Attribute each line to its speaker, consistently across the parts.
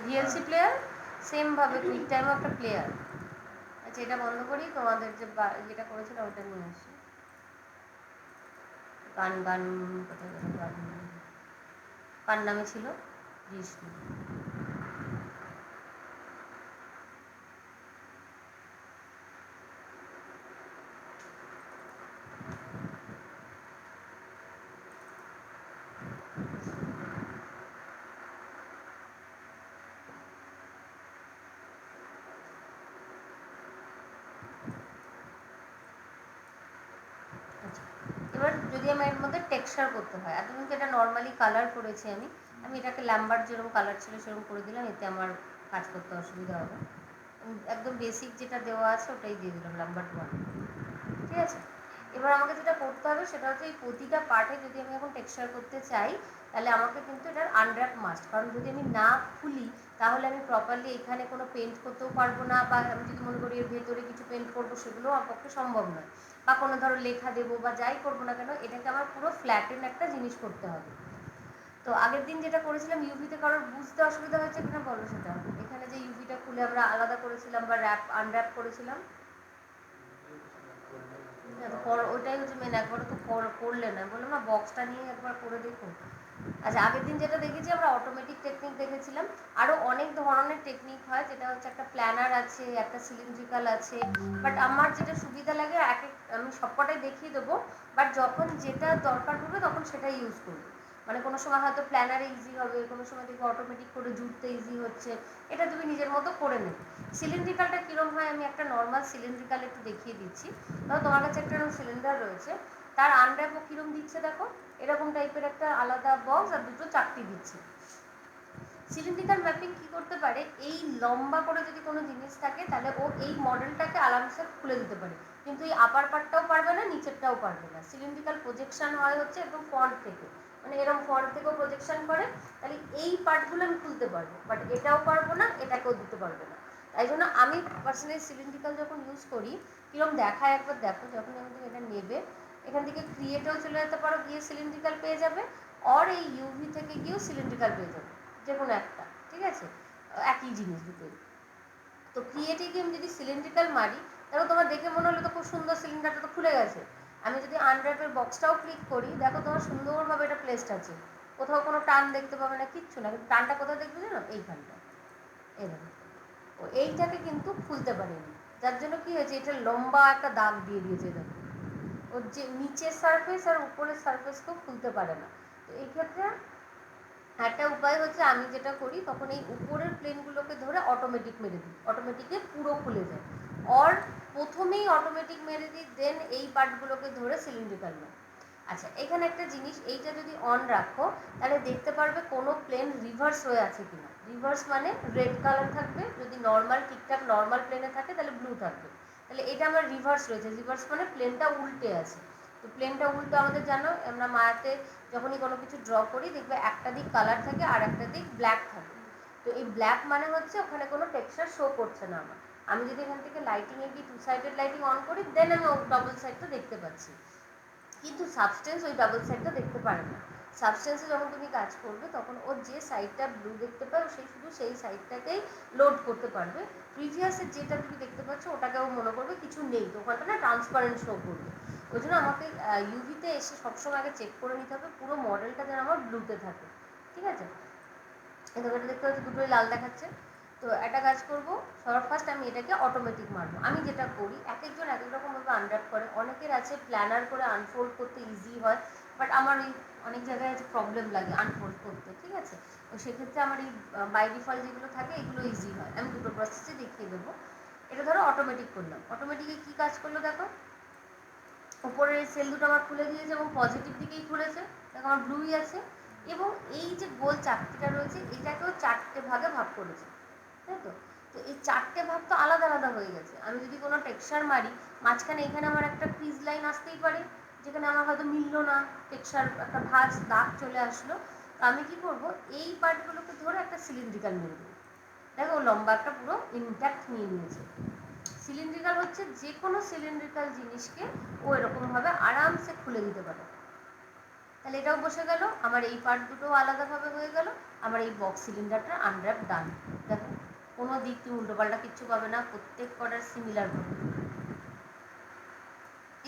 Speaker 1: VLC player, সেমভাবে quick টাইমও একটা প্লেয়ার। আচ্ছা, এটা বন্ধ করি, তোমাদের যে যেটা করেছিল ওটা নিয়ে আসি। গান গান কোথায় গেল? গান কার নামে ছিল? জিষ্ণু। আচ্ছা, এবার যদি আমার এর মধ্যে টেক্সচার করতে হয়, এতদিন তো এটা নর্মালি কালার করেছি আমি আমি এটাকে ল্যাম্বার্ট যেরকম কালার ছিল সেরকম করে দিলাম, এতে আমার কাজ করতে অসুবিধা হবে। একদম বেসিক যেটা দেওয়া আছে ওটাই দিয়ে দিলাম, ল্যাম্বার্ট 1। ঠিক আছে, এবার আমাকে যেটা করতে হবে সেটা হচ্ছে এই প্রতিটা পার্টে যদি আমি এখন টেক্সচার করতে চাই, তাহলে আমাকে কিন্তু এটার আনর্যাপ মাস্ট, কারণ যদি আমি না খুলি তাহলে আমি প্রপারলি এখানে কোনো পেন্ট করতেও পারবো না, বা আমি যদি মনে করি এর ভেতরে কিছু পেন্ট করবো সেগুলোও আমার পক্ষে সম্ভব নয়, বা কোনো ধরো লেখা দেবো বা যাই করবো না কেন, এটাকে আমার পুরো ফ্ল্যাটেন একটা জিনিস করতে হবে। তো আগের দিন যেটা করেছিলাম ইউভিতে কারোর বুঝতে অসুবিধা হয়েছে কিনা বলো সেটা? এখানে যে ইউভিটা খুলে আমরা আলাদা করেছিলাম বা আনর্যাপ করেছিলাম, ওইটাই হচ্ছে মেন। একবারও তো করলে না, বললাম না বক্সটা নিয়ে একবার করে দেখুন। আচ্ছা, আগের দিন যেটা দেখেছি আমরা অটোমেটিক টেকনিক দেখেছিলাম, আরও অনেক ধরনের টেকনিক হয়, যেটা হচ্ছে একটা প্ল্যানার আছে, একটা সিলিন্ড্রিক্যাল আছে, বাট আমার যেটা সুবিধা লাগে আমি সবকটাই দেখিয়ে দেবো, বাট যখন যেটা দরকার পড়বে তখন সেটাই ইউজ করবো। মানে কোনো সময় হয়তো প্ল্যানারে ইজি হবে, কোনো সময় দেখবো অটোমেটিক করে জুড়তে ইজি হচ্ছে, এটা তুমি নিজের মতো করে নেবে। সিলিন্ড্রিক্যালটা কীরকম হয় আমি একটা নর্মাল সিলিন্ড্রিক্যাল একটু দেখিয়ে দিচ্ছি। ধরো তোমার কাছে একটা সিলিন্ডার রয়েছে, তার আনর্যাপও কীরকম দিচ্ছে দেখো, এরকম টাইপের একটা আলাদা বক্স আর দুটো চাকতি দিচ্ছে। সিলিন্ড্রিক্যাল ম্যাপিং কি করতে পারে, এই লম্বা করে যদি কোনো জিনিস থাকে তাহলে ও এই মডেলটাকে আরামসে খুলে দিতে পারে, কিন্তু এই আপার পার্টটাও পারবে না, নিচেরটাও পারবে না। সিলিন্ড্রিক্যাল প্রজেকশন হয় হচ্ছে একদম ফ্রন্ট থেকে, মানে এরকম ফ্রন্ট থেকেও প্রজেকশন করে, তাহলে এই পার্টগুলো আমি খুলতে পারবো, বাট এটাও পারবো না, এটাকেও দিতে পারবে না। তাই জন্য আমি পার্সোনালি সিলিন্ড্রিক্যাল যখন ইউজ করি কীরকম দেখায় একবার দেখো, যখন আমি এটা নেবে এখান থেকে ক্রিয়েটেও চলে যেতে পারো, গিয়ে সিলিন্ড্রিক্যাল পেয়ে যাবে, আর এই ইউভি থেকে গিয়েও সিলিন্ড্রিক্যাল পেয়ে যাবে, যে কোনো একটা। ঠিক আছে, একই জিনিস দুটোই। তো ক্রিয়েটে গিয়ে আমি যদি সিলিন্ড্রিক্যাল মারি, দেখো তোমার দেখে মনে হলো তো খুব সুন্দর, সিলিন্ডারটা তো খুলে গেছে। আমি যদি আনর্যাপের বক্সটাও ক্লিক করি, দেখো তোমার সুন্দরভাবে এটা প্লেসড আছে, কোথাও কোনো টান দেখতে পাবে না, কিচ্ছু না, কিন্তু টানটা কোথাও দেখবে জানো, এইখানটা। এই দেখো, ও এইটাকে কিন্তু খুলতে পারেনি, যার জন্য কি হয়েছে, এটা লম্বা একটা দাগ দিয়ে দিয়েছে। দেখো, ওর যে নিচের সারফেস আর উপরের সারফেসকেও খুলতে পারে না। তো এই ক্ষেত্রে একটা উপায় হচ্ছে, আমি যেটা করি তখন এই উপরের প্লেনগুলোকে ধরে অটোমেটিক মেরে দিই, অটোমেটিকে পুরো খুলে যায়। আর প্রথমেই অটোমেটিক মেরে দিই, দেন এই পার্টগুলোকে ধরে সিলিন্ড্রিক্যাল মেরে। আচ্ছা, এখানে একটা জিনিস, এইটা যদি অন রাখো তাহলে দেখতে পারবে কোনো প্লেন রিভার্স হয়ে আছে কিনা। রিভার্স মানে রেড কালার থাকবে, যদি নর্মাল ঠিকঠাক নর্মাল প্লেনে থাকে তাহলে ব্লু থাকবে। তাহলে এটা আমার রিভার্স রয়েছে, রিভার্স মানে প্লেনটা উল্টে আছে। তো প্লেনটা উল্টো আমাদের জানো, আমরা মায়াতে যখনই কোনো কিছু ড্র করি দেখবে একটা দিক কালার থাকে আর একটা দিক ব্ল্যাক থাকে। তো এই ব্ল্যাক মানে হচ্ছে ওখানে কোনো টেক্সচার শো করছে না আমার। আমি যদি এখান থেকে লাইটিংয়ে গিয়ে টু সাইডেড লাইটিং অন করি, দেন আমি ডবল সাইডটা দেখতে পাচ্ছি, কিন্তু সাবস্টেন্স ওই ডাবল সাইডটা দেখতে পারে না। সাবস্টেন্সে যখন তুমি কাজ করবে তখন ওর যে সাইডটা ব্লু দেখতে পাবে সেই শুধু সেই সাইডটাকেই লোড করতে পারবে। প্রিভিয়াসের যেটা তুমি দেখতে পাচ্ছ ওটাকেও মনে করবে কিছু নেই, তো ওখানটা না ট্রান্সপারেন্ট শো করবে। ওই জন্য আমাকে ইউভিতে এসে সবসময় আগে চেক করে নিতে হবে পুরো মডেলটা যেন আমার ব্লুতে থাকে। ঠিক আছে, এটা দেখতে হচ্ছে দুটোই লাল দেখাচ্ছে। তো একটা কাজ করবো, সবার ফার্স্ট আমি এটাকে অটোমেটিক মারবো। আমি যেটা করি, এক একজন এক এক রকমভাবে আনর্যাপ করে, অনেকের আছে প্ল্যানার করে আনফোল্ড করতে ইজি হয়, বাট আমার এই অনেক জায়গায় আছে প্রবলেম লাগে আনফোল্ড করতে। ঠিক আছে, তো সেক্ষেত্রে আমার এই বাই ডিফল্ট যেগুলো থাকে এগুলো ইজি হয়, আমি দুটো প্রসেসে দেখিয়ে দেবো। এটা ধরো অটোমেটিক করলাম, অটোমেটিকে কী কাজ করলো দেখো, উপরের সেল দুটো আমার খুলে দিয়েছে এবং পজিটিভ দিকেই খুলেছে, দেখো আমার ব্লুই আছে, এবং এই যে গোল চারটিটা রয়েছে এটাকেও চারটে ভাগে ভাগ করেছে, তাই তো। তো এই চারটে ভাগ তো আলাদা আলাদা হয়ে গেছে। আমি যদি কোনো টেক্সচার মারি, মাঝখানে এখানে আমার একটা ক্রিজ লাইন আসতেই পারে, যেখানে আমার হয়তো মিললো না, টেক্সচার একটা ভাঁজ দাগ চলে আসলো। তো আমি কি করব, এই পার্টগুলোকে ধরে একটা সিলিন্ড্রিক্যাল মেরে দেবো। দেখো লম্বা একটা পুরো ইনট্যাক্ট নিয়ে নিয়েছে। সিলিন্ড্রিক্যাল হচ্ছে যে কোনো সিলিন্ড্রিক্যাল জিনিসকে ও এরকমভাবে আরামসে খুলে দিতে পারে। তাহলে এটাও বসে গেল, আমার এই পার্ট দুটোও আলাদাভাবে হয়ে গেল, আমার এই বক্স সিলিন্ডারটা আনর্যাপ ডান। দেখো কোনো দিক তুমি উল্টোপাল্টা কিচ্ছু পাবে না, প্রত্যেক কটার সিমিলার হবে।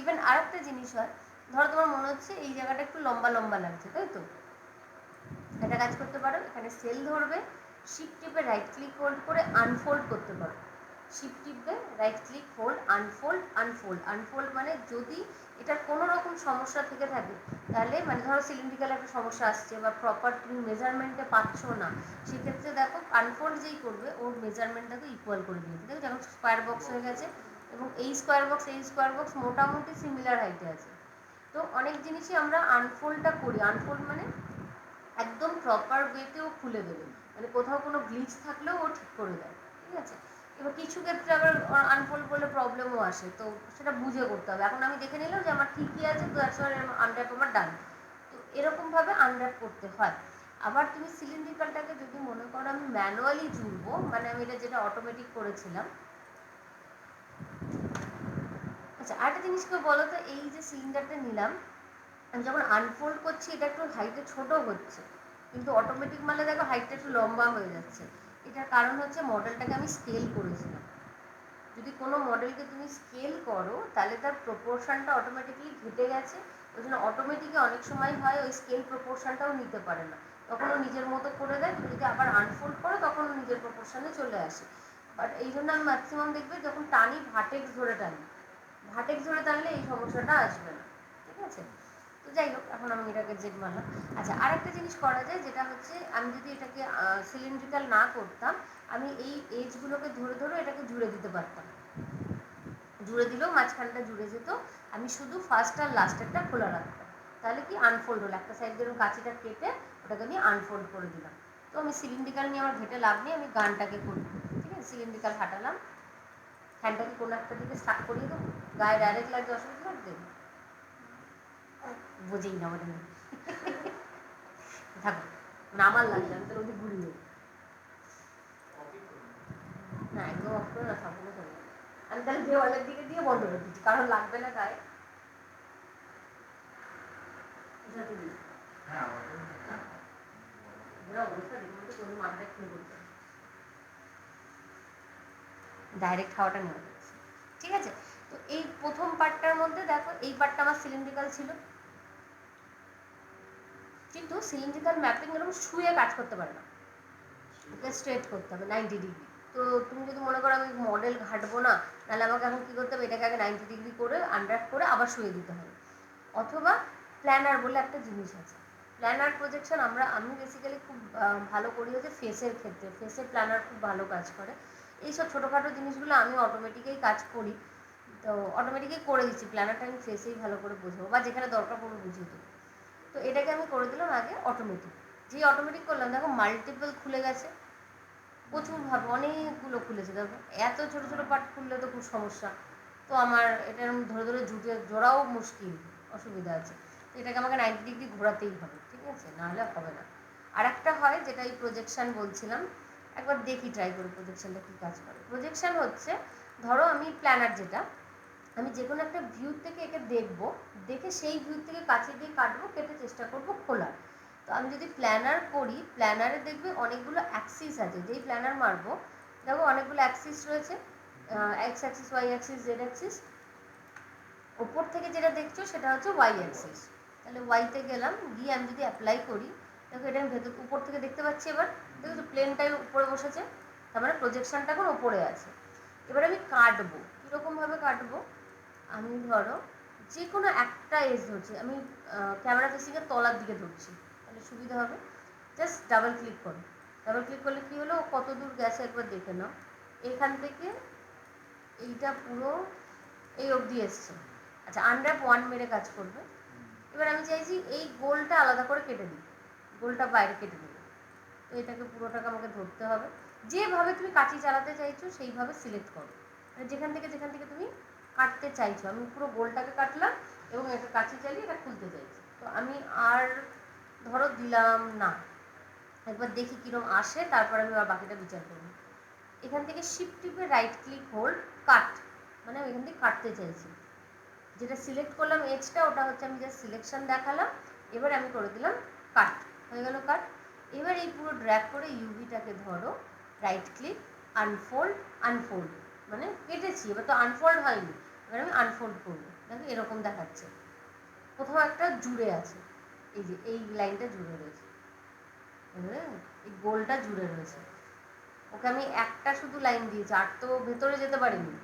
Speaker 1: ইভেন আর একটা জিনিস হয়, ধরো তোমার মনে হচ্ছে এই জায়গাটা একটু লম্বা লম্বা লাগছে, তাই তো একটা কাজ করতে পারো, এখানে সেল ধরবে, শিফট টিপে রাইট ক্লিক হোল্ড করে আনফোল্ড করতে পারো। শিফট টিপে right click hold unfold, unfold unfold মানে যদি এটার কোনো রকম সমস্যা থেকে থাকে, তাহলে মানে ধরো সিলিন্ড্রিক্যাল একটা সমস্যা আসছে বা প্রপার তুমি মেজারমেন্টে পাচ্ছ না, সেক্ষেত্রে দেখো আনফোল্ড যেই করবে ওর মেজারমেন্টটাকে ইকুয়াল করে দিয়েছে। দেখো যেমন স্কোয়ার বক্স হয়ে গেছে, এবং এই স্কোয়ার বক্স এই স্কোয়ার বক্স মোটামুটি সিমিলার হাইটে আছে। তো অনেক জিনিসই আমরা আনফোল্ডটা করি, আনফোল্ড মানে একদম প্রপার ওয়েতেও খুলে দেবে, মানে কোথাও কোনো গ্লিচ থাকলেও ও ঠিক করে দেয়, ঠিক আছে। এবার কিছু ক্ষেত্রে আবার আনফোল্ড করলে প্রবলেমও আসে, তো সেটা বুঝে করতে হবে। এখন আমি দেখে নিলাম যে আমার ঠিকই আছে, তো একশো আনর্যাপ আমার ডান, তো এরকমভাবে আনর্যাপ করতে হয়। আবার তুমি সিলিন্ড্রিক্যালটাকে যদি মনে করো আমি ম্যানুয়ালি জুড়বো, মানে আমি এটা যেটা অটোমেটিক করেছিলাম। আচ্ছা আরেকটা জিনিস কেউ বলো তো, এই যে সিলিন্ডারটা নিলাম, আমি যখন আনফোল্ড করছি এটা একটু হাইটে ছোট হচ্ছে, কিন্তু অটোমেটিক মালে দেখো হাইটটা একটু লম্বা হয়ে যাচ্ছে। এটার কারণ হচ্ছে মডেলটাকে আমি স্কেল করেছিলাম। যদি কোনো মডেলকে তুমি স্কেল করো তাহলে তার প্রপোর্শনটা অটোমেটিকলি ঘেটে গেছে, ওই জন্য অটোমেটিকই অনেক সময় হয় ওই স্কেল প্রপোর্শনটাও নিতে পারে না, তখন ও নিজের মতো করে দেয়। তুমি যদি আবার আনফোল্ড করো তখন ও নিজের প্রপোর্শনে চলে আসে। বাট এই জন্য আমি ম্যাক্সিমাম দেখবে যখন টানি ভার্টেক্স ধরে টানি, ভার্টেক্স ধরে টানলে এই সমস্যাটা আসবে না, ঠিক আছে। তো যাই হোক, এখন আমি এটাকে জেড মারলাম। আচ্ছা আরেকটা জিনিস করা যায়, যেটা হচ্ছে আমি যদি এটাকে সিলিন্ড্রিক্যাল না করতাম, আমি এই এজগুলোকে ধরে ধরে এটাকে জুড়ে দিতে পারতাম, জুড়ে দিলেও মাঝখানটা জুড়ে যেত, আমি শুধু ফার্স্ট আর লাস্টেরটা খোলা রাখতাম। তাহলে কি আনফোল্ড হলো, একটা সাইড ধরুন কাঁচিটা কেটে ওটাকে আমি আনফোল্ড করে দিলাম। তো আমি সিলিন্ড্রিক্যাল নিয়ে আমার ঘেটে লাভ নেই, আমি গানটাকে করি, ঠিক আছে। সিলিন্ড্রিক্যাল হাঁটালাম, ফ্যানটাকে কোনো একটা দিকে স্টার্ট করিয়ে দেবো, গায়ে ডাইরেক্ট লাগছে, অসুবিধা লাগছে, বোঝেই না ওটা থাকো, মানে আমার লাগছে, আমি তাহলে ওদিকে ঘুরিয়ে না, একদম অফ করে না, থাকবো না, আমি তাহলে দেওয়ালের দিকে দিয়ে বন্ধ করে দিচ্ছি, কারণ লাগবে না গায়ে। ডাইরেক্ট হাওয়াটা নেওয়া যাচ্ছে, ঠিক আছে। তো এই প্রথম পার্টটার মধ্যে দেখো এই পার্টটা আমার সিলিন্ড্রিক্যাল ছিল, কিন্তু সিলিন্ড্রিক্যাল ম্যাপিং এরকম শুয়ে কাজ করতে পারে না, ওকে স্ট্রেট করতে হবে 90 ডিগ্রি। তো তুমি যদি মনে করো আমি মডেল ঘাটবো না, তাহলে আমাকে এখন কী করতে হবে, এটাকে আগে 90 ডিগ্রি করে আনড্রাফট করে আবার শুয়ে দিতে হবে। অথবা প্ল্যানার বলে একটা জিনিস আছে, প্ল্যানার প্রজেকশন আমি বেসিক্যালি খুব ভালো করি হচ্ছে ফেসের ক্ষেত্রে, ফেসে প্ল্যানার খুব ভালো কাজ করে। এইসব ছোটোখাটো জিনিসগুলো আমি অটোমেটিকেই কাজ করি, তো অটোমেটিকই করে দিচ্ছি, প্ল্যানারটা আমি ফেসেই ভালো করে বুঝবো বা যেখানে দরকার পড়বে বুঝিয়ে দেবো। তো এটাকে আমি করে দিলাম আগে অটোমেটিক, যেই অটোমেটিক করলাম দেখো মাল্টিপল খুলে গেছে, প্রচুর ভাবে অনেকগুলো খুলেছে, দেখো এত ছোটো ছোটো পার্ট খুললে তো খুব সমস্যা, তো আমার এটা ধরে ধরে জোড়াও মুশকিল, অসুবিধা আছে। তো এটাকে আমাকে 90 ডিগ্রি ঘোরাতেই হবে, ঠিক আছে, নাহলে হবে না। আর একটা হয় যেটা এই প্রজেকশান বলছিলাম, একবার দেখি ট্রাই করে প্রজেকশানটা কী কাজ করে। প্রজেকশান হচ্ছে, ধরো আমি প্ল্যানার যেটা, আমি যে কোনো একটা ভিউ থেকে একে দেখবো, দেখে সেই ভিউ থেকে কাছে দিয়ে কাটবো, কেটে চেষ্টা করবো খোলার। তো আমি যদি প্ল্যানার করি, প্ল্যানারে দেখবে অনেকগুলো অ্যাক্সিস আছে, যেই প্ল্যানার মারবো দেখো অনেকগুলো অ্যাক্সিস রয়েছে, X axis, Y axis, Z axis. ওপর থেকে যেটা দেখছো সেটা হচ্ছে ওয়াই অ্যাক্সিস। তাহলে ওয়াইতে গেলাম, গিয়ে আমি যদি অ্যাপ্লাই করি, দেখো এটা আমি ভেতর উপর থেকে দেখতে পাচ্ছি। এবার দেখো প্লেনটাই উপরে বসেছে, তার মানে প্রজেকশনটা এখন ওপরে আছে। এবার আমি কাটবো, কীরকমভাবে কাটবো, আমি ধরো যে কোনো একটা এজ ধরছি, আমি ক্যামেরা ফেসিংয়ের তলার দিকে ধরছি, তাহলে সুবিধা হবে। জাস্ট ডাবল ক্লিক করো, ডাবল ক্লিক করলে কী হলো, কত দূর গেছে একবার দেখে নাও। এখান থেকে এইটা পুরো এই অবধি এসছে। আচ্ছা আনড্রাপ 1 মেরে কাজ করবে। এবার আমি চাইছি এই গোলটা আলাদা করে কেটে দিই, গোলটা বাইরে কেটে দেবো। তো এটাকে পুরোটাকে আমাকে ধরতে হবে, যেভাবে তুমি কাঁচি চালাতে চাইছো সেইভাবে সিলেক্ট করো, মানে যেখান থেকে তুমি কাটতে চাইছো। আমি পুরো গোলটাকে কাটলাম এবং একটা কাঁচি চালিয়ে এটা খুলতে চাইছি। তো আমি আর ধরো দিলাম না, একবার দেখি কীরকম আসে, তারপর আমি আবার বাকিটা বিচার করবো। এখান থেকে শিফট টিপে রাইট ক্লিক হোল্ড কাট, মানে আমি এখান থেকে কাটতে চাইছি। যেটা সিলেক্ট করলাম এজটা, ওটা হচ্ছে আমি জাস্ট সিলেকশন দেখালাম, এবার আমি করে দিলাম কাট, হয়ে গেল কাট। এবার এই পুরো ড্র্যাগ করে ইউভিটাকে ধরো, রাইট ক্লিক, আনফোল্ড, আনফোল্ড, মানে কেটেছি, এবার তো আনফোল্ড হয়নি, এবার আমি আনফোল্ড করবো। দেখো এরকম দেখাচ্ছে, কোথাও একটা জুড়ে আছে, এই যে এই লাইনটা জুড়ে রয়েছে, এই গোলটা জুড়ে রয়েছে। ওকে আমি একটা শুধু লাইন দিয়েছি, আর তো ভেতরে যেতে পারিনি,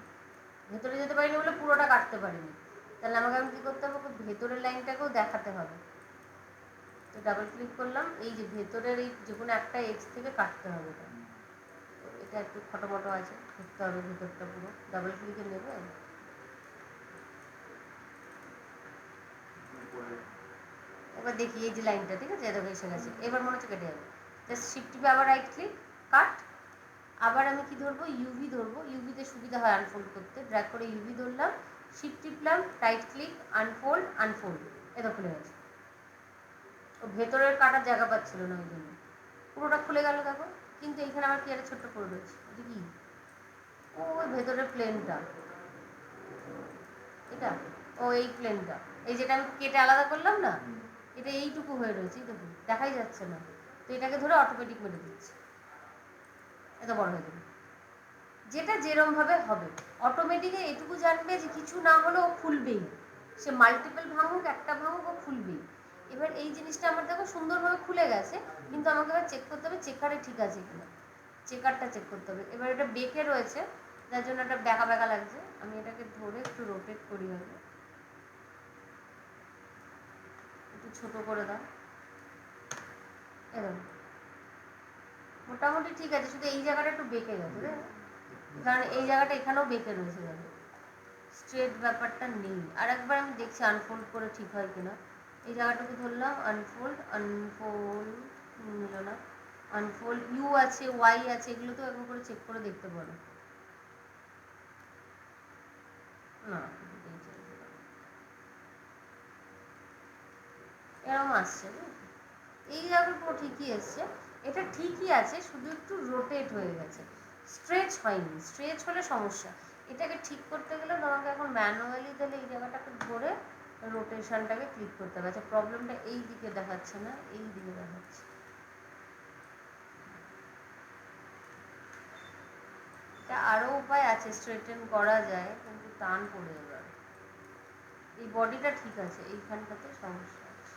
Speaker 1: ভেতরে যেতে পারিনি বলে পুরোটা কাটতে পারিনি। তাহলে আমাকে আমি কী করতে হবে, ওকে ভেতরের লাইনটাকেও দেখাতে হবে। তো ডাবল ক্লিক করলাম, এই যে ভেতরের এই যে কোনো একটা এক্স থেকে কাটতে হবে, এটা একটু খটোমটো আছে, ধরতে হবে ভেতরটা পুরো, ডাবল ক্লিকে নেবে। এবার দেখি এই যে লাইনটা, ঠিক আছে, এটা এসে গেছে, এবার মনে হচ্ছে কেটে যাবে। জাস্ট শিফট টিপে আবার রাইট ক্লিক, কাট। আবার আমি কি ধরবো, ইউভি ধরবো, ইউভিতে সুবিধা হয় আনফোল্ড করতে, ড্র্যাগ করে ইউভি ধরলাম, শিফট টিপলাম, রাইট ক্লিক, আনফোল্ড, আনফোল্ড, এটা খুলে গেছে। ও ভেতরের কাটার জায়গা পাচ্ছিল না, ওই জন্য পুরোটা খুলে গেল দেখো। কিন্তু এইখানে আমার কি একটা ছোট্ট করে রয়েছে, এটা কি, ও ওই ভেতরের প্লেনটা, এটা, ও এই প্লেনটা, এই যেটা আমি কেটে আলাদা করলাম না, এটা এইটুকু হয়ে রয়েছে, দেখুন দেখাই যাচ্ছে না। তো এটাকে ধরে অটোমেটিক মেরে দিচ্ছি, এত বড় হয়ে যাবে, যেটা যেরমভাবে হবে। অটোমেটিকে এটুকু জানবে যে কিছু না হলেও খুলবেই, সে মাল্টিপল ভাঙুক, একটা ভাঙুক, ও খুলবেই। এবার এই জিনিসটা আমার দেখো সুন্দরভাবে খুলে গেছে, কিন্তু আমাকে এবার চেক করতে হবে চেকারে ঠিক আছে কিনা, চেকারটা চেক করতে হবে। এবার এটা বেঁকে রয়েছে, যার জন্য এটা ব্যাকা ব্যাকা লাগছে, আমি এটাকে ধরে একটু রোটেট করি, আগে একটু ছোট করে দাও, এরকম মোটামুটি ঠিক আছে, শুধু এই জায়গাটা একটু বেঁকে গেছে, কারণ এই জায়গাটা এখানেও বেঁকে রয়েছে, জানো স্ট্রেট ব্যাপারটা নেই। আর একবার আমি দেখছি আনফোল্ড করে ঠিক হয় কিনা, এই জায়গাটুকু ধরলাম, আনফোল্ড, আনফোল্ড নিল না, আনফোল্ড, ইউ আছে, ওয়াই আছে, এগুলো তো একবার করে চেক করে দেখতে পারো। না এরকম আসছে, এই জায়গাটা পুরো ঠিকই এসছে, এটা ঠিকই আছে, শুধু একটু রোটেট হয়ে গেছে, স্ট্রেচ হয়নি, স্ট্রেচ হলে সমস্যা। এটাকে ঠিক করতে গেলে তোমাকে এখন ম্যানুয়ালি তাহলে এই জায়গাটাকে ধরে রোটেশনটাকে ক্লিক করতে হবে। আচ্ছা প্রবলেমটা এই দিকে দেখাচ্ছে না, এই দিকে দেখাচ্ছে, এটা আরও উপায় আছে, স্ট্রেটেন করা যায়, কিন্তু টান পড়ে যাবে। এই বডিটা ঠিক আছে, এইখানটাতে সমস্যা আছে।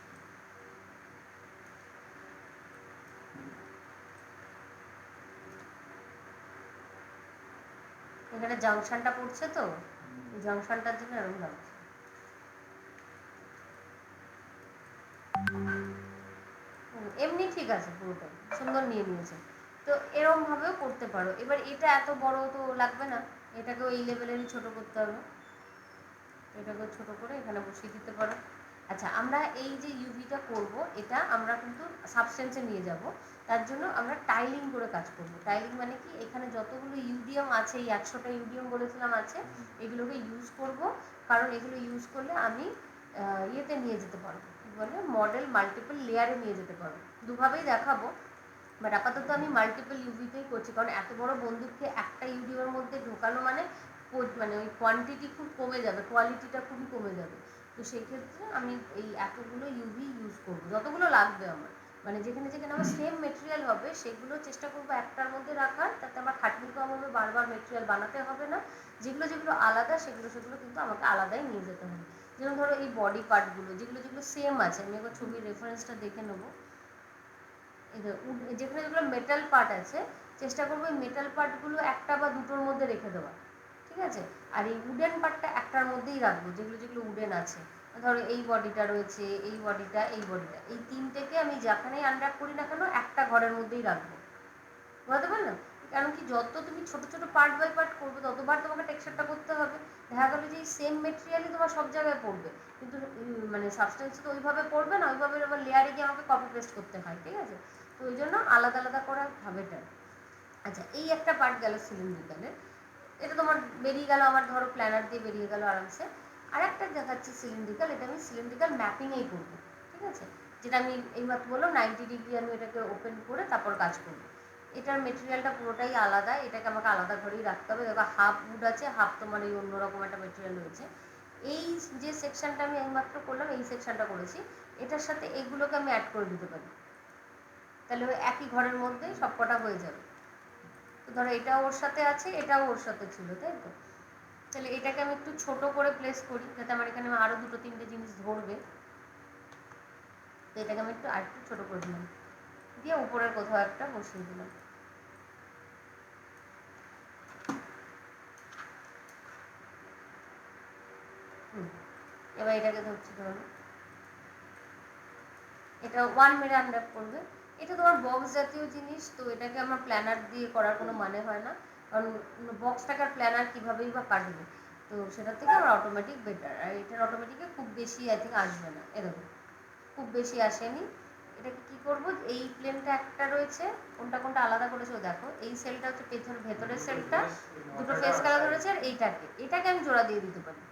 Speaker 1: এখানে জাংশনটা পড়ছে, তো জাংশনটার জন্য এরকম লাগছে। এমনি ঠিক আছে, পুরোটাই সুন্দর নিয়ে নিয়েছে। তো এরমভাবেও করতে পারো। এবার এটা এত বড় তো লাগবে না, এটাকেও এই লেভেলেরই ছোট করতে হবে, এটাকেও ছোট করে এখানে বসিয়ে দিতে পারো। আচ্ছা আমরা এই যে ইউভিটা করব, এটা আমরা কিন্তু সাবস্টেন্সে নিয়ে যাব, তার জন্য আমরা টাইলিং করে কাজ করব। টাইলিং মানে কি, এখানে যতগুলো ইউডিএম আছে, এই 100টা ইউডিএম বলেছিলাম আছে, এগুলোকে ইউজ করব, কারণ এগুলো ইউজ করলে আমি ইয়েতে নিয়ে যেতে পারবো, কী বলে, মডেল মাল্টিপল লেয়ারে নিয়ে যেতে পারবো। দুভাবেই দেখাবো, বাট আপাতত আমি মাল্টিপল ইউভিতেই করছি, কারণ এত বড় বন্দুককে একটা ইউডিওর মধ্যে ঢোকানো মানে মানে ওই কোয়ান্টিটি খুব কমে যাবে, কোয়ালিটিটা খুবই কমে যাবে। তো সেই ক্ষেত্রে আমি এই এতগুলো ইউভি ইউজ করবো, যতগুলো লাগবে আমার, মানে যেখানে যেখানে আমার সেম মেটেরিয়াল হবে সেগুলো চেষ্টা করবো একটার মধ্যে রাখার, তাতে আমার খাটনি কম হবে, বারবার মেটেরিয়াল বানাতে হবে না। যেগুলো যেগুলো আলাদা সেগুলো সেগুলো কিন্তু আমাকে আলাদাই নিয়ে যেতে হবে। যেমন ধরো এই বডি পার্টগুলো, যেগুলো যেগুলো সেম আছে, আমি একবার ছবির রেফারেন্সটা দেখে নেবো। যেখানে যেগুলো মেটাল পার্ট আছে, চেষ্টা করবো এই মেটাল পার্টগুলো একটা বা দুটোর মধ্যে রেখে দেওয়া, ঠিক আছে। আর এই উডেন পার্টটা একটার মধ্যেই রাখবো, যেগুলো যেগুলো উডেন আছে, ধরো এই বডিটা রয়েছে, এই বডিটা, এই বডিটা, এই তিনটেকে আমি যেখানেই আনর্যাপ করি না কেন একটা ঘরের মধ্যেই রাখবো, বুঝতে পারলাম। কারণ কি, যত তুমি ছোট ছোট পার্ট বাই পার্ট করবে, ততবার তোমাকে টেক্সচারটা করতে হবে। দেখা গেলো যে এই সেম মেটেরিয়ালই তোমার সব জায়গায় পড়বে, কিন্তু মানে সাবস্টেন্স তো ওইভাবে পড়বে না, ওইভাবে আবার লেয়ারে গিয়ে আমাকে কপি পেস্ট করতে হয়, ঠিক আছে। তো ওই জন্য আলাদা আলাদা করা ভাবেটা। আচ্ছা এই একটা পার্ট গেল সিলিন্ড্রিক্যালের, এটা তোমার বেরিয়ে গেল, আমার ধরো প্ল্যানার দিয়ে বেরিয়ে গেল আরামসে। আর একটা দেখাচ্ছি সিলিন্ড্রিক্যাল, এটা আমি সিলিন্ড্রিক্যাল ম্যাপিংয়েই করবো, ঠিক আছে। যেটা আমি এইমাত্র বললাম 90 ডিগ্রি আমি এটাকে ওপেন করে তারপর কাজ করবো। এটার মেটেরিয়ালটা পুরোটাই আলাদা, এটাকে আমাকে আলাদা ঘরেই রাখতে হবে। দেখো হাফ উড আছে, হাফ তোমার এই অন্যরকম একটা মেটেরিয়াল রয়েছে। এই যে সেকশনটা আমি এইমাত্র করলাম, এই সেকশনটা করেছি, এটার সাথে এগুলোকে আমি অ্যাড করে দিতে পারি, তাহলে ওই একই ঘরের মধ্যেই সব কটা হয়ে যাবে। তো ধরো এটাও ওর সাথে আছে, এটাও ওর সাথে ছিল, তাই তো? তাহলে এটাকে আমি একটু ছোট করে প্লেস করি, যাতে আমার এখানে আরও দুটো তিনটে জিনিস ধরবে। তো এটাকে আমি একটু আরেকটু ছোট করে দিলাম, দিয়ে উপরের কোথাও একটা বসিয়ে দিলাম। এবার এটাকে ধরছি, ধরো এটা 1 মিনিট আনর্যাপ করবে। এটা তোমার বক্স জাতীয় জিনিস, তো এটাকে আমার প্ল্যানার দিয়ে করার কোনো মানে হয় না, কারণ বক্সটাকে আর প্ল্যানার কীভাবেই বা কাটবে। তো সেটার থেকে আমার অটোমেটিক বেটার। আর এটার অটোমেটিকে খুব বেশি আই থিঙ্ক আসবে না, এরকম খুব বেশি আসেনি। এটাকে কী করবো, এই প্লেনটা একটা রয়েছে, কোনটা কোনটা আলাদা করেছে দেখো, এই সেলটা হচ্ছে ভেতরের সেলটা, দুটো ফেস কালার ধরেছে, আর এটাকে আমি জোড়া দিয়ে দিতে পারি।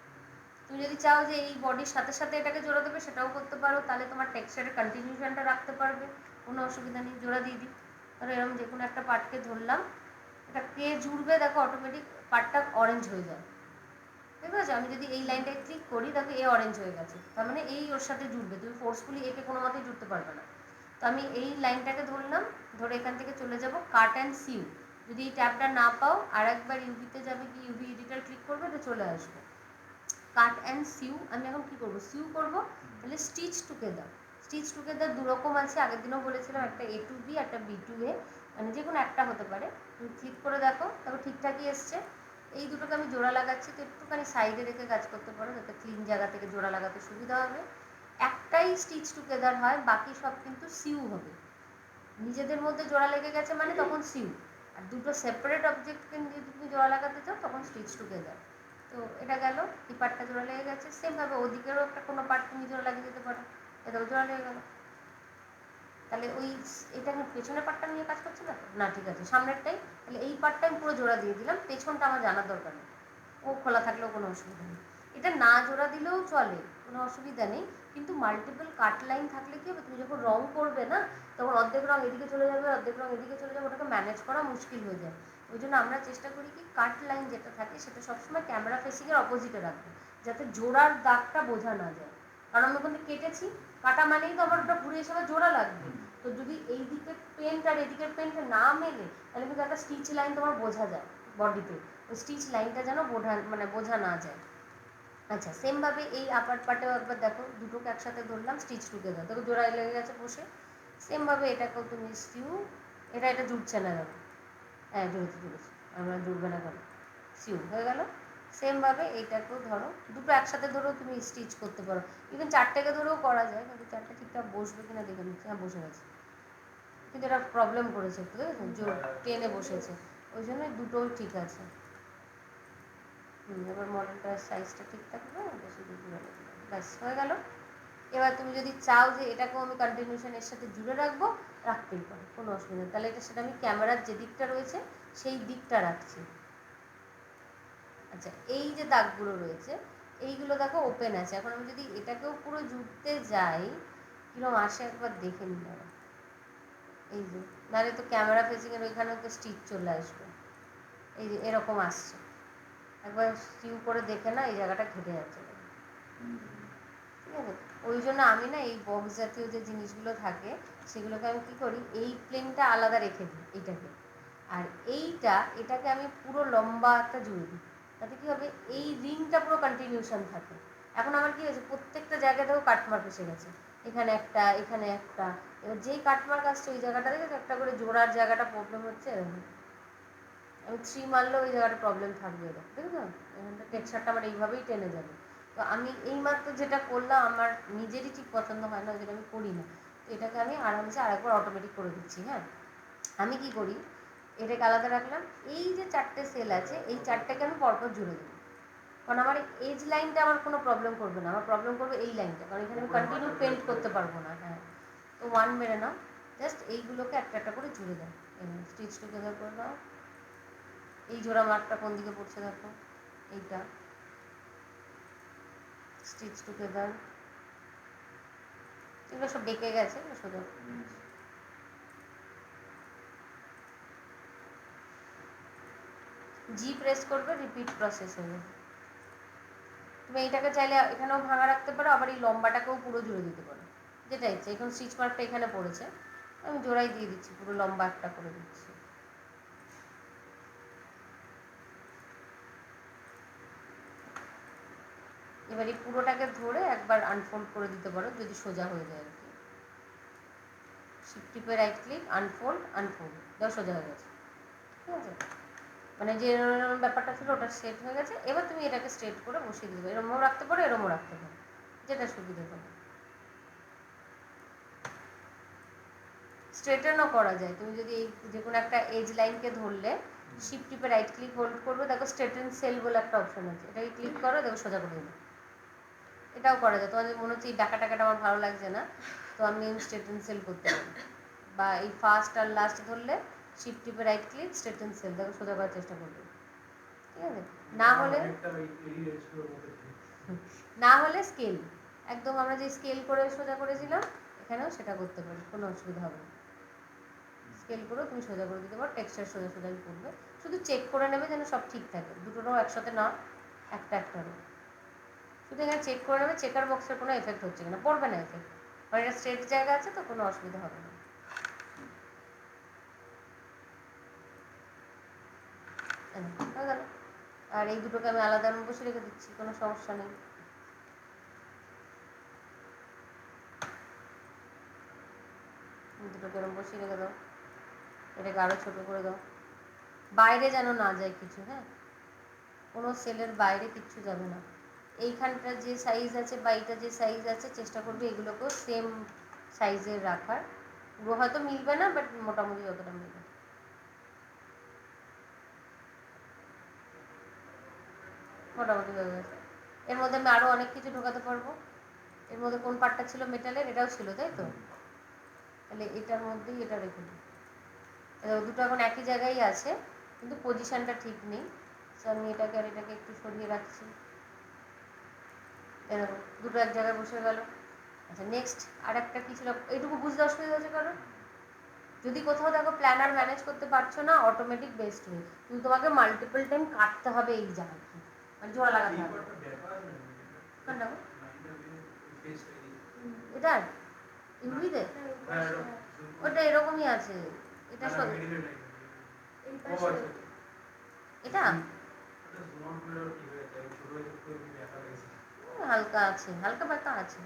Speaker 1: তুমি যদি চাও যে এই বডির সাথে সাথে এটাকে জোড়া দেবে, সেটাও করতে পারো, তাহলে তোমার টেক্সচারের কন্টিনিউশনটা রাখতে পারবে, কোনো অসুবিধা নেই। জোড়া দিয়ে দিই, ধরো এরকম যে কোনো একটা পার্টকে ধরলাম, এটা কে জুড়বে দেখো, অটোমেটিক পার্টটা অরেঞ্জ হয়ে যায়, ঠিক আছে? আমি যদি এই লাইনটায় ক্লিক করি, দেখো এ অরেঞ্জ হয়ে গেছে, তার মানে এই ওর সাথে জুড়বে, তুমি ফোর্সফুলি একে কোনো মতেই জুড়তে পারবে না। তো আমি এই লাইনটাকে ধরলাম, ধরে এখান থেকে চলে যাব কাট অ্যান্ড সিউ। যদি এই ট্যাবটা না পাও, আর একবার ইউভিতে যাবে, কি ইউভি এডিটার ক্লিক করবে, এটা চলে আসবে কাট অ্যান্ড সিউ। আমি এখন কি করব, সিউ করব, তাহলে স্টিচ টুগেদার। স্টিচ টুগেদার দুরকম আছে, আগের দিনও বলেছিলাম, একটা A to B, একটা B to A, মানে যে কোনো একটা হতে পারে। তুমি ক্লিক করে দেখো, তারপর ঠিকঠাকই এসছে। এই দুটোকে আমি জোড়া লাগাচ্ছি, তো একটুখানি সাইডে রেখে কাজ করতে পারো, যাতে ক্লিন জায়গা থেকে জোড়া লাগাতে সুবিধা হবে। একটাই স্টিচ টুগেদার হয়, বাকি সব কিন্তু সিউ হবে। নিজেদের মধ্যে জোড়া লেগে গেছে মানে তখন সিউ, আর দুটো সেপারেট অবজেক্টকে যদি তুমি জোড়া লাগাতে চাও, তখন স্টিচ টুগেদার। তো এটা গেল, এই পার্টটা জোড়া লেগে গেছে। সেমভাবে ওদিকেরও একটা কোনো পার্ট তুমি জোড়া লাগিয়ে দিতে পারো, এটাও জোড়া লেগে গেল। তাহলে ওই এটা আমি পেছনের পার্টটা নিয়ে কাজ করছি না তো, না ঠিক আছে, সামনেরটাই। তাহলে এই পার্টটা আমি পুরো জোড়া দিয়ে দিলাম, পেছনটা আমার জানার দরকার নেই, ও খোলা থাকলেও কোনো অসুবিধা নেই। এটা না জোড়া দিলেও চলে, কোনো অসুবিধা নেই। কিন্তু মাল্টিপল কাট লাইন থাকলে কি হবে, তুমি যখন রং করবে না, তখন অর্ধেক রং এদিকে চলে যাবে, অর্ধেক রং এদিকে চলে যাবে, ওটাকে ম্যানেজ করা মুশকিল হয়ে যায়। ওই জন্য আমরা চেষ্টা করি কি, কাট লাইন যেটা থাকে সেটা সবসময় ক্যামেরা ফেসিংয়ের অপোজিটে রাখবো, যাতে জোড়ার দাগটা বোঝা না যায়। কারণ আমি ওখানে কেটেছি, কাটা মানেই তো আমার ওটা ঘুরে এসে আবার জোড়া লাগবে। তো যদি এই দিকের পেন্ট আর এদিকের পেন্ট না মেলে, তাহলে কিন্তু একটা স্টিচ লাইন তোমার বোঝা যায় বডিতে, ওই স্টিচ লাইনটা যেন বোঝা না যায়। আচ্ছা, সেমভাবে এই আপার পার্টেও একবার দেখো, দুটোকে একসাথে ধরলাম, স্টিচ টুগেদার, দেখো জোড়ায় লেগে গেছে বসে। সেমভাবে এটাকেও তুমি সিউ, এটা জুড়ছে না, দেখো, হ্যাঁ জুড়েছে, আমরা জুড়বে না কেন, সিউ হয়ে গেল। সেমভাবে এইটাকেও ধরো, দুটো একসাথে ধরেও তুমি স্টিচ করতে পারো, ইভেন চারটেকে ধরেও করা যায়, কিন্তু চারটে ঠিকঠাক বসবে কিনা দেখে নিচ্ছি। হ্যাঁ বসে গেছে, কিন্তু এটা প্রবলেম করেছে একটু, দেখেছো, জোর টেনে বসেছে, ওই জন্য দুটোই ঠিক আছে। এবার মডেলটার সাইজটা ঠিক থাকবে, বেশি দূর জুড়ে ব্যাস হয়ে গেল। এবার তুমি যদি চাও যে এটাকেও আমি কন্টিনিউশন এর সাথে জুড়ে রাখবো, রাখতেই পারো, কোনো অসুবিধা নেই। তাহলে এটা সেটা আমি ক্যামেরার যে দিকটা রয়েছে সেই দিকটা রাখছি। আচ্ছা, এই যে দাগগুলো রয়েছে, এইগুলো দেখো ওপেন আছে। এখন আমি যদি এটাকেও পুরো জুড়তে যাই, কিরকম আসে একবার দেখে নিই দাঁড়া। এই যে, নাহলে তো ক্যামেরা ফেসিংয়ের ওইখানেও তো স্টিচ চলে আসবে, এই যে এরকম আসছে, একবার স্টিউ করে দেখে না, এই জায়গাটা ঘেটে যাচ্ছে, ঠিক আছে? ওই জন্য আমি না এই বক্স জাতীয় যে জিনিসগুলো থাকে, সেগুলোকে আমি কী করি, এই প্লেনটা আলাদা রেখে দিই এইটাকে, আর এটাকে আমি পুরো লম্বা একটা জুড়ে দিই, তাতে কী হবে, এই রিংটা পুরো কন্টিনিউশন থাকে। এখন আমার কী হয়েছে, প্রত্যেকটা জায়গাতেও কাটমার্ক এসে গেছে, এখানে একটা, এখানে একটা। এবার যেই কাটমার্ক আসছে ওই জায়গাটা দেখে একটা করে জোড়ার জায়গাটা প্রবলেম হচ্ছে, এরকম আমি 3 মারলেও ওই জায়গাটা প্রবলেম থাকবে, এরকম দেখো, এখানটা টেক্সচারটা আমার এইভাবেই টেনে যাবে। তো আমি এইমাত্র যেটা করলাম, আমার নিজেরই ঠিক পছন্দ হয় না, যেটা আমি করি না। তো এটাকে আমি আরামসে আরেকবার অটোমেটিক করে দিচ্ছি। হ্যাঁ, আমি কি করি, এটাকে আলাদা রাখলাম, এই যে চারটে সেল আছে, এই চারটেকে আমি পরপর জুড়ে দিই, কারণ আমার এজ লাইনটা আমার কোনো প্রবলেম করবে না, আমার প্রবলেম করবে এই লাইনটা, কারণ এখানে আমি কন্টিনিউ পেন্ট করতে পারবো না। হ্যাঁ, তো 1 মেরে নাও, জাস্ট এইগুলোকে একটা একটা করে জুড়ে দাও, স্টিচ টুগেদার করে দাও। এই জোড়া মার্কটা কোন দিকে পড়ছে দেখো, এইটা স্টিচ টুগেদার, এগুলো সব বেঁকে গেছে সোজা। জি প্রেস করবে, রিপিট প্রসেস হয়ে যাবে। তুমি এইটাকে চাইলে এখানেও ভাঙা রাখতে পারো, আবার এই লম্বাটাকেও পুরো জুড়ে দিতে পারো, যেটা ইচ্ছে। এখন স্টিচ মার্কটা এখানে পড়েছে, আমি জোড়াই দিয়ে দিচ্ছি, পুরো লম্বা একটা করে দিচ্ছি। এবার এই পুরোটাকে ধরে একবার আনফোল্ড করে দিতে পারো যদি সোজা হয়ে যায় আর কি। শিফট টিপে রাইট ক্লিক, আনফোল্ড, আনফোল্ড, সোজা হয়ে গেছে। ঠিক আছে, মানে যে এরকম ব্যাপারটা ছিল ওটা স্ট্রেট হয়ে গেছে। এবার তুমি এটাকে স্ট্রেট করে বসিয়ে দিবে, এরমও রাখতে পারো, এরমও রাখতে পারো, যেটা সুবিধা হবে। স্ট্রেটেনও করা যায়, তুমি যদি এই যে কোনো একটা এজ লাইনকে ধরলে শিফট টিপে রাইট ক্লিক হোল্ড করবে, দেখো স্ট্রেটেন সেল বলে একটা অপশন আছে, এটাকে ক্লিক করো, দেখো সোজা করে দেবে। এটাও করা যায়, তোমাদের মনে হচ্ছে এই ডাকা টাকাটা আমার ভালো লাগছে না, তো আমি স্ট্রেটেন সেল করতে পারি। বা এই ফার্স্ট আর লাস্ট ধরলে শিফট টিপে রাইট ক্লিক, স্ট্রেটেন সেল, দেখো সোজা করার চেষ্টা করবে। ঠিক আছে, না হলে স্কেল, একদম আমরা যে স্কেল করে সোজা করেছিলাম এখানেও সেটা করতে পারি, কোনো অসুবিধা হবে না। স্কেল করেও তুমি সোজা করে দিতে পারো, টেক্সচার সোজা সোজাই করবে, শুধু চেক করে নেবে যেন সব ঠিক থাকে, দুটোরও একসাথে না, একটা একটারও শুধু এখানে চেক করে নেবে, চেকার বক্সের কোনো এফেক্ট হচ্ছে কিনা, পড়বে না এফেক্ট, কারণ এটা স্ট্রেট জায়গা আছে তো কোনো অসুবিধা হবে না। হয়ে গেল। আর এই দুটোকে আমি আলাদা বসে রেখে দিচ্ছি, কোনো সমস্যা নেই। দুটোকে এরকম বসিয়ে রেখে দাও, এটাকে আরও ছোটো করে দাও, বাইরে যেন না যায় কিছু, হ্যাঁ কোনো সেলের বাইরে কিচ্ছু যাবে না। এইখানটা যে সাইজ আছে বা এইটা যে সাইজ আছে চেষ্টা করবে এগুলোকেও সেম সাইজের রাখার, পুরো হয়তো মিলবে না বাট মোটামুটি যতটা মিলবে। মোটামুটি হয়ে গেছে। এর মধ্যে আমি আরও অনেক কিছু ঢোকাতে পারবো। এর মধ্যে কোন পার্টটা ছিল মেটালের, এটাও ছিল তাই তো, তাহলে এটার মধ্যেই এটা রেখে দিই। দুটো এখন একই জায়গায় আছে কিন্তু পজিশানটা ঠিক নেই, তো আমি এটাকে আর এটাকে একটু সরিয়ে রাখছি, এরকম দুটো এক জায়গায় বসে গেল। আচ্ছা নেক্সট আর একটা কী ছিল, এইটুকু বুঝতে অসুবিধা হচ্ছে কারণ যদি কোথাও দেখো প্ল্যানার ম্যানেজ করতে পারছো না, অটোমেটিক বেস্ট ওয়ে, কিন্তু তোমাকে মাল্টিপল টাইম কাটতে হবে এই জায়গায়, মানে জোড়া লাগাতে হবে। এটা ইউভিতে ওটা এরকমই আছে, এটা এটা হালকা আছে, হালকা পাতলা আছে,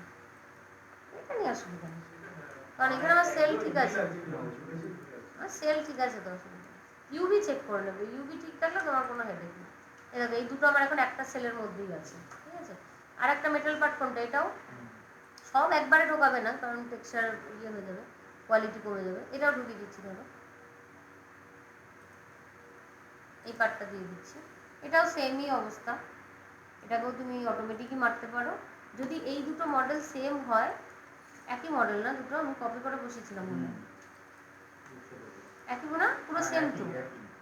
Speaker 1: এটা নিয়ে অসুবিধা নেই, কারণ এখানে আমার সেল ঠিক আছে, আমার সেল ঠিক আছে তো অসুবিধা। ইউভি চেক করে নেবে, ইউভি ঠিক থাকলে তোমার কোনো হেডেক নেই। এই দেখো এই দুটো আমার এখন একটা সেলের মধ্যেই আছে, ঠিক আছে। আর একটা মেটাল পার্ট কোনটা, এটাও সব একবারে ঢোকাবে না কারণ টেক্সচার ইয়ে হয়ে যাবে, কোয়ালিটি কমে যাবে, এটাও ঢুকিয়ে দিচ্ছি ধরো, এই পার্টটা দিয়ে দিচ্ছি, এটাও সেমই অবস্থা, এটাকেও তুমি অটোমেটিকই মারতে পারো। যদি এই দুটো মডেল সেম হয়, একই মডেল না দুটো, আমি কপি করে বসেছিলাম মনে হয়, একই না পুরো সেম তো,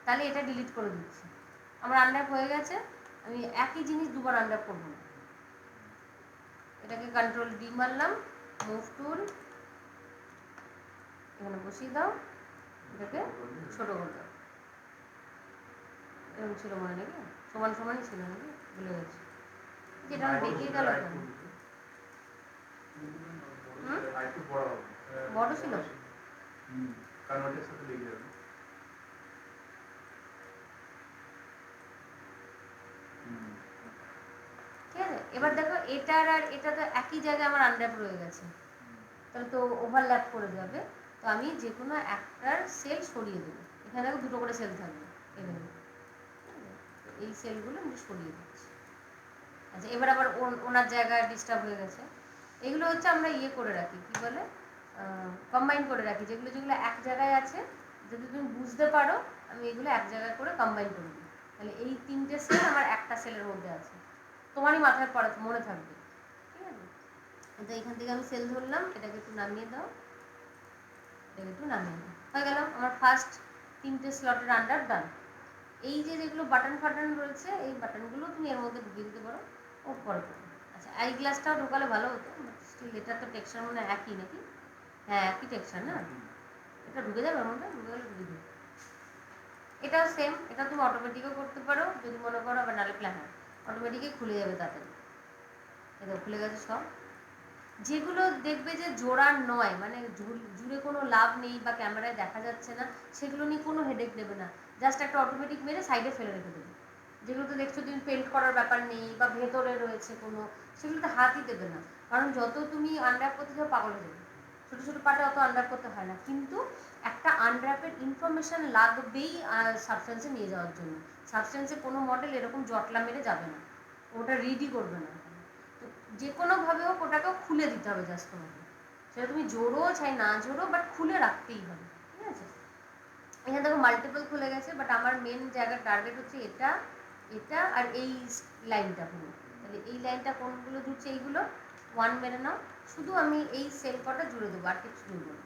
Speaker 1: তাহলে এটা ডিলিট করে দিচ্ছি, আমার আনর্যাপ হয়ে গেছে, আমি একই জিনিস দুবার আনর্যাপ করবো না। এটাকে কন্ট্রোল ডি মারলাম, মুভ টুল, এখানে বসিয়ে দাও, এটাকে ছোটো করে দাও, এরকম ছিল মনে নাকি, সমান সমানই ছিল নাকি, ভুলে গেছি, যেটা আমার বেঁকে গেল কেন, বড় ছিল, ঠিক আছে। এবার দেখো এটার আর এটা তো একই জায়গায় আমার আনর্যাপ রয়ে গেছে, তাহলে তো ওভারল্যাপ করে যাবে, তো আমি যে কোনো একটার সেল সরিয়ে দেবো, এখানে দেখো দুটো করে সেল থাকবে, এখানে এই সেলগুলো আমি সরিয়ে দিচ্ছি। আচ্ছা এবার আবার ওনার জায়গায় ডিস্টার্ব হয়ে গেছে, এগুলো হচ্ছে আমরা ইয়ে করে রাখি, কি বলে কম্বাইন করে রাখি, যেগুলো যেগুলো এক জায়গায় আছে যদি তুমি বুঝতে পারো, আমি এগুলো এক জায়গায় করে কম্বাইন করে দিই, তাহলে এই তিনটে সেল আমার একটা সেলের মধ্যে আছে, তোমারই মাথায় পড়া মনে থাকবে, ঠিক আছে। তো এখান থেকে আমি সেল ধরলাম, এটাকে একটু নামিয়ে দাও, এটাকে একটু নামিয়ে দাও, হয়ে গেল আমার ফার্স্ট তিনটে স্লটের আন্ডার ডান। এই যে যেগুলো বাটন ফাটন রয়েছে এই বাটনগুলো তুমি এর মধ্যে ঢুকিয়ে দিতে পারো, ও পরে করো। আচ্ছা আই গ্লাসটাও ঢোকালে ভালো হতো, স্টিল এটা তো টেক্সচার মনে হয় একই নাকি, হ্যাঁ একই টেক্সচার না, এটা ঢুকে যাবে এর মধ্যে, ঢুকে গেলে ঢুকে দিবে। এটাও সেম, এটা তুমি অটোমেটিকও করতে পারো যদি মনে করো, আবার নাহলে প্ল্যানার অটোমেটিকই খুলে যাবে তাড়াতাড়ি, এটা খুলে গেছে সব। যেগুলো দেখবে যে জোড়ার নয়, মানে জুড়ে কোনো লাভ নেই বা ক্যামেরায় দেখা যাচ্ছে না, সেগুলো নিয়ে কোনো হেডেক নেবে না, জাস্ট একটা অটোমেটিক মেরে সাইডে ফেলে রেখে দেবে। যেগুলো তো দেখছো তুমি পেন্ট করার ব্যাপার নেই বা ভেতরে রয়েছে কোনো, সেগুলোতে হাতই দেবে না। কারণ যত তুমি আনর্যাপ করতে যাও পাগল হয়ে যাবে। ছোটো ছোটো পার্টে অত আনর্যাপ করতে হয় না, কিন্তু একটা আনর্যাপের ইনফরমেশান লাগবেই সাবস্টেন্সে নিয়ে যাওয়ার জন্য। সাবস্টেন্সে কোনো মডেল এরকম জটলা মেরে যাবে না, ওটা রিডই করবে না। তো যে কোনোভাবে হোক ওটাকেও খুলে দিতে হবে জাস্ট তোমাকে, সেটা তুমি জোড়ো চাই না জোড়ো, বাট খুলে রাখতেই হবে, ঠিক আছে? এখানে দেখো মাল্টিপল খুলে গেছে, বাট আমার মেন জায়গার টার্গেট হচ্ছে এটা, এটা আর এই লাইনটা পুরো। তাহলে এই লাইনটা কোনগুলো জুড়ছে, এইগুলো 1 মেরে নাও, শুধু আমি এই সেল কটা জুড়ে দেবো, আর কিছু জুড়বো না।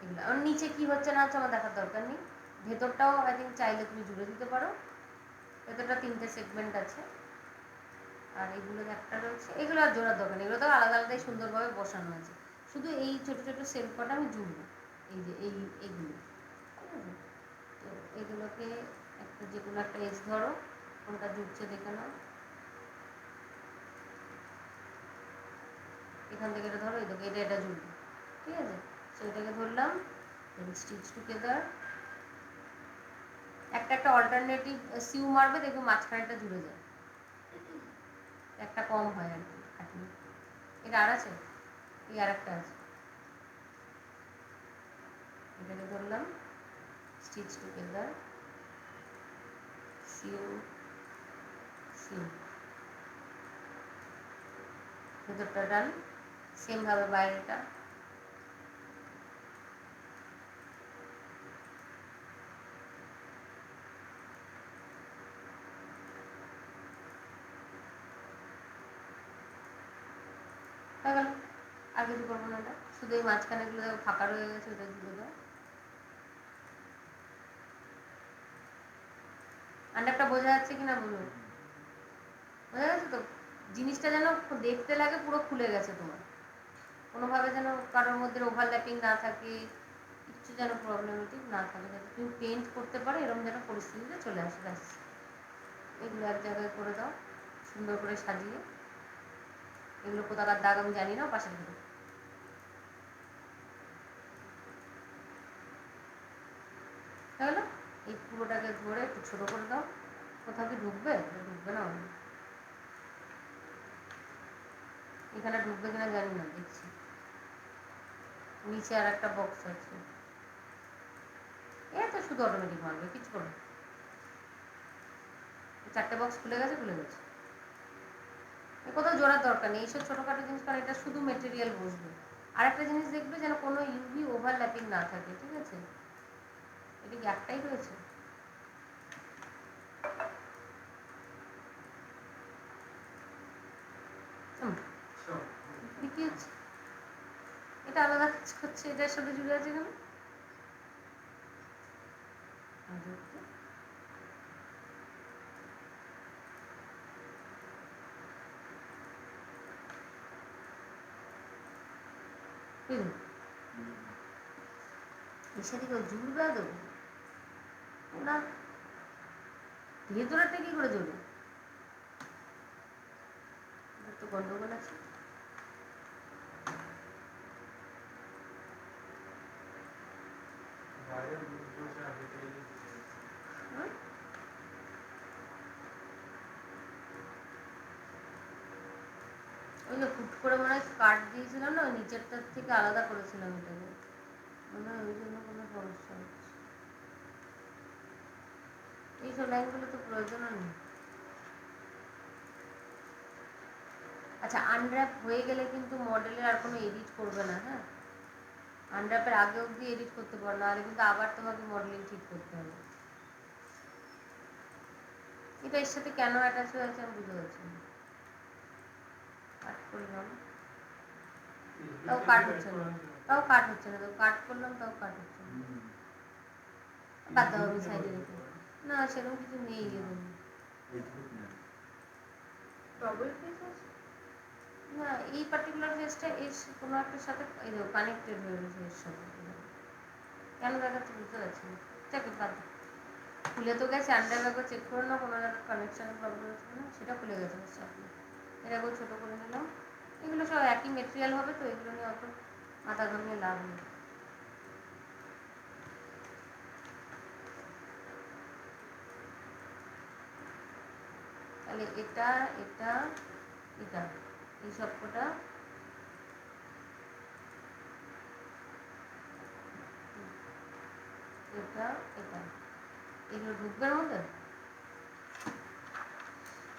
Speaker 1: এগুলো আর নিচে কী হচ্ছে না হচ্ছে আমার দেখার দরকার নেই। ভেতরটাও আই থিঙ্ক চাইলে তুমি জুড়ে দিতে পারো, ভেতরটা 3টে সেগমেন্ট আছে, আর এগুলো একটা রয়েছে, এগুলো আর জোড়ার দরকার নেই, এগুলো তো আলাদা আলাদাই সুন্দরভাবে বসানো আছে। শুধু এই ছোটো ছোটো সেল কটা আমি জুড়বো, এই যে এইগুলো, ঠিক আছে? তো এগুলোকে একটা যে কোনো একটা এজ ধরো, কোনটা জুড়ছে দেখে নাও। এখান থেকে এটা ধরো, এদিকে এটা জুড়বে, ঠিক আছে? সো এটাকে ধরলাম, স্টিচ টুগেদার, একটা একটা অল্টারনেটিভ সিউ মারবে, দেখবে মাঝখানেটা জুড়ে যায়, একটা কম হয় আর কি খাটনি। এটা আর আছে, এই আর একটা আছে, এটাকে ধরলাম, স্টিচ টুগেদার, সিউ সিউ, ভেতরটা ডান, সেমভাবে বাইরেটা। হয়ে গেল, আর কিছু করবো না, এটা শুধু এই মাঝখানেগুলো ফাঁকা রয়ে গেছে, ওটা জুড়ে দাও। আন্ডারটা বোঝা যাচ্ছে কিনা বলুন, বোঝা গেছে তো? জিনিসটা যেন দেখতে লাগে পুরো খুলে গেছে তোমার, কোনোভাবে যেন কারোর মধ্যে ওভারল্যাপিং না থাকে, কিচ্ছু যেন প্রবলেমেটিক না থাকে, যাতে তুমি পেন্ট করতে পারো এরকম যেন পরিস্থিতিতে চলে আসে, ব্যাস। এগুলো এক জায়গায় করে দাও সুন্দর করে সাজিয়ে, এগুলো কোথাকার দাগ আমি জানি না, পাশের ঘরে হয়ে গেলো। এই পুরোটাকে ধরে একটু ছোটো করে দাও, কোথাও কি ঢুকবে? ঢুকবে না, এখানে ঢুকবে কিনা জানি না, দেখছি। নিচে আর একটা বক্স আছে, তো শুধু অটোমেটিক মারবে, কিছু করবে। 4টে বক্স খুলে গেছে, খুলে গেছে, কোথাও জোড়ার দরকার নেই এইসব ছোটোখাটো জিনিস, কারণ এটা শুধু মেটেরিয়াল বসবে। আর একটা জিনিস দেখবে যেন কোনো ইউভি ওভারল্যাপিং না থাকে, ঠিক আছে? এটা কি একটাই রয়েছে? কি হচ্ছে, এটা আলাদা কাজ করছে, এটার সাথে জুড়ে আছে কেন? এর সাথে কেউ জুড়বে আদৌ না? ভেতরেরটা কি করে জুড়বে? তো গন্ডগোল আছে। ওই যে ফুট করে মনে হয় কাট দিয়েছিলাম না, ওই নিচেরটার থেকে আলাদা করেছিলাম এটাকে, মনে হয় ওই জন্য কোনো সমস্যা হচ্ছে। এইসব লাইনগুলো তো প্রয়োজন নেই। আচ্ছা, আনর্যাপ হয়ে গেলে কিন্তু মডেলের আর কোনো এডিট করবে না, হ্যাঁ? আনর্যাপের আগে অবধি এডিট করতে পারো, নাহলে কিন্তু আবার তোমাকে মডেলিং ঠিক করতে হবে। এটা এর সাথে কেন অ্যাটাচ হয়েছে আমি বুঝতে পারছি না। কাট করলাম, তাও কাট হচ্ছে না, তাও কাট হচ্ছে না, তাও কাট করলাম, তাও কাট হচ্ছে না। বাদ দাও, আমি সাইডে রেখে, না সেরকম কিছু নেই এরকম। ডবল ফেস আছে না, এই পার্টিকুলার ফেসটা এর কোনো একটার সাথে এই দেখো কানেক্টেড হয়ে গেছে এর সাথে, কেন দেখাচ্ছে বুঝতে পারছি না। ঠিক আছে, বাদ দাও। খুলে তো গেছে, আন্ডারব্যাগও চেক করে নাও কোনো জায়গায় কানেকশানের প্রবলেম হচ্ছে না, সেটা খুলে গেছে, বুঝতে আপনি এটাকেও ছোটো করে নিলাম, এগুলো সব একই মেটেরিয়াল হবে, তো এগুলো নিয়ে অত মাথা ঘামিয়ে লাভ নেই। তাহলে এটা এটা এটা এই সব কটা এটা এটা এগুলো ঢুকবে এর মধ্যে,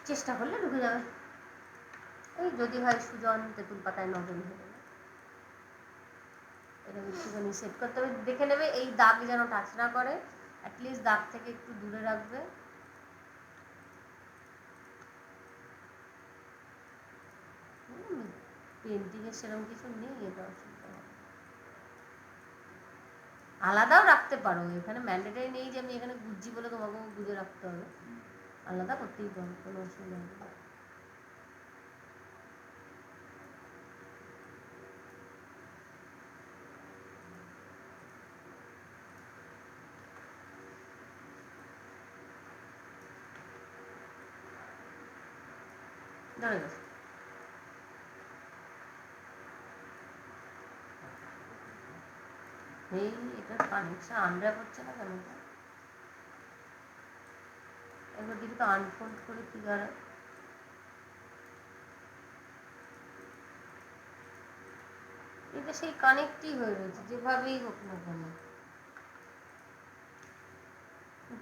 Speaker 1: চেষ্টা করলে ঢুকে যাবে। এই যদি হয় সুজন তেঁতুল পাতায় নজর হয়ে যাবে। এটা একটুখানি সেট করতে হবে, দেখে নেবে এই দাগ যেন টাচ না করে, অ্যাটলিস্ট দাগ থেকে একটু দূরে রাখবে। পেন্টিংয়ের সেরকম কিছু নেই, এটা অসুবিধা হবে। আলাদাও রাখতে পারো, এখানে ম্যান্ডেটারি নেই যে আমি এখানে গুজ্জি বলে তোমাকেও গুজে রাখতে হবে, আলাদা করতেই পারো, কোনো অসুবিধা নেই। ধরে গেছে। এই এটা কানেকশন আনর্যাপ হচ্ছে না কেন? এবার দিকে তো আনফোল্ড করে কি দাঁড়ায়, এটা সেই কানেক্টই হয়ে রয়েছে যেভাবেই হোক না কেন।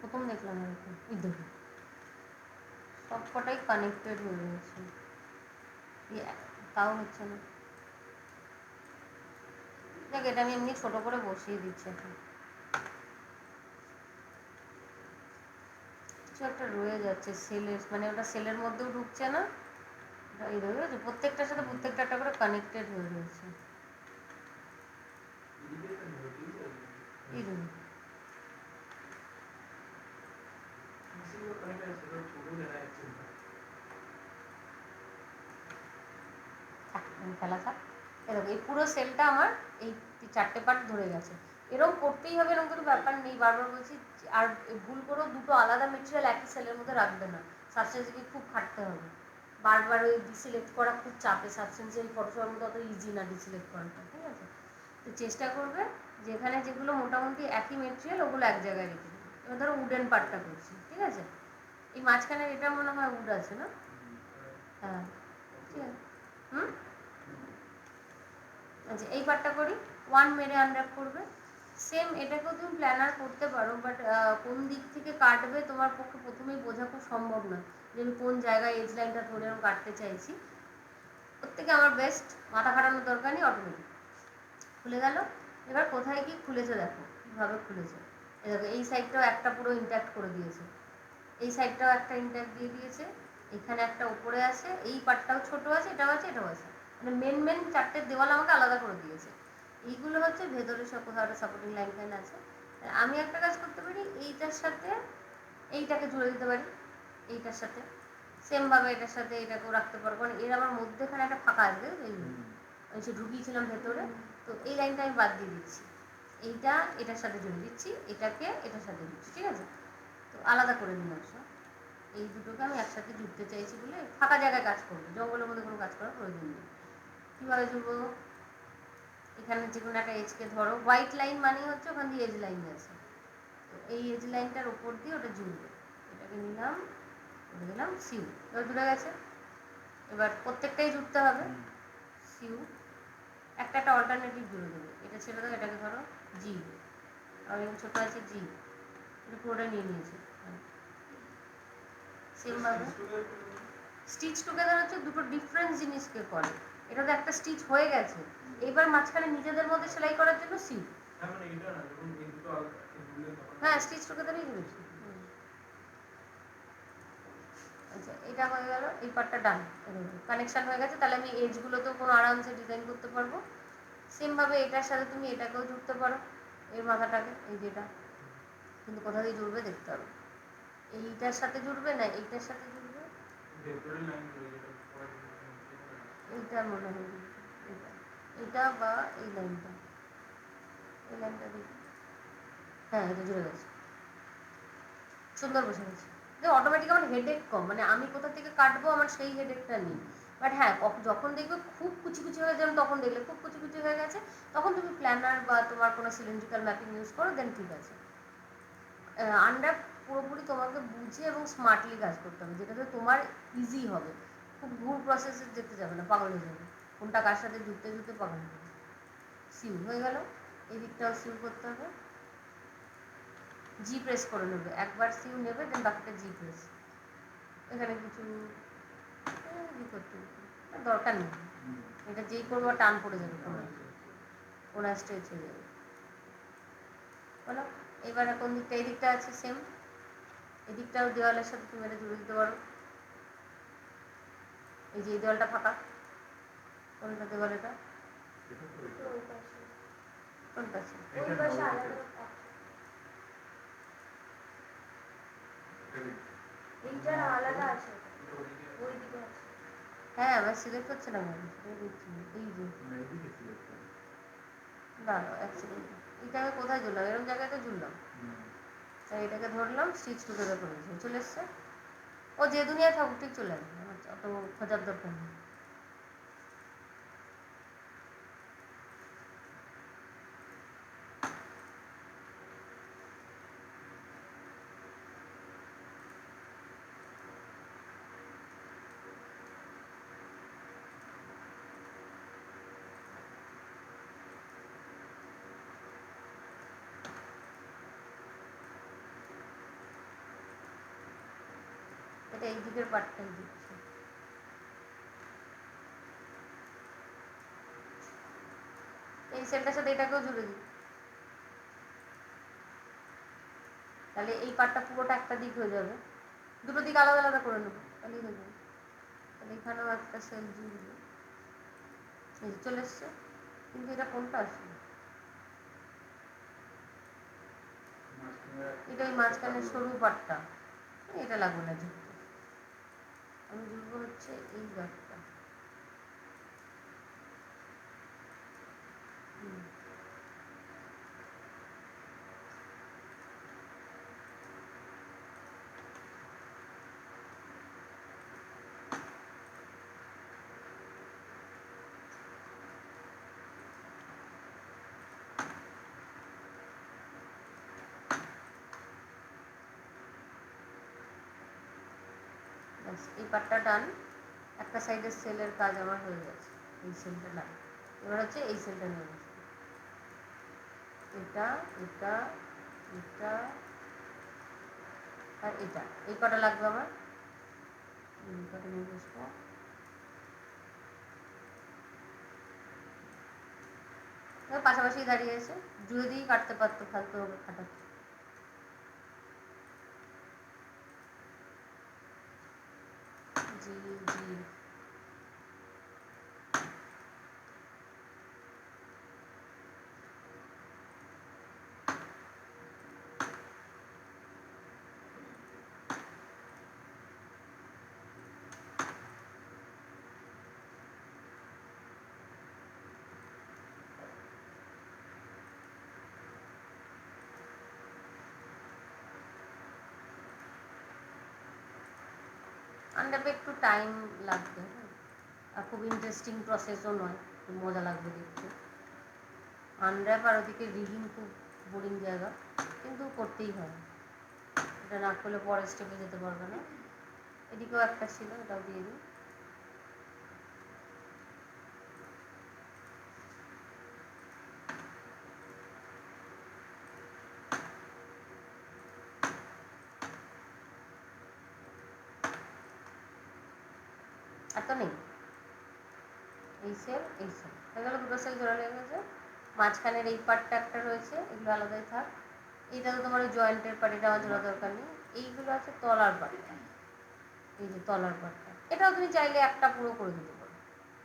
Speaker 1: প্রথম দেখলাম এরকম, এই দেখুন সব কটাই কানেক্টেড হয়ে রয়েছে, তাও হচ্ছে না। দেখ এটা আমি এমনি ছোট করে বসিয়ে দিচ্ছি এখন, কিছু একটা রয়ে যাচ্ছে সেলের, মানে ওটা সেলের মধ্যেও ঢুকছে না। এই রয়েছে প্রত্যেকটার সাথে প্রত্যেকটা একটা করে কানেক্টেড হয়ে রয়েছে। এই দেখুন খেলা থাক। এরকম এই পুরো সেলটা আমার এই 4টে পার্ট ধরে গেছে। এরকম করতেই হবে, এরকম কোনো ব্যাপার নেই, বারবার বলছি। আর ভুল করেও দুটো আলাদা মেটেরিয়াল একই সেলের মধ্যে রাখবে না, সাবস্টেন্সকে খুব খাটতে হবে। বারবার ওই ডিসিলেক্ট করা খুব চাপে, সাবস্টেন্সের ফটোশপের মধ্যে অত ইজি না ডিসিলেক্ট করাটা, ঠিক আছে? তো চেষ্টা করবে যেখানে যেগুলো মোটামুটি একই মেটেরিয়াল ওগুলো এক জায়গায় রেখে দেবে। এবার ধরো উডেন পার্টটা করছি, ঠিক আছে? এই মাঝখানে এটা মনে হয় উড আছে না? হ্যাঁ ঠিক আছে। হুম, আচ্ছা এই পার্টটা করি। 1 মেরে আনর্যাপ করবে। সেম এটাকেও তুমি প্ল্যানার করতে পারো, বাট কোন দিক থেকে কাটবে তোমার পক্ষে প্রথমেই বোঝা খুব সম্ভব নয় যে আমি কোন জায়গায় এজ লাইনটা ধরে আমি কাটতে চাইছি। ওর থেকে আমার বেস্ট মাথা খাটানোর দরকার নেই, অটোমেটিক খুলে গেল। এবার কোথায় কি খুলেছে দেখো, কীভাবে খুলেছে। দেখো এই সাইডটাও একটা পুরো ইন্ট্যাক্ট করে দিয়েছে, এই সাইডটাও একটা ইন্ট্যাক্ট দিয়ে দিয়েছে, এখানে একটা উপরে আছে, এই পার্টটাও ছোট আছে, এটাও আছে, এটাও আছে, মানে মেন মেন 4টে দেওয়াল আমাকে আলাদা করে দিয়েছে। এইগুলো হচ্ছে ভেতরে সব কোথাও একটা সাপোর্টিং লাইন ফাইন আছে। আমি একটা কাজ করতে পারি, এইটার সাথে এইটাকে জুড়ে দিতে পারি, এইটার সাথে সেমভাবে এটার সাথে এটাকেও রাখতে পারবো, কারণ এর আমার মধ্যেখানে একটা ফাঁকা আছে, এই আমি সে ঢুকিয়েছিলাম ভেতরে, তো এই লাইনটা আমি বাদ দিয়ে দিচ্ছি, এইটা এটার সাথে জুড়ে দিচ্ছি, এটাকে এটার সাথে দিচ্ছি, ঠিক আছে? তো আলাদা করে নিলাম সব। এই দুটোকে আমি একসাথে জুড়তে চাইছি বলে ফাঁকা জায়গায় কাজ করবো, জঙ্গলের মধ্যে কোনো কাজ করার প্রয়োজন নেই। কীভাবে জুড়বো? এখানে যে কোনো একটা এজকে ধরো, হোয়াইট লাইন মানেই হচ্ছে ওখান দিয়ে এজ লাইন আছে, তো এই এজ লাইনটার ওপর দিয়ে ওটা জুড়বে। এটাকে নিলাম, করে দিলাম সিউ, এবার জুড়ে গেছে। এবার প্রত্যেকটাই জুড়তে হবে। সিউ একটা একটা অল্টারনেটিভ জুড়ে দেবে, এটা ছেড়ে দাও, এটাকে ধরো জি, আর ছোটো আছে জি, এটা পুরোটা নিয়ে নিয়েছে। সেমভাবে স্টিচ টুগেদার হচ্ছে দুটো ডিফারেন্ট জিনিসকে করে, এটা তো একটা স্টিচ হয়ে গেছে, এবার মাঝখানে নিজেদের মধ্যে সেলাই করার জন্য সিউ। হ্যাঁ স্টিচ টুগেদারই করেছি। আচ্ছা এটা হয়ে গেল, এই পার্টটা ডান, কানেকশান হয়ে গেছে। তাহলে আমি এজগুলোতেও কোনো আরামসে ডিজাইন করতে পারবো। সেমভাবে এটার সাথে তুমি এটাকেও জুড়তে পারো, এই মাথাটাকে, এই যেটা, কিন্তু কোথা দিয়ে জুড়বে দেখতে হবে, এইটার সাথে জুড়বে না এইটার সাথে জুড়বে, এইটা মনে হয় এইটা, এটা বা এই লাইনটা, এই লাইনটা দেখি, হ্যাঁ এটা জুড়ে গেছে, সুন্দর বসে গেছে। যে অটোমেটিক আমার হেডেক কম, মানে আমি কোথা থেকে কাটবো আমার সেই হেডেকটা নেই। বাট হ্যাঁ, যখন দেখবে খুব কুচি কুচি হয়ে যাবে, তখন দেখলে খুব কুচি কুচি হয়ে গেছে, তখন তুমি প্ল্যানার বা তোমার কোনো সিলিন্ড্রিক্যাল ম্যাপিং ইউজ করো, দেন ঠিক আছে। আন্ডার পুরোপুরি তোমাকে বুঝে এবং স্মার্টলি কাজ করতে হবে, যেটাতে তোমার ইজি হবে। খুব ঘুর প্রসেসে যেতে যাবে না, পাগল হয়ে যাবে, কোনটা কার সাথে জুড়তে জুড়তে পাগল হয়ে যাবে। সিউ হয়ে গেল, এই দিকটাও সিউ করতে হবে। জি প্রেস করে নেবে, একবার সিউ নেবে, দেন বাকিটা জি প্রেস। এখানে কিছু করতে দরকার নেই, এটা যেই করবো টান পড়ে যাবে, ওরা স্ট্রেচ হয়ে যাবে। বলো এবারে কোন দিকটা? এই দিকটা আছে সেম, এদিকটাও দেওয়ালের সাথে তুমি এটা জুড়ে দিতে পারো। এই যে এই দেওয়ালটা ফাঁকা, কোনটা দেওয়াল এটা? কোনটা আছে? হ্যাঁ, আমার সিলেক্ট হচ্ছে না, এই যে না এক সেকেন্ড, এটা আমি কোথায় ঝুললাম? এরকম জায়গায় তো ঝুললাম। তাই এটাকে ধরলাম, স্টিচ টুগেদার করে দিয়েছি, চলে এসছে। ও যে দুনিয়ায় থাকুক ঠিক চলে আসবে, অত খোঁজার দরকার নেই। এটা এই দিকের পার্টটাই দিচ্ছে। এই সেলটার সাথে এটাকেও জুড়ে দিই, তাহলে এই পার্টটা পুরোটা একটা দিক হয়ে যাবে, দুটো দিক আলাদা আলাদা করে নেবো, তাহলেই হয়ে যাবে। তাহলে এখানেও একটা সেল জুড়বে, এই চলে এসছে। কিন্তু এটা কোনটা আসবে? এটা ওই মাঝখানের সরু পাটটা, এটা লাগবে না জুড়তে। আমি জুড়বো হচ্ছে এই গাছটা। এই পাটটা ডান, একটা সাইডের সেলের কাজ আমার হয়ে গেছে, এই সেলটা ডান। এবার হচ্ছে এই সেলটা নিয়ে বসবো, এটা এটা এটা আর এটা, এই কটা লাগবে আমার, এই কটা নিয়ে বসবো। পাশাপাশি দাঁড়িয়ে আছে, জুড়ে দিয়েই কাটতে পারতো, ফালতু খাটাচ্ছে। জি জি আন্ডাপে একটু টাইম লাগবে, আর খুব ইন্টারেস্টিং প্রসেসও নয়, খুব মজা লাগবে দেখতে। আনর্যাপ আর ওদিকে রিডিং খুব বোরিং জায়গা, কিন্তু করতেই হয়, এটা না করলে পরের স্টেপে যেতে পারবে না। এদিকেও একটা ছিল, এটাও দিয়ে দিই। আর তো নেই, এই সেল এই সেল হয়ে গেল, দুটো সেল জোড়া লেগে গেছে। মাঝখানের এই পার্টটা একটা রয়েছে, এগুলো আলাদাই থাক। এইটা তো তোমার ওই জয়েন্টের পার্ট, এটা আমার জোড়া দরকার নেই। এইগুলো আছে তলার পার্টটা, এই যে তলার পার্টটা, এটাও তুমি চাইলে একটা পুরো করে দিতে পারো।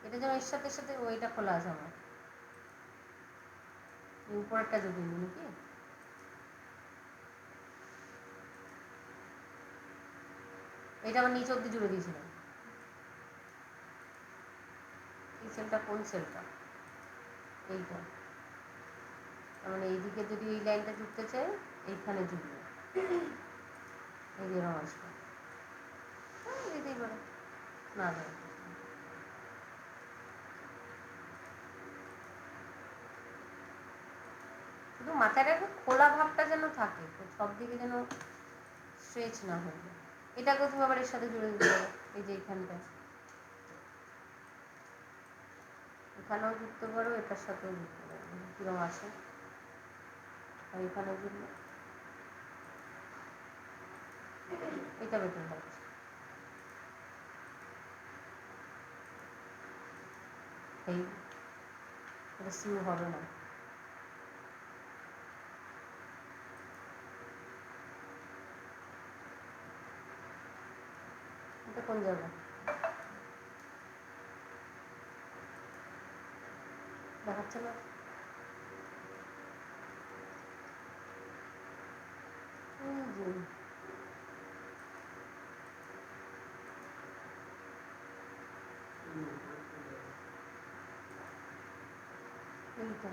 Speaker 1: এটা যেন এর সাথে সাথে ওইটা খোলা আছে আমার, উপরেরটা যদি নিই নাকি, এটা আমার নিচে অব্দি জুড়ে দিয়েছিলাম। এই সেলটা কোন সেলটা? এইটা, তার মানে এইদিকে যদি এই লাইনটা জুড়তে চাই, এইখানে জুড়বে, এই যে আসবে, দিতেই পারে, না না মাথায় রাখবে খোলা ভাবটা যেন থাকে, সব দিকে যেন স্ট্রেচ না হয়ে যায়। এটাকেও তুমি আবার এর সাথে জুড়ে দিতে পারো, এই যে এইখানটায় এখানেও যুক্ত পারো, এটার সাথেও যুক্ত পারো, কিরম আসে। আর এখানে জুড়লে এটা বেটার লাগছে। এই এটা সিউ হবে না। এটা কোন জায়গা দেখাচ্ছে না? এইটা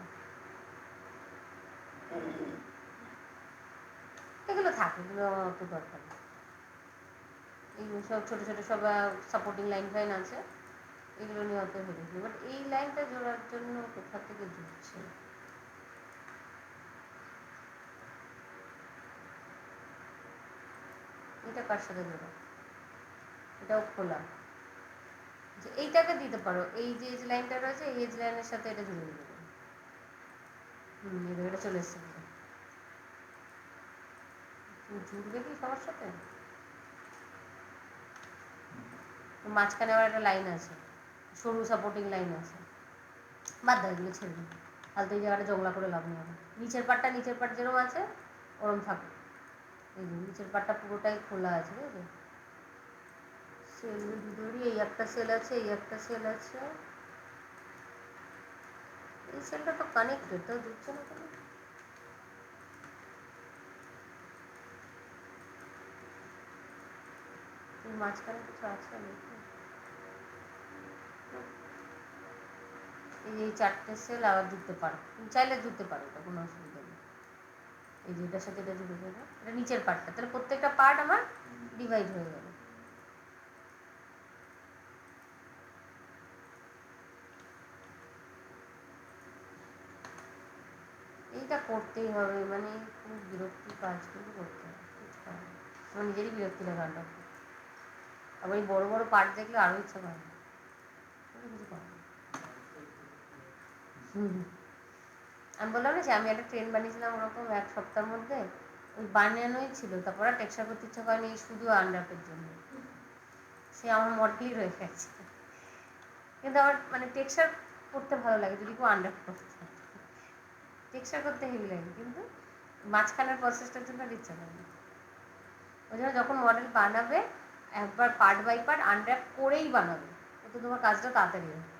Speaker 1: এগুলো থাকে, এগুলো আমার অত দরকার নেই। এইগুলো সব ছোটো ছোটো সব সাপোর্টিং লাইন ফাইন আছে, এগুলো নিয়ে অত হেরেছি। বাট এই লাইনটা জোড়ার জন্য কোথা থেকে জুড়ছে? এটা কার সাথে জোড়া? এটাও খোলা, যে এইটাকে দিতে পারো, এই যে এজ লাইনটা রয়েছে এই এজ লাইনের সাথে এটা জুড়ে দিতে পারো। এটা চলে এসছে। জুড়বে কি সবার সাথে? মাঝখানে আবার একটা লাইন আছে, সরু সাপোর্টিং লাইন আছে। বাদ দাও, এগুলো ছেড়ে দিই, ফালতু এই জায়গাটা জংলা করে লাভ নেই। হবে নিচের পাটটা যেরকম আছে ওরম থাকবে। এই যে নিচের পাটটা পুরোটাই খোলা আছে, বুঝলি? সেল ধরি, এই একটা সেল আছে, এই একটা সেল আছে, এই সেলটা তো কানেক্টেড, তাও দিচ্ছে না কেন? এই মাঝখানে কিছু আছে নাকি? এই চারটে সেল আবার জুড়তে পারো, চাইলে জুড়তে পারো, এটা কোনো অসুবিধা নেই। এই যে এটার সাথে এটা জুড়ে যাবে, এটা নিচের পার্টটা, তাহলে প্রত্যেকটা পার্ট আমার ডিভাইড হয়ে গেল। এইটা করতেই হবে, মানে খুব বিরক্তি কাজ, কিন্তু করতে হবে, আমার নিজেরই বিরক্তি লাগে গানটা। আবার এই বড়ো বড়ো পার্ট দেখলে আরও ইচ্ছা করে না, কিছু করে না। আমি বললাম না যে আমি একটা ট্রেন বানিয়েছিলাম ওরকম 1 সপ্তাহের মধ্যে, ওই বানানোই ছিল, তারপর আর টেক্সচার করতে ইচ্ছা করেনি, শুধু আনর্যাপের জন্য। সে আমার মডেলই রয়ে গেছে। কিন্তু আমার মানে টেক্সচার করতে ভালো লাগে, যদি কেউ আনর্যাপ করতে টেক্সচার করতে হেভি লাগে, কিন্তু মাঝখানের প্রসেসটার জন্য আর ইচ্ছা করে না। ওই জন্য যখন মডেল বানাবে একবার পার্ট বাই পার্ট আনর্যাপ করেই বানাবে, তো তোমার কাজটা তাড়াতাড়ি হবে।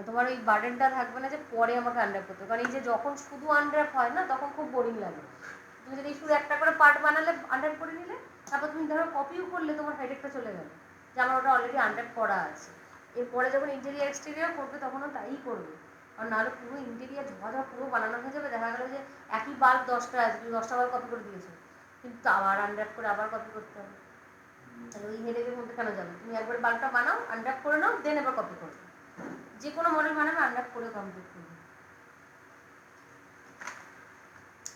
Speaker 1: তোমার ওই বার্ডেনটা থাকবে না যে পরে আমাকে আনর্যাপ করতে হবে, কারণ এই যে যখন শুধু আনর্যাপ হয় না তখন খুব বোরিং লাগে। তুমি যদি শুধু একটা করে পার্ট বানালে আনর্যাপ করে নিলে, তারপর তুমি ধরো কপিও করলে, তোমার হেডেকটা চলে গেল যে আমার ওটা অলরেডি আনর্যাপ করা আছে। এরপরে যখন ইন্টেরিয়ার এক্সটেরিয়ার করবে তখনও তাই করবে, আর নাহলে পুরো ইন্টেরিয়ার ঝোঁঝা পুরো বানানো হয়ে যাবে, দেখা গেলো যে একই বাল্ব 10টা আছে, তুমি 10টা বার কপি করে দিয়েছো, কিন্তু আবার আনর্যাপ করে আবার কপি করতে হবে। তাহলে ওই হেডেকের মধ্যে কেন যাবে? তুমি একবার বাল্বটা বানাও, আনর্যাপ করে নাও, দেন এবার কপি করবে। যে কোনো মডেল বানাবে আনর্যাপ করে কমপ্লিট করবে।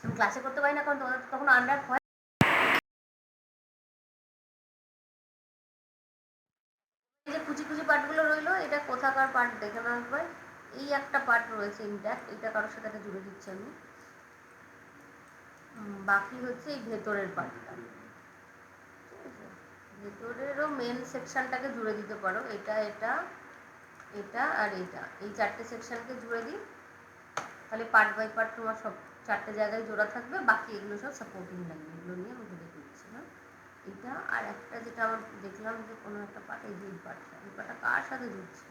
Speaker 1: আমি ক্লাসে করতে পারি না, কারণ তোমাদের তখন আনর্যাপ হয়। এই যে কুচি কুচি পার্টগুলো রইলো, এটা কোথাকার পার্ট দেখে নাও একবার। এই একটা পার্ট রয়েছে ইনট্যাক্ট, এটা কারোর সাথে একটা জুড়ে দিচ্ছি আমি। বাকি হচ্ছে এই ভেতরের পার্টটা, ঠিক আছে? ভেতরেরও মেন সেকশনটাকে জুড়ে দিতে পারো, এটা এটা এটা আর এটা, এই 4টে সেকশনকে জুড়ে দিই, তাহলে পার্ট বাই পার্ট তোমার সব 4টে জায়গায় জোড়া থাকবে। বাকি এগুলো সব সাপোর্টিং লাইন, এগুলো নিয়ে আমি ভেবে দিচ্ছি না। এটা আর একটা যেটা আমার দেখলাম যে কোনো একটা পার্ট, এই যে এই পার্টটা কার সাথে জুড়ছে?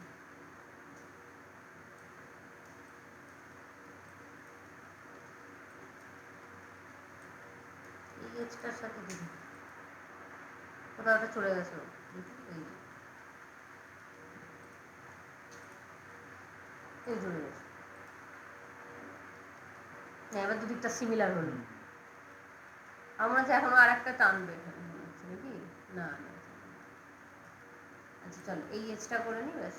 Speaker 1: এই এজটার সাথে জুড়ে কোথাও একটা চলে গেছে, এই এই জুড়ে গেছে। হ্যাঁ, এবার দুদিকটা সিমিলার হলো। আমার মনে হচ্ছে এখনো আর একটা টানবে এখানে, মনে হচ্ছে নাকি? না না, আচ্ছা চলো এই এজটা করে নিই, ব্যাস।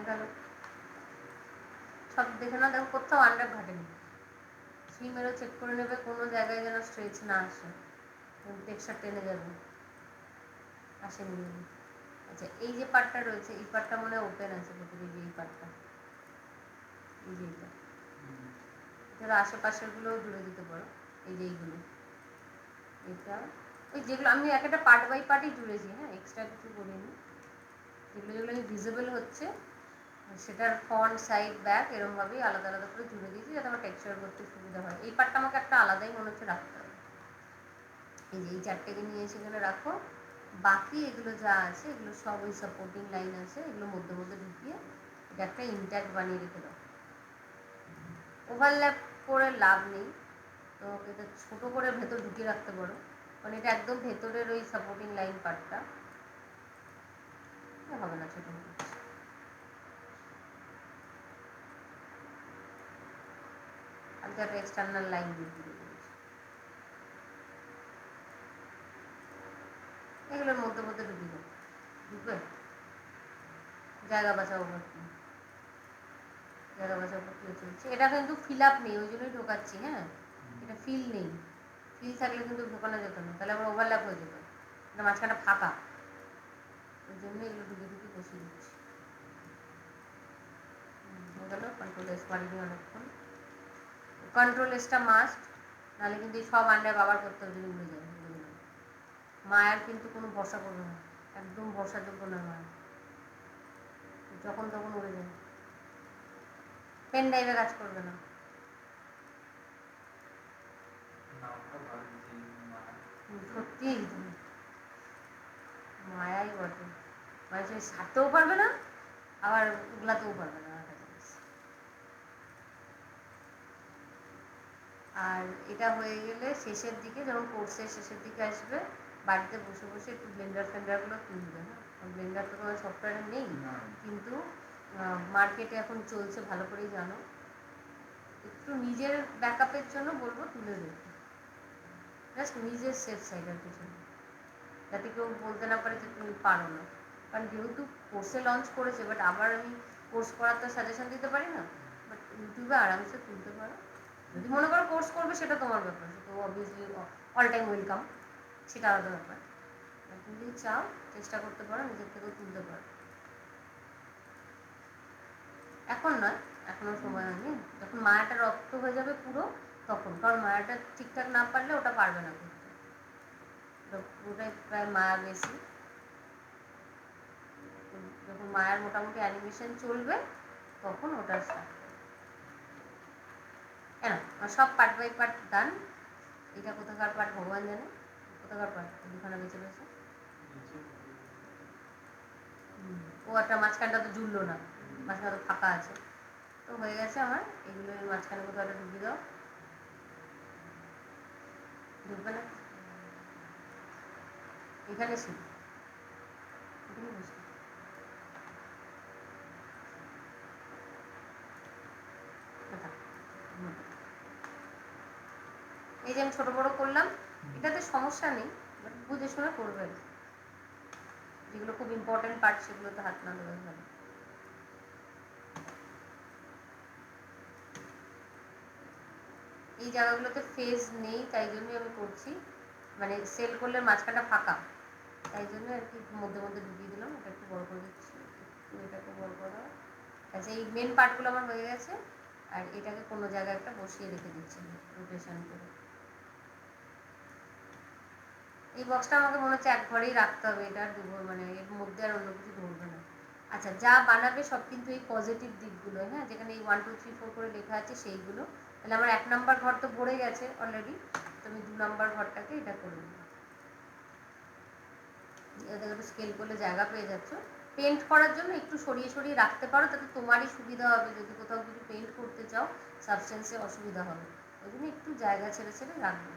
Speaker 1: গেল সব দেখে না, দেখো কোথাও আন্ডার ঘাটেনি। সিমেরও চেক করে নেবে কোনো জায়গায় যেন স্ট্রেচ না আসে, টেক্সচার টেনে যাবে, আসেনি। আচ্ছা এই যে পার্টটা রয়েছে এই পার্টটা মনে হয় ওপেন আছে ভেতরে, যে এই পার্টটা, এই যে এইটা, এটার আশেপাশের গুলোও জুড়ে দিতে পারো। এই যে এইগুলো, এটা ওই যেগুলো আমি এক একটা পার্ট বাই পার্টই জুড়েছি, হ্যাঁ এক্সট্রা কিছু করিনি। যেগুলো যেগুলো ভিজিবল হচ্ছে সেটার ফ্রন্ট সাইড ব্যাক এরকমভাবেই আলাদা আলাদা করে জুড়ে দিয়েছি, যাতে আমার টেক্সচার করতে সুবিধা হয়। এই পার্টটা আমাকে একটা আলাদাই মনে হচ্ছে রাখতে হবে। এই যে এই চারটেকে নিয়ে সেখানে রাখো, বাকি এগুলো যা আছে এগুলো সব ওই সাপোর্টিং লাইন আছে, এগুলো মধ্যে মধ্যে ঢুকিয়ে এটা একটা ইনট্যাক্ট বানিয়ে রেখে দাও। ওভারল্যাপ করে লাভ নেই, তো এটা ছোটো করে ভেতর ঢুকিয়ে রাখতে পারো, কারণ এটা একদম ভেতরের ওই সাপোর্টিং লাইন পার্টটা হবে না ছোটো মতো। আমি তো একটা এক্সটার্নাল লাইন দিয়ে দিয়েছি, এগুলোর মধ্যে মধ্যে ঢুকিয়ে দেবো, ঢুকবে জায়গা বাঁচাও ভর্তি, জায়গা বাঁচাও ভর্তি চলছে। এটা কিন্তু ফিল আপ নেই, ওই জন্যই ঢোকাচ্ছি। হ্যাঁ এটা ফিল নেই, ফিল থাকলে কিন্তু ঢোকানো যেত না, তাহলে আমার ওভারল্যাপ হয়ে যেত, এটা মাঝখানটা ফাঁকা, ওই জন্য এগুলো ঢুকে ঢুকে বসিয়ে দিচ্ছি। হয়ে গেল কন্ট্রোল এস বাড়িয়ে দিই অনেকক্ষণ, কন্ট্রোল এসটা মাস্ট, নাহলে কিন্তু এই সব আন্ডার বাবার করতে হবে যদি উড়ে যায়। মায়ের কিন্তু কোনো ভরসা করবে না, একদম ভরসাযোগ্য নয় মায়ের, যখন তখন উড়ে যায়, পেন ড্রাইভে কাজ করবে না। সত্যি মায়াই বটে, মানে সে সারতেও পারবে না আবার উগলাতেও পারবে না। আর এটা হয়ে গেলে শেষের দিকে, যখন কোর্সের শেষের দিকে আসবে, বাড়িতে বসে বসে একটু ব্লেন্ডার ফ্লেন্ডারগুলো তুলবে। হ্যাঁ ব্লেন্ডার তো তোমার সফটওয়্যারে নেই, কিন্তু মার্কেটে এখন চলছে ভালো করেই জানো, একটু নিজের ব্যাকআপের জন্য বলবো তুলে দেখতে, জাস্ট নিজের সেফ সাইডের পিছনে, যাতে কেউ বলতে না পারে যে তুমি পারো না। কারণ যেহেতু কোর্সে লঞ্চ করেছে, বাট আবার আমি কোর্স করার তো সাজেশন দিতে পারি না, বাট ইউটিউবে আরামসে তুলতে পারো। যদি মনে করো কোর্স করবে সেটা তোমার ব্যাপার, তো অবভিয়াসলি অল টাইম ওয়েলকাম, সেটা আলাদা ব্যাপার। তুমি যদি চাও চেষ্টা করতে পারো, নিজের থেকেও তুলতে পারো। এখন নয়, এখনো সময় হয়নি, যখন মায়াটা রক্ত হয়ে যাবে পুরো তখন, কারণ মায়াটা ঠিকঠাক না পারলে ওটা পারবে না করতে, পুরোটাই প্রায় মায়া বেশি। যখন মায়ার মোটামুটি অ্যানিমেশন চলবে তখন ওটা স্টার্ট কেন, সব পার্ট বাই পার্ট ডান। এটা কোথাকার পার্ট ভগবান জানে, কোথাকার পার্ট দুখানা বেছে বেছে। ও একটা মাঝখানটা তো জুড়লো না, মাঝখানে তো ফাঁকা আছে, তো হয়ে গেছে আমার। এগুলো মাঝখানে কোথাও একটা ঢুকিয়ে দাও, ঢুকবে না এখানে ছিল, এখানে বসে এই যে আমি ছোটো বড়ো করলাম, এটাতে সমস্যা নেই, বাট বুঝে শুনে করবে। যেগুলো খুব ইম্পর্টেন্ট পার্ট সেগুলোতে হাত না দেওয়া ভালো। এই জায়গাগুলোতে ফেজ নেই তাই জন্যই আমি করছি, মানে সেল করলে মাঝখানটা ফাঁকা, তাই জন্য আর কি মধ্যে মধ্যে ঢুকিয়ে দিলাম। এটা একটু বড় করে দিচ্ছি, একটু এটাকে বড় করা। আচ্ছা এই মেন পার্টগুলো আমার হয়ে গেছে, আর এটাকে কোনো জায়গায় একটা বসিয়ে রেখে দিচ্ছি রোটেশন করে। এই বক্সটা আমাকে মনে হচ্ছে এক ঘরেই রাখতে হবে, এটা মানে এর মধ্যে আর অন্য কিছু ধরবে না। আচ্ছা যা বানাবে সব কিন্তু এই পজিটিভ দিকগুলো, হ্যাঁ যেখানে এই 1 2 3 4 করে লেখা আছে সেইগুলো। তাহলে আমার 1 নম্বর ঘর তো ভরে গেছে অলরেডি, তুমি 2 নম্বর ঘরটাকে এটা করে দিও, এটাকে একটু স্কেল করলে জায়গা পেয়ে যাচ্ছ। পেন্ট করার জন্য একটু সরিয়ে সরিয়ে রাখতে পারো, তাতে তোমারই সুবিধা হবে, যদি কোথাও কিছু পেন্ট করতে চাও সাবস্টেন্সে অসুবিধা হবে, ওই জন্য একটু জায়গা ছেড়ে ছেড়ে রাখবে,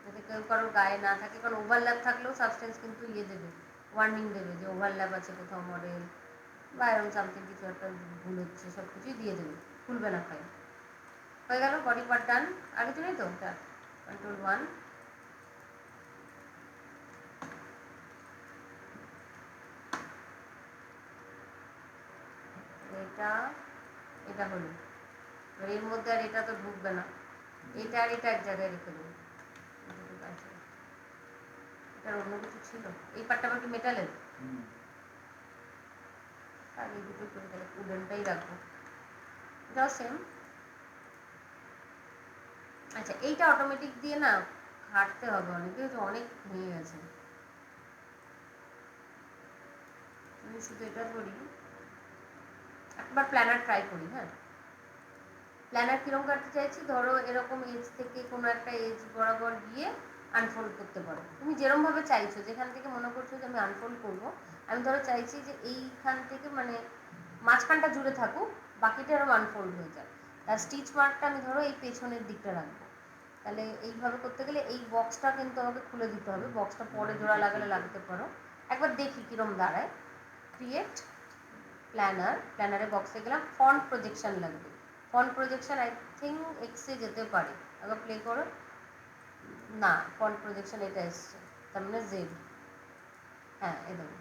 Speaker 1: যাতে কেউ কারোর গায়ে না থাকে। কারণ ওভারল্যাপ থাকলেও সাবস্টেন্স কিন্তু দেবে, ওয়ার্নিং দেবে যে ওভারল্যাপ আছে কোথাও মডেল বা এরকম সামথিং কিছু একটা ভুল হচ্ছে, সব কিছুই দিয়ে দেবে, খুলবে না ফাইল। হয়ে গেল বডি পার্ট ডান। আগে তো নেই তো কন্ট্রোল 1, এইটা এটা হলো, এর মধ্যে আর এটা তো ঢুকবে না, এটা আর এটা এক জায়গায় রেখে দেবো। এটার অন্য কিছু ছিল, এই পার্টটা আবার কি মেটালের, আর এই দুটো করে তাহলে উডেনটাই রাখবো, এটাও সেম। আচ্ছা এইটা অটোমেটিক দিয়ে না ঘাটতে হবে অনেক, যেহেতু অনেক ভেঙে গেছে। আমি শুধু এটা ধরি, একবার প্ল্যানার ট্রাই করি। হ্যাঁ, প্ল্যানার কীরকম কাটতে চাইছি, ধরো এরকম এজ থেকে কোনো একটা এজ বরাবর গিয়ে আনফোল্ড করতে পারো, তুমি যেরমভাবে চাইছো, যেখান থেকে মনে করছো যে আমি আনফোল্ড করবো, আমি ধরো চাইছি যে এইখান থেকে মানে মাঝখানটা জুড়ে থাকুক, বাকিটা এরকম আনফোল্ড হয়ে যায়। আর স্টিচ মার্কটা আমি ধরো এই পেছনের দিকটা রাখবো, তাহলে এইভাবে করতে গেলে এই বক্সটা কিন্তু আমাকে খুলে দিতে হবে, বক্সটা পরে জোড়া লাগালে লাগতে পারো। একবার দেখি কীরকম দাঁড়ায়। ক্রিয়েট প্ল্যানার, প্ল্যানারে বক্সে গেলাম, ফন্ট প্রজেকশন লাগবে, ফন্ট প্রজেকশন আই থিঙ্ক এক্সে যেতে পারে, আবার প্লে করো, না ফন্ট প্রজেকশন এটা এসছে, তার মানে জেড। হ্যাঁ এই দেখো,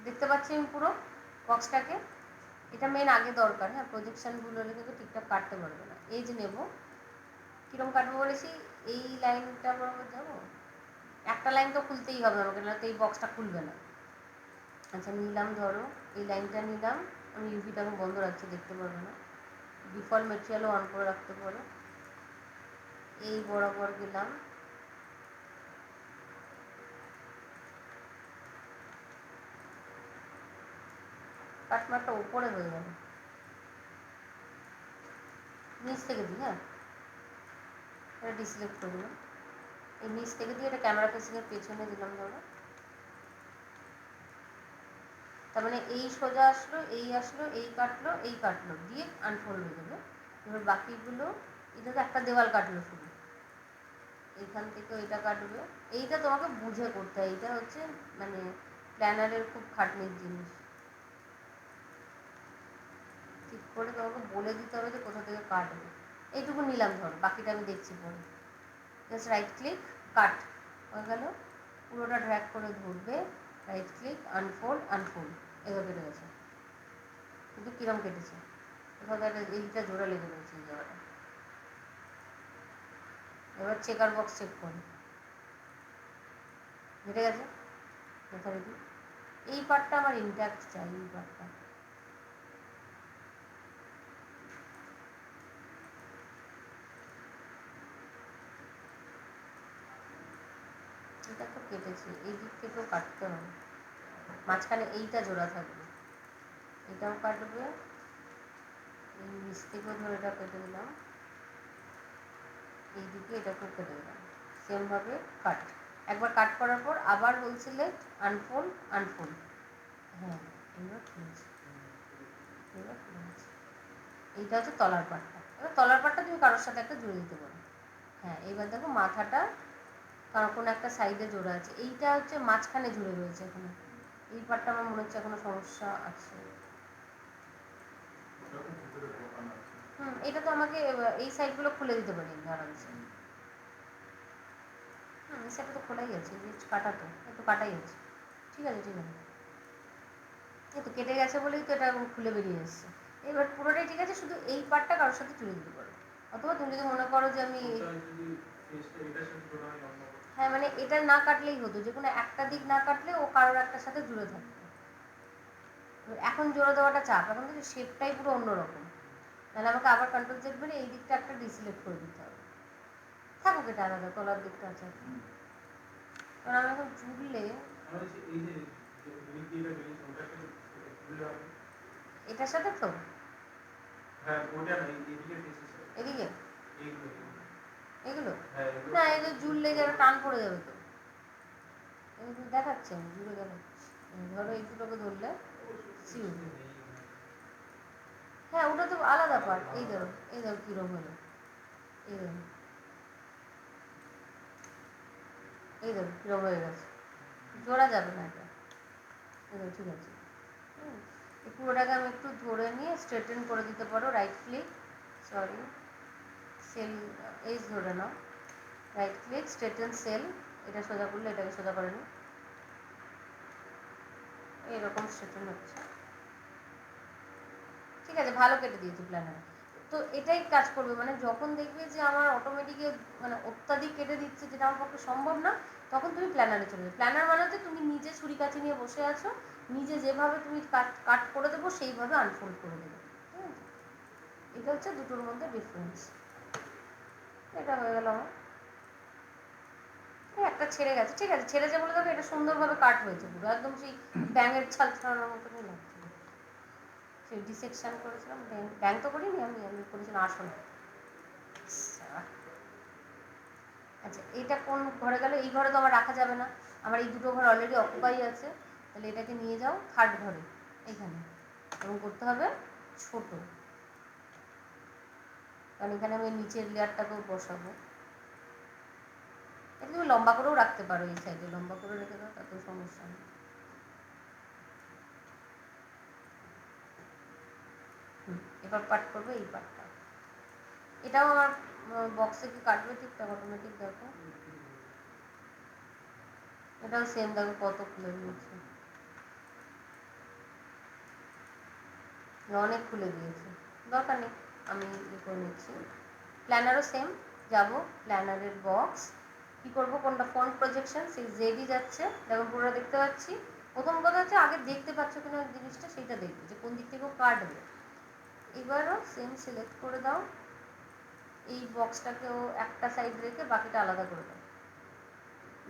Speaker 1: দেখতে পাচ্ছি আমি পুরো বক্সটাকে, এটা মেন আগে দরকার। হ্যাঁ, প্রজেকশনগুলো কিন্তু ঠিকঠাক কাটতে পারবে না। এই যে নেবো, কীরকম কাটবো বলেছি, এই লাইনটা বরাবর যাবো, একটা লাইন তো খুলতেই হবে আমাকে, না তো এই বক্সটা খুলবে না। আচ্ছা নিলাম, ধরো এই লাইনটা নিলাম, আমি ইউভিটা এখন বন্ধ রাখছি, দেখতে পারবে না, ডিফল্ট ম্যাটেরিয়ালও অন করে রাখতে পারো। এই বরাবর গেলাম, কাটমারটা উপরে হয়ে যাবে, নিচ থেকে দিই। হ্যাঁ, এটা ডিসিলেক্ট করে দিলাম, এই নিচ থেকে দিয়ে এটা ক্যামেরা ফেসিংয়ের পেছনে দিলাম ধরো, তার মানে এই সোজা আসলো, এই আসলো, এই কাটলো, এই কাটলো, দিয়ে আনফোল্ড হয়ে যাবে। এবার বাকিগুলো, এটা তো একটা দেওয়াল কাটলো শুধু, এইখান থেকে এটা কাটবে, এইটা তোমাকে বুঝে করতে হয়, এইটা হচ্ছে মানে প্ল্যানারের খুব খাটনির জিনিস, ঠিক করে তোমাকে বলে দিতে হবে যে কোথা থেকে কাটবে। এইটুকু নিলাম ধরো, বাকিটা আমি দেখছি পরে। জাস্ট রাইট ক্লিক, কাট হয়ে গেল, পুরোটা ড্র্যাগ করে ধরবে, রাইট ক্লিক, আনফোল্ড, আনফোল্ড, এভাবে কেটে গেছে। কিন্তু কিরম কেটেছে, এভাবে এইটা জোড়া লেগে রয়েছে এই জায়গাটা। এবার চেকার বক্স চেক করি, কেটে গেছে যথারীতি। এই পার্টটা আমার ইনট্যাক্ট চাই, এই পার্টটা। এটা তো কেটেছে, এই দিক থেকেও কাটতে হবে, মাঝখানে এইটা জোড়া থাকবে, এটাও কাটবে, এই নিচ থেকেও ধরে এটা কেটে দিলাম, এই দিকে এটাকেও কেটে দিলাম, সেমভাবে কাট। একবার কাট করার পর আবার হোল সিলেক্ট, আনফোল্ড, আনফোল্ড। হ্যাঁ এবার খুলেছি, এবার খুলেছি। এইটা হচ্ছে তলার পাটটা, এবার তলার পাটটা তুমি কারোর সাথে একটা জুড়ে দিতে পারো। হ্যাঁ এবার দেখো মাথাটা কারো কোনো একটা সাইডে জোড়া আছে, এইটা হচ্ছে মাঝখানে জুড়ে রয়েছে এখানে, এই পাটটা আমার মনে হচ্ছে এখনো সমস্যা আছে। এটা তো আমাকে এই সাইডগুলো খুলে দিতে পারি আরামসে। এই সাইডটা তো খোলাই আছে, যে কাটা তো একটু কাটাই আছে, ঠিক আছে ঠিক আছে, এই তো কেটে গেছে বলেই তো এটা খুলে বেরিয়ে এসছে। এবার পুরোটাই ঠিক আছে, শুধু এই পার্টটা কারোর সাথে জুড়ে দিতে পারো, অথবা তুমি যদি মনে করো যে আমি হ্যাঁ মানে এটা না কাটলেই হতো, যে কোনো একটা দিক না কাটলে ও কারোর একটার সাথে জুড়ে থাকতো। এখন জোড়া দেওয়াটা চাপ, এখন কিন্তু শেপটাই পুরো অন্যরকম, তাহলে আমাকে আবার কন্ট্রোল জেড মেরে এই দিকটা একটা ডিসিলেক্ট করে দিতে হবে, থাকুক এটা আলাদা, তলার দিকটা আছে। কারণ আমি এখন জুড়লে এটার সাথে তো এদিকে এগুলো না, এগুলো জুড়লে যারা টান পড়ে যাবে তো, এগুলো দেখাচ্ছে আমি জুড়ে দেখাচ্ছি, ধরো এই দুটোকে ধরলে সিউ, হ্যাঁ ওটা তো আলাদা পার্ট, এই ধরো কীরকম হলো, এই ধরো কীরকম হয়ে গেছে, জোড়া যাবে না এটা, ঠিক আছে। এই পুরোটাকে আমি একটু ধরে নিয়ে স্ট্রেটেন করে দিতে পারো, right click, sorry cell, edge ধরে নাও, রাইট ক্লিক, স্ট্রেটেন সেল, এটা সোজা করলে এটাকে সোজা করে নিই, এরকম স্ট্রেটেন হচ্ছে। ঠিক আছে, ভালো কেটে দিয়েছে প্ল্যানার। তো এটাই কাজ করবে, মানে যখন দেখবে যে আমার অটোমেটিকে মানে অত্যাধিক কেটে দিচ্ছে যেটা আমার পক্ষে সম্ভব না, তখন তুমি প্ল্যানারে চলে যাবে। প্ল্যানার মানে হচ্ছে তুমি নিজে ছুরি কাঁচি নিয়ে বসে আছো, নিজে যেভাবে তুমি কাট কাট করে দেবো সেইভাবে আনফোল্ড করে দেবে। ঠিক আছে, এটা হচ্ছে দুটোর মধ্যে ডিফারেন্স। এটা হয়ে গেল আমার। একটা ছেড়ে গেছে, ঠিক আছে, ছেড়েছে বলে দেখো এটা সুন্দরভাবে কাট হয়েছে, পুরো একদম সেই ব্যাঙের ছাল ছাড়ানোর মতনই লাগছে। সেই ডিসেকশন করেছিলাম, ব্যাং তো করিনি আমি, করেছিলাম আসলে। আচ্ছা, এটা কোন ঘরে গেল? এই ঘরে তো আমার রাখা যাবে না, আমার এই দুটো ঘর অলরেডি অকুপাই আছে, তাহলে এটাকে নিয়ে যাও থার্ড ঘরে, এখানে, এবং করতে হবে ছোট, কারণ এখানে আমি নিচের লেয়ারটাকেও বসাবো। এটা তুমি লম্বা করেও রাখতে পারো, এই সাইডে লম্বা করে রেখে দাও, তাতেও সমস্যা নেই। এবার পার্ট করবে এই পার্টটা, এটাও আমার বক্সে কি কাটবে ঠিকঠাক অটোমেটিক? দেখো এটাও সেম, দেখো কত খুলে দিয়েছে, অনেক খুলে দিয়েছে, দরকার নেই, আমি ইয়ে করে নিচ্ছি। প্ল্যানারও সেম, যাব প্ল্যানারের বক্স, কী করবো, কোনটা ফ্রন্ট প্রজেকশন, সেই জেডই যাচ্ছে, দেখো পুরো দেখতে পাচ্ছি। প্রথম কথা হচ্ছে আগে দেখতে পাচ্ছ কিনা জিনিসটা, সেইটা দেখবে যে কোন দিক থেকেও কাটবে। এবারও সেম সিলেক্ট করে দাও, এই বক্সটাকেও একটা সাইড রেখে বাকিটা আলাদা করে দাও,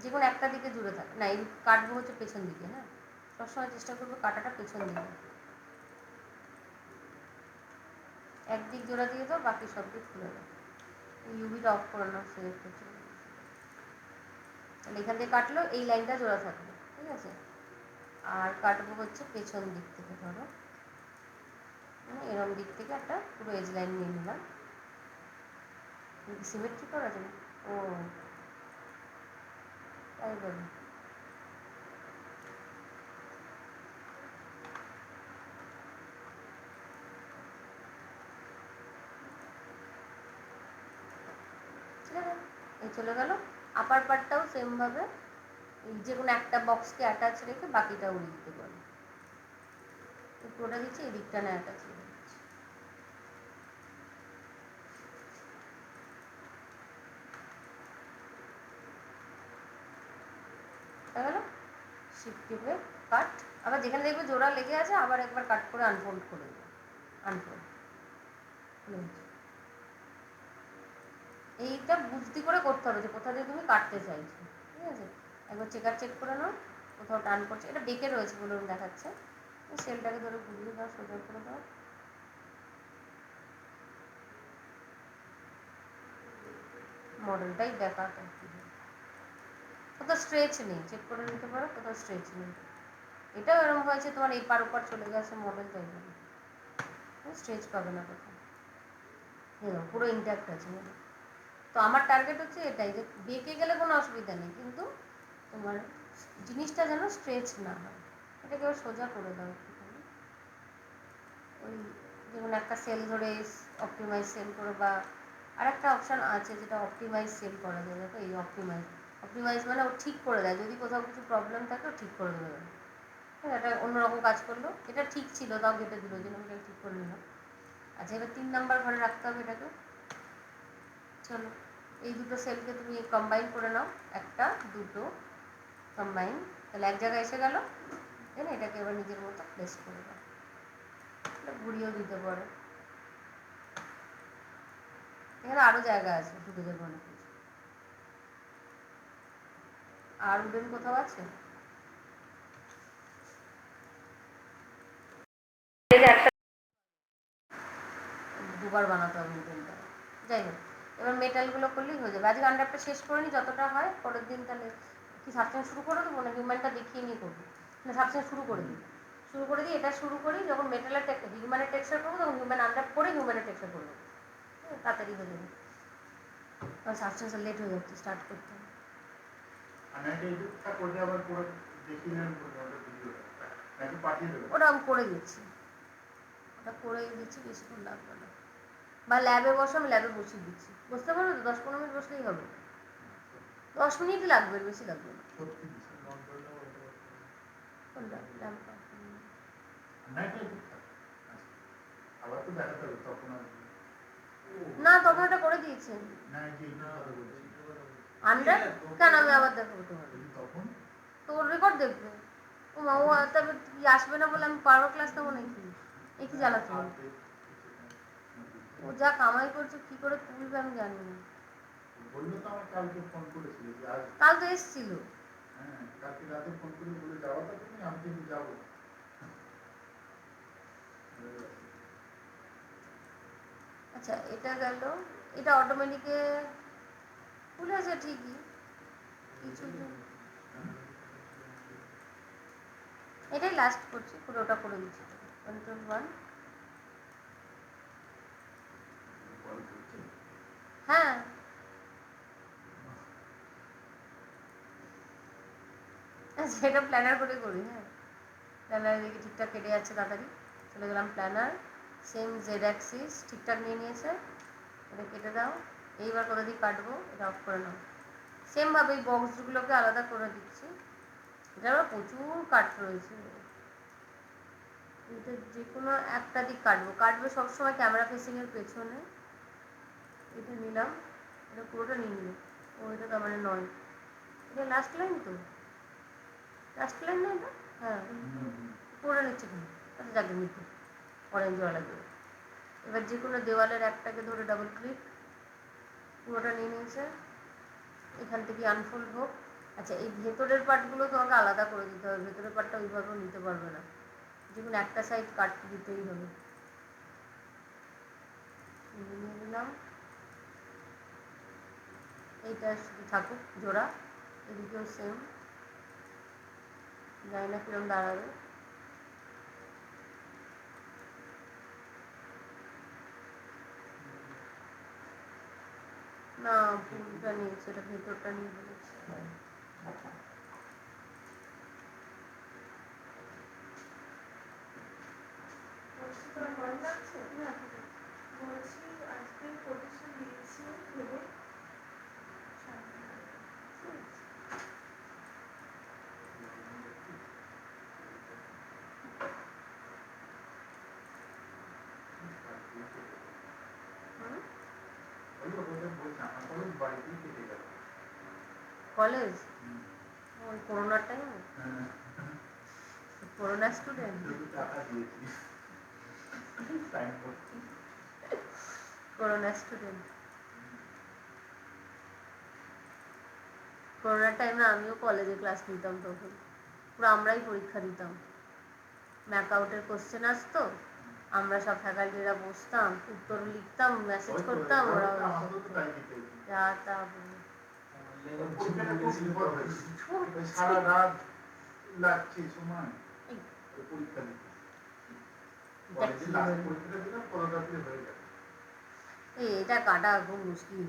Speaker 1: যে কোনো একটা দিকে জুড়ে থাকে না, এই কাটবো হচ্ছে পেছন দিকে, হ্যাঁ সবসময় চেষ্টা করবো কাটাটা পেছন দিকে, একদিক জোড়া দিয়ে দাও, বাকি সব দিক খুলে দাও। ইউভিটা অফ করে নাও, সিলেক্ট করছি, তাহলে এখান থেকে কাটলো এই লাইনটা জোড়া থাকবে, ঠিক আছে। আর কাটবো হচ্ছে পেছন দিক থেকে, ধরো এরম দিক থেকে একটা পুরো এজ লাইন নিয়ে নিলাম, সিমেট্রি করা যাবে। ও তাই বলি, ঠিক আছে, এই চলে গেল। আপার পার্টটাও সেমভাবে এই যে কোনো একটা বক্সকে অ্যাটাচ রেখে বাকিটা উড়িয়ে দিতে পারো, পুরোটা দিচ্ছি, এই দিকটা না অ্যাটাচ রেখে দিচ্ছি। হয়ে গেল, শিফট টিপে কাট, আবার যেখানে দেখবে জোড়া লেগে আছে আবার একবার কাট করে আনফোল্ড করে দেবো, আনফোল্ড। এইটা বুদ্ধি করে করতে হবে যে কোথা দিয়ে তুমি কাটতে চাইছো, ঠিক আছে। একবার চেক করে নাও, কোথাও টান করছে, এটা বেঁকে রয়েছে বলে দেখাচ্ছে, সেলটাকে ধরে ঘুরিয়ে দাও, সোজা করে দাও, মডেলটাই দেখাতে, কোথাও স্ট্রেচ নেই, চেক করে নিতে পারো কোথাও স্ট্রেচ নেই। এটাও এরকম হয়েছে তোমার এই পার ওপার চলে গেছে মডেল, তাই জন্য স্ট্রেচ পাবে না কোথাও, পুরো ইন্ট্যাক্ট আছে। তো আমার টার্গেট হচ্ছে এটাই, যে বেঁকে গেলে কোনো অসুবিধা নেই, কিন্তু তোমার জিনিসটা যেন স্ট্রেচ না হয়। এটাকে সোজা করে দাও একটুখানি, ওই যেমন একটা সেল ধরে অপটিমাইজ সেল করো, বা আর একটা অপশান আছে যেটা অপটিমাইজ সেল করা যায়, দেখো এই অপটিমাইজ, অপটিমাইজ মানে ও ঠিক করে দেয়, যদি কোথাও কিছু প্রবলেম থাকে ও ঠিক করে দেবে। হ্যাঁ, এটা অন্যরকম কাজ করলো, এটা ঠিক ছিল তাও কেটে দিল, যেন এটা ঠিক করে নিলাম। আচ্ছা, এবার 3 নাম্বার ঘরে রাখতে হবে এটাকে, চলো এই দুটো সেলকে তুমি কম্বাইন করে নাও, একটা দুটো কম্বাইন, তাহলে এক জায়গায় এসে গেল, তাই না? এটাকে এবার নিজের মতো প্লেস করে দাও, এটা ঘুরিয়েও দিতে পারো, এখানে আরও জায়গা আছে, ঢুকে যাবে অনেক কিছু। আর উডেন কোথাও আছে? দুবার বানাতে হবে উডেনটা, যাই হোক, এবার মেটালগুলো করলেই হয়ে যাবে। আজকে আন্ডারটা শেষ করে নিই যতটা হয়, পরের দিন তাহলে কি সাবস্টেন্স শুরু করে দেবো না হিউম্যানটা দেখিয়ে নিয়ে করবো, না সাবস্টেন্স শুরু করে দিই, এটা শুরু করি, যখন মেটালের হিউম্যানের টেক্সচার করবো তখন হিউম্যান আন্ডার করে হিউম্যানের টেক্সচার করবো, তাড়াতাড়ি হয়ে যাবে, কারণ সাবস্টেন্সের লেট হয়ে যাচ্ছে স্টার্ট করতে হবে। ওটা আমি করে দিচ্ছি, বেশিক্ষণ লাগবে না, বা ল্যাবে বসো, আমি ল্যাবে বসিয়ে দিচ্ছি, বসতে পারবে তো, 10-15 মিনিট বসলেই হবে, 10 মিনিটই লাগবে, বেশি লাগবে না। কোনটা ল্যাম্পটা?
Speaker 2: আবার তো দেখাতে হবে তখন আর
Speaker 1: না তখন এটা করে দিয়েছেন
Speaker 2: না কি কথা বলছি
Speaker 1: আন্ডার কেন আমি আবার দেখাবো তোমার
Speaker 2: তখন
Speaker 1: তোর রেকর্ড দেখবে ও মা ও তবে কি আসবে না বলে আমি পারো ক্লাস নেবো নাকি এ কি জ্বালাতো ও যা কামাই করছে কি করে তুলবে আমি জানি না
Speaker 2: বললো তো আমার কালকে ফোন করেছিল যে আজ
Speaker 1: কাল তো এসছিল
Speaker 2: হ্যাঁ কালকে রাতে ফোন করে বলে যাওয়া তো তুমি আমি কিন্তু যাবো
Speaker 1: আচ্ছা এটা গেল এটা অটোমেটিকে খুলেছে ঠিকই কিছু এটাই লাস্ট করছি পুরোটা করে দিচ্ছি কন্ট্রোল 1 হ্যাঁ আচ্ছা এটা প্ল্যানার করে করি হ্যাঁ প্ল্যানারে দেখি ঠিকঠাক কেটে যাচ্ছে তাড়াতাড়ি চলে গেলাম প্ল্যানার সেম জেড অ্যাক্সিস ঠিকঠাক নিয়ে নিয়েছে এটা কেটে দাও এইবার কোথা দিয়ে কাটবো এটা অফ করে নাও সেমভাবে এই বক্সগুলোকে আলাদা করে দিচ্ছি এটা আবার প্রচুর কাট রয়েছে এটা যে কোনো একটা দিক কাটবো সবসময় ক্যামেরা ফেসিংয়ের পেছনে এটা নিলাম এটা পুরোটা নিয়ে নিল ও এটা তার মানে নয় এটা লাস্ট লাইন তো লাস্ট লাইন না এটা হ্যাঁ পুরোটা নিচ্ছে কেন আচ্ছা যাকে নিতে অরেঞ্জ ওয়ালা দিয়ে এবার যে কোনো দেওয়ালের একটাকে ধরে ডাবল ক্লিক পুরোটা নিয়ে নিয়েছে এখান থেকে আনফোল্ড হোক আচ্ছা এই ভেতরের পার্টগুলো তোমাকে আলাদা করে দিতে হবে ভেতরের পার্টটা ওইভাবেও নিতে পারবে না যে কোনো একটা সাইড কাট দিতেই হবে নিয়ে নিলাম এইটা শুধু থাকুক জোড়া এদিকেও সেম জানি না কিরম দাঁড়াবে না পুরোটা নেই সেটা ভেতরটা নিয়ে বলেছি
Speaker 3: বলছি আজকে কোটেশন দিয়েছি ভেবে
Speaker 1: কলেজ ওই করোনার টাইমে করোনা স্টুডেন্ট করোনা স্টুডেন্ট করোনার টাইমে আমিও কলেজে ক্লাস নিতাম তখন পুরো আমরাই পরীক্ষা দিতাম ম্যাক আউটের কোশ্চেন আসতো আমরা সব ফ্যাকাল্টিরা বসতাম উত্তর লিখতাম মেসেজ করতাম ওরা যা তা
Speaker 2: সারা রাত লাগছে সময় পরীক্ষা দিতে পরীক্ষাটা দিলাম পরবর্তী হয়ে গেল
Speaker 1: এটা কাটা খুব মুশকিল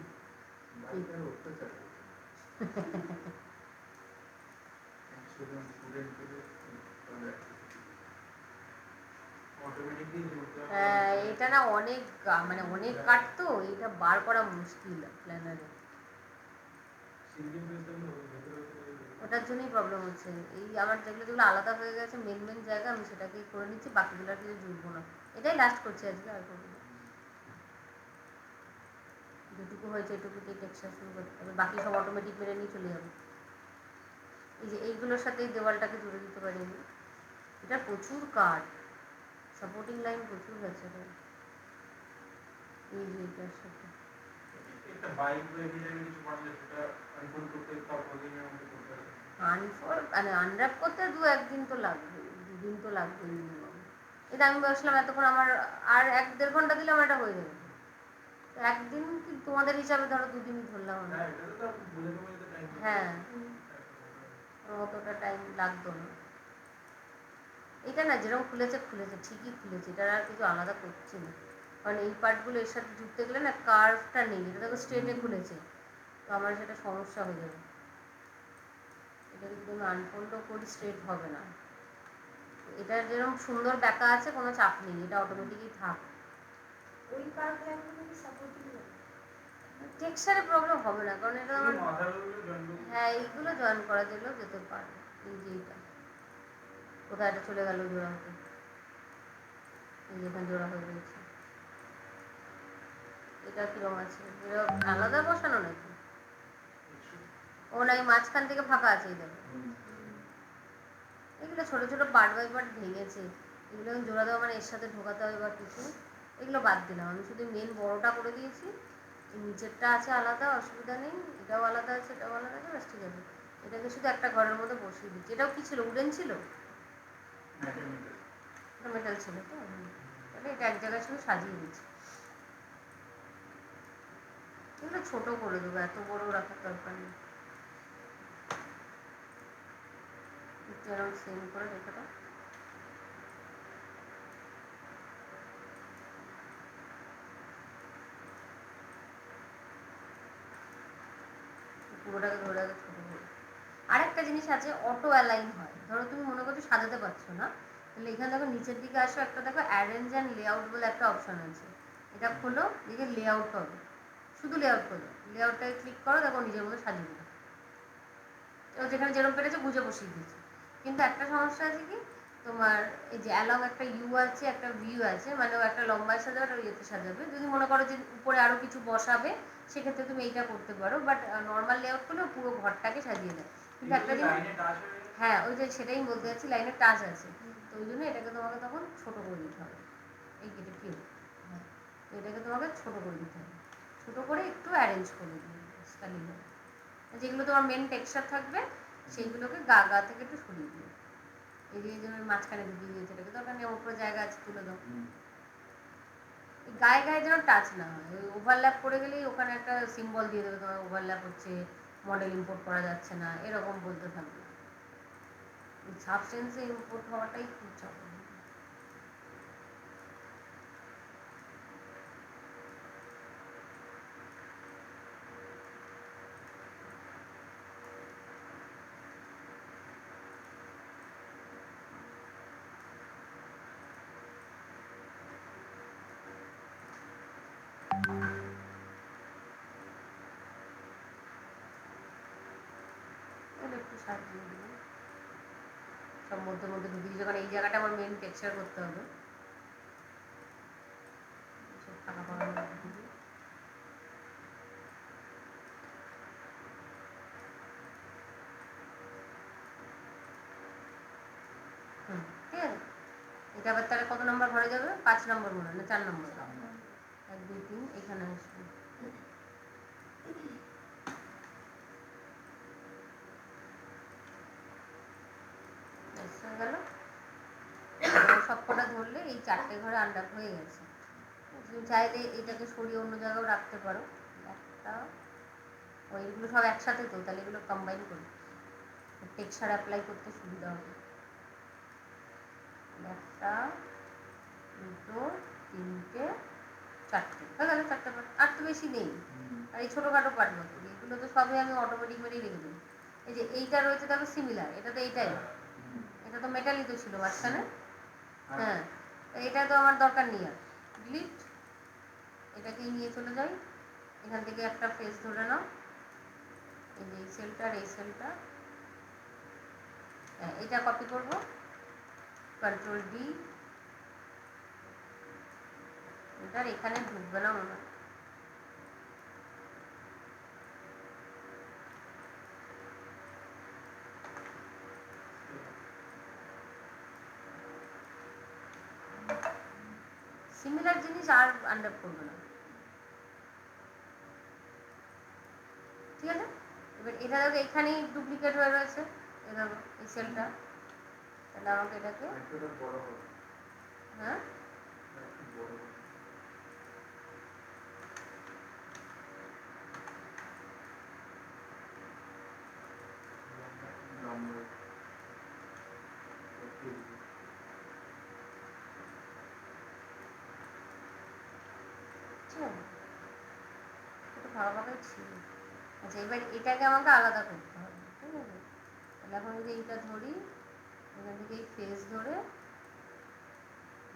Speaker 2: অত্যাচার
Speaker 1: এটা না অনেক মানে অনেক কাটতো এটা বার করা মুশকিল প্ল্যানারে ওটার জন্যই প্রবলেম হচ্ছে এই আমার যেগুলো আলাদা হয়ে গেছে মেন মেন জায়গা আমি সেটাকেই করে নিচ্ছি বাকিগুলো আর কিছু জুড়বো না এটাই লাস্ট করছি আজকে আর করবো যেটুকু হয়েছে এটুকুতেই টেক্সচার শুরু করতে হবে বাকি সব অটোমেটিক মেরে নিয়ে চলে যাবে এই যে এইগুলোর সাথে এই দেওয়ালটাকে জুড়ে দিতে পারি আমি এটা প্রচুর কাট সাপোর্টিং লাইন প্রচুর গেছে এই যে এটার সাথে মানে আনর্যাপ করতে একদিন তো লাগবে দুদিন তো লাগবে মিনিমাম এটা আমি বসলাম এতক্ষণ আমার আর 1-1.5 ঘন্টা দিলে আমার এটা হয়ে যাবে একদিন কি তোমাদের হিসাবে ধরো দুদিনই ধরলাম হ্যাঁ অতটা টাইম লাগতো না এটা না যেরকম খুলেছে ঠিকই খুলেছে এটা আর কিছু আলাদা করছে না কারণ এই পার্টগুলো এর সাথে জুড়তে গেলে না কার্ভটা নেই এটা দেখো স্ট্রেটে খুলেছে তো আমার সেটা সমস্যা হয়ে যাবে এটা যদি আমি আনফোল্ডও করি স্ট্রেট হবে না এটা যেরকম সুন্দর ব্যাকা আছে কোনো চাপ নেই এটা অটোমেটিকই থাক
Speaker 3: ওই কার্ভ লাইনগুলো কি সাপোর্টিং
Speaker 1: টেক্সচারে প্রবলেম হবে না কারণ এটা আমার হ্যাঁ এইগুলো জয়েন করা দিলেও যেতে পারে এই যে এইটা কোথায় এটা চলে গেল জোড়া হতে এই যেখানে জোড়া হয়ে গেছে এটা কিরম আছে? এটা আলাদা বসানো নাকি? ও নাই, মাঝখান থেকে ফাঁকা আছে, এই দেখো। এগুলো ছোট ছোট পার্ট বাই পার্ট ভেঙেছে, এগুলো আমি জোড়া দেওয়া মানে এর সাথে ঢোকাতে হবে বা কিছু, এগুলো বাদ দিলাম। আমি শুধু মেন বড়টা করে দিয়েছি, এই নিচেরটা আছে আলাদা, অসুবিধা নেই, এটাও আলাদা আছে, এটাও আলাদা আছে, ব্যাস ঠিক আছে। এটাকে শুধু একটা ঘরের মধ্যে বসিয়ে দিচ্ছি। এটাও কি ছিল, উডেন ছিল? এটা মেটাল ছিল তো, তাহলে এটা এক জায়গায় শুধু সাজিয়ে দিচ্ছি। এগুলো ছোট করে দেবো, এত বড় রাখার দরকার নেই। একটু এরকম সেম করে রেখে দাও। পুরোটাকে ধরে আগে ছোটো করে। আরেকটা জিনিস আছে, অটো অ্যালাইন হয়। ধরো তুমি মনে করছো সাজাতে পারছো না, তাহলে এখানে দেখো নিচের দিকে আসো, একটা দেখো অ্যারেঞ্জ অ্যান্ড লেআউট বলে একটা অপশন আছে, এটা খোলো, দেখে লেআউট হবে, শুধু লেআউট করো, লেআউটটাকে ক্লিক করো, দেখো নিজের মতো সাজিয়ে দিলো। ও যেখানে যেরকম পেরেছে বুঝে বসিয়ে দিয়েছে। কিন্তু একটা সমস্যা আছে কি, তোমার এই যে অ্যালং একটা ইউ আছে, একটা ভিউ আছে, মানে ও একটা লম্বায় সাজাবে, একটা ইয়েতে সাজাবে। যদি মনে করো যে উপরে আরও কিছু বসাবে, সেক্ষেত্রে তুমি এইটা করতে পারো, বাট নর্মাল লেআউট করলে পুরো ঘরটাকে সাজিয়ে দেয়। কিন্তু একটা জিনিস, হ্যাঁ ওই যে সেটাই বলতে যাচ্ছি, লাইনের টাচ আছে, তো ওই জন্য এটাকে তোমাকে তখন ছোটো করে দিতে হবে। এই কেটে কেউ, হ্যাঁ, তো এটাকে তোমাকে ছোটো করে দিতে হবে, ছোটো করে একটু অ্যারেঞ্জ করে দিবে, স্টাইলিং হবে। যেগুলো তোমার মেন টেক্সচার থাকবে সেইগুলোকে গা গা থেকে একটু সরিয়ে দিও। এই যে যেমন মাঝখানে ঢুকিয়ে দিয়েছে, এটাকে দরকার নেই, ওপরে জায়গা আছে, তুলে দাও। গায়ে গায়ে যেন টাচ না হয়, ওই ওভারল্যাপ করে গেলেই ওখানে একটা সিম্বল দিয়ে দেবে তোমার ওভারল্যাপ হচ্ছে, মডেল ইম্পোর্ট করা যাচ্ছে না, এরকম বলতে থাকবে। সাবস্টেন্সে ইম্পোর্ট হওয়াটাই খুব চাপ। একটু সাজিয়ে দিবে সব মধ্যে মধ্যে ঢুকিয়ে, যখন এই জায়গাটা আমার মেন টেক্সচার করতে হবে, সব ফাঁকা ফাঁকা ঢুকিয়ে দিই। ঠিক আছে, এটা আবার তাহলে কত নম্বর ঘরে যাবে? 5 নম্বর মনে হয়, না 4 নম্বর? 1 2 3 এখানে আসবে। হয়ে গেল। সব কটা ধরলে এই 4টে ঘরে আন্ডার হয়ে গেছে। তুমি চাইলে এটাকে সরিয়ে অন্য জায়গাও রাখতে পারো। একটা ওইগুলো সব একসাথে, তো তাহলে এগুলো কম্বাইন করি, টেক্সচার অ্যাপ্লাই করতে সুবিধা হবে। একটা, দুটো, তিনটে, 4টে হয়ে গেল। 4টে পার্ট, আর তো বেশি নেই। আর এই ছোটোখাটো পার্ট বাকি, এগুলো তো সবই আমি অটোমেটিক মেরেই রেখে দিই। এই যে এইটা রয়েছে দেখো সিমিলার, এটা তো এইটাই, এটা তো মেটালই তো ছিল মাঝখানে। হ্যাঁ, এটা তো আমার দরকার নেই আর, ডিলিট। এটাকেই নিয়ে চলে যাই, এখান থেকে একটা ফেস ধরে নাও, এই যে এই সেলটা আর এই সেলটা, হ্যাঁ এটা কপি করব, কন্ট্রোল ডি, এটার এখানে ঢুকবে না মনে হয়। সিমিলার জিনিস আর আন্ডার করবে না, ঠিক আছে। এবার এটা দেখো এখানেই ডুপ্লিকেট হয়ে রয়েছে, এ দেখো এই সেলটা, তাহলে আমাকে এটাকে, হ্যাঁ ঠিক আছে, এটা ফাঁকা ফাঁকাই ছিল। আচ্ছা এবার এটাকে আমাকে আলাদা করতে হবে, ঠিক আছে। তাহলে এখন যদি এইটা ধরি, এখান থেকে এই ফেস ধরে,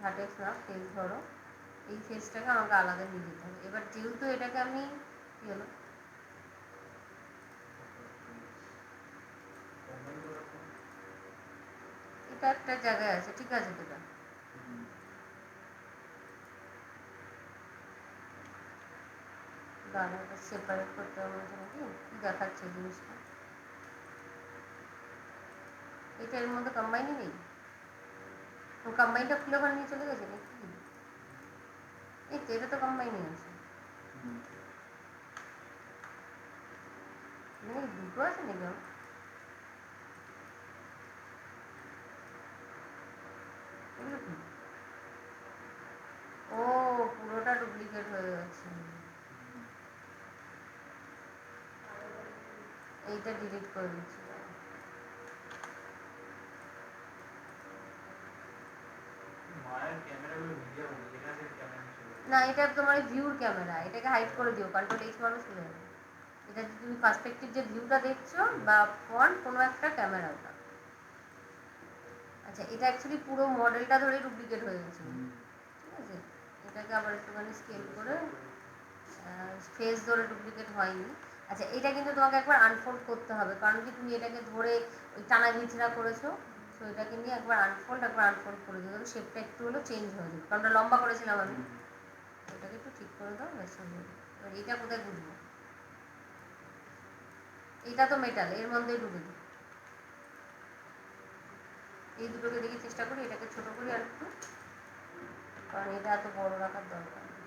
Speaker 1: ভার্টেক্স না ফেস ধরো, এই ফেসটাকে আমাকে আলাদা নিয়ে যেতে হবে। এবার যেহেতু এটাকে আমি, কী হলো, এটা একটা জায়গায় আছে, ঠিক আছে তো, দাঁড়াটা সেপারেট করতে হবে বলছে নাকি কি দেখাচ্ছে এই জিনিসটা, এটা এর মধ্যে কম্বাইনই নেই, কম্বাইনটা খুলে ওখানে নিয়ে চলে গেছে নাকি, এই তো এটা তো কম্বাইনই আছে, মানে দুটো আছে নাকি আমার? এগুলো কি? ও পুরোটা ডুপ্লিকেট হয়ে গেছে, এইটা ডিলিট করে দিচ্ছি।
Speaker 4: মায়ের ক্যামেরাগুলো ভিডিও বলে যেটা আছে ক্যামেরা ছিল
Speaker 1: না এটা তোমার ভিউর ক্যামেরা, এটাকে হাইড করে দিও, কন্ট্রোল এইচ মারো চলে যাবে। এটা যে তুমি পার্সপেক্টিভ যে ভিউটা দেখছো বা ফ্রন্ট কোনো একটা ক্যামেরা ওটা। আচ্ছা এটা অ্যাকচুয়ালি পুরো মডেলটা ধরে ডুপ্লিকেট হয়ে গেছে, ঠিক আছে, এটাকে আবার একটুখানি স্কেল করে ফেস ধরে ডুপ্লিকেট হয়নি। আচ্ছা এটা কিন্তু তোমাকে একবার আনফোল্ড করতে হবে, কারণ কি তুমি এটাকে ধরে ওই টানা ঘিচড়া করেছো, তো এটাকে নিয়ে একবার আনফোল্ড করে দিও, শেপটা একটু হলেও চেঞ্জ হয়ে যাবে, কারণ ওটা লম্বা করেছিলাম আমি, এটাকে একটু ঠিক করে দাও ব্যাস হয়ে যাবে। এবার এটা কোথায় বুঝবো, এটা তো মেটাল এর মধ্যেই ঢুকে দিই, এই দুটোকে দেখি চেষ্টা করি, এটাকে ছোট করি আর একটু, কারণ এটা এত বড় রাখার দরকার নেই।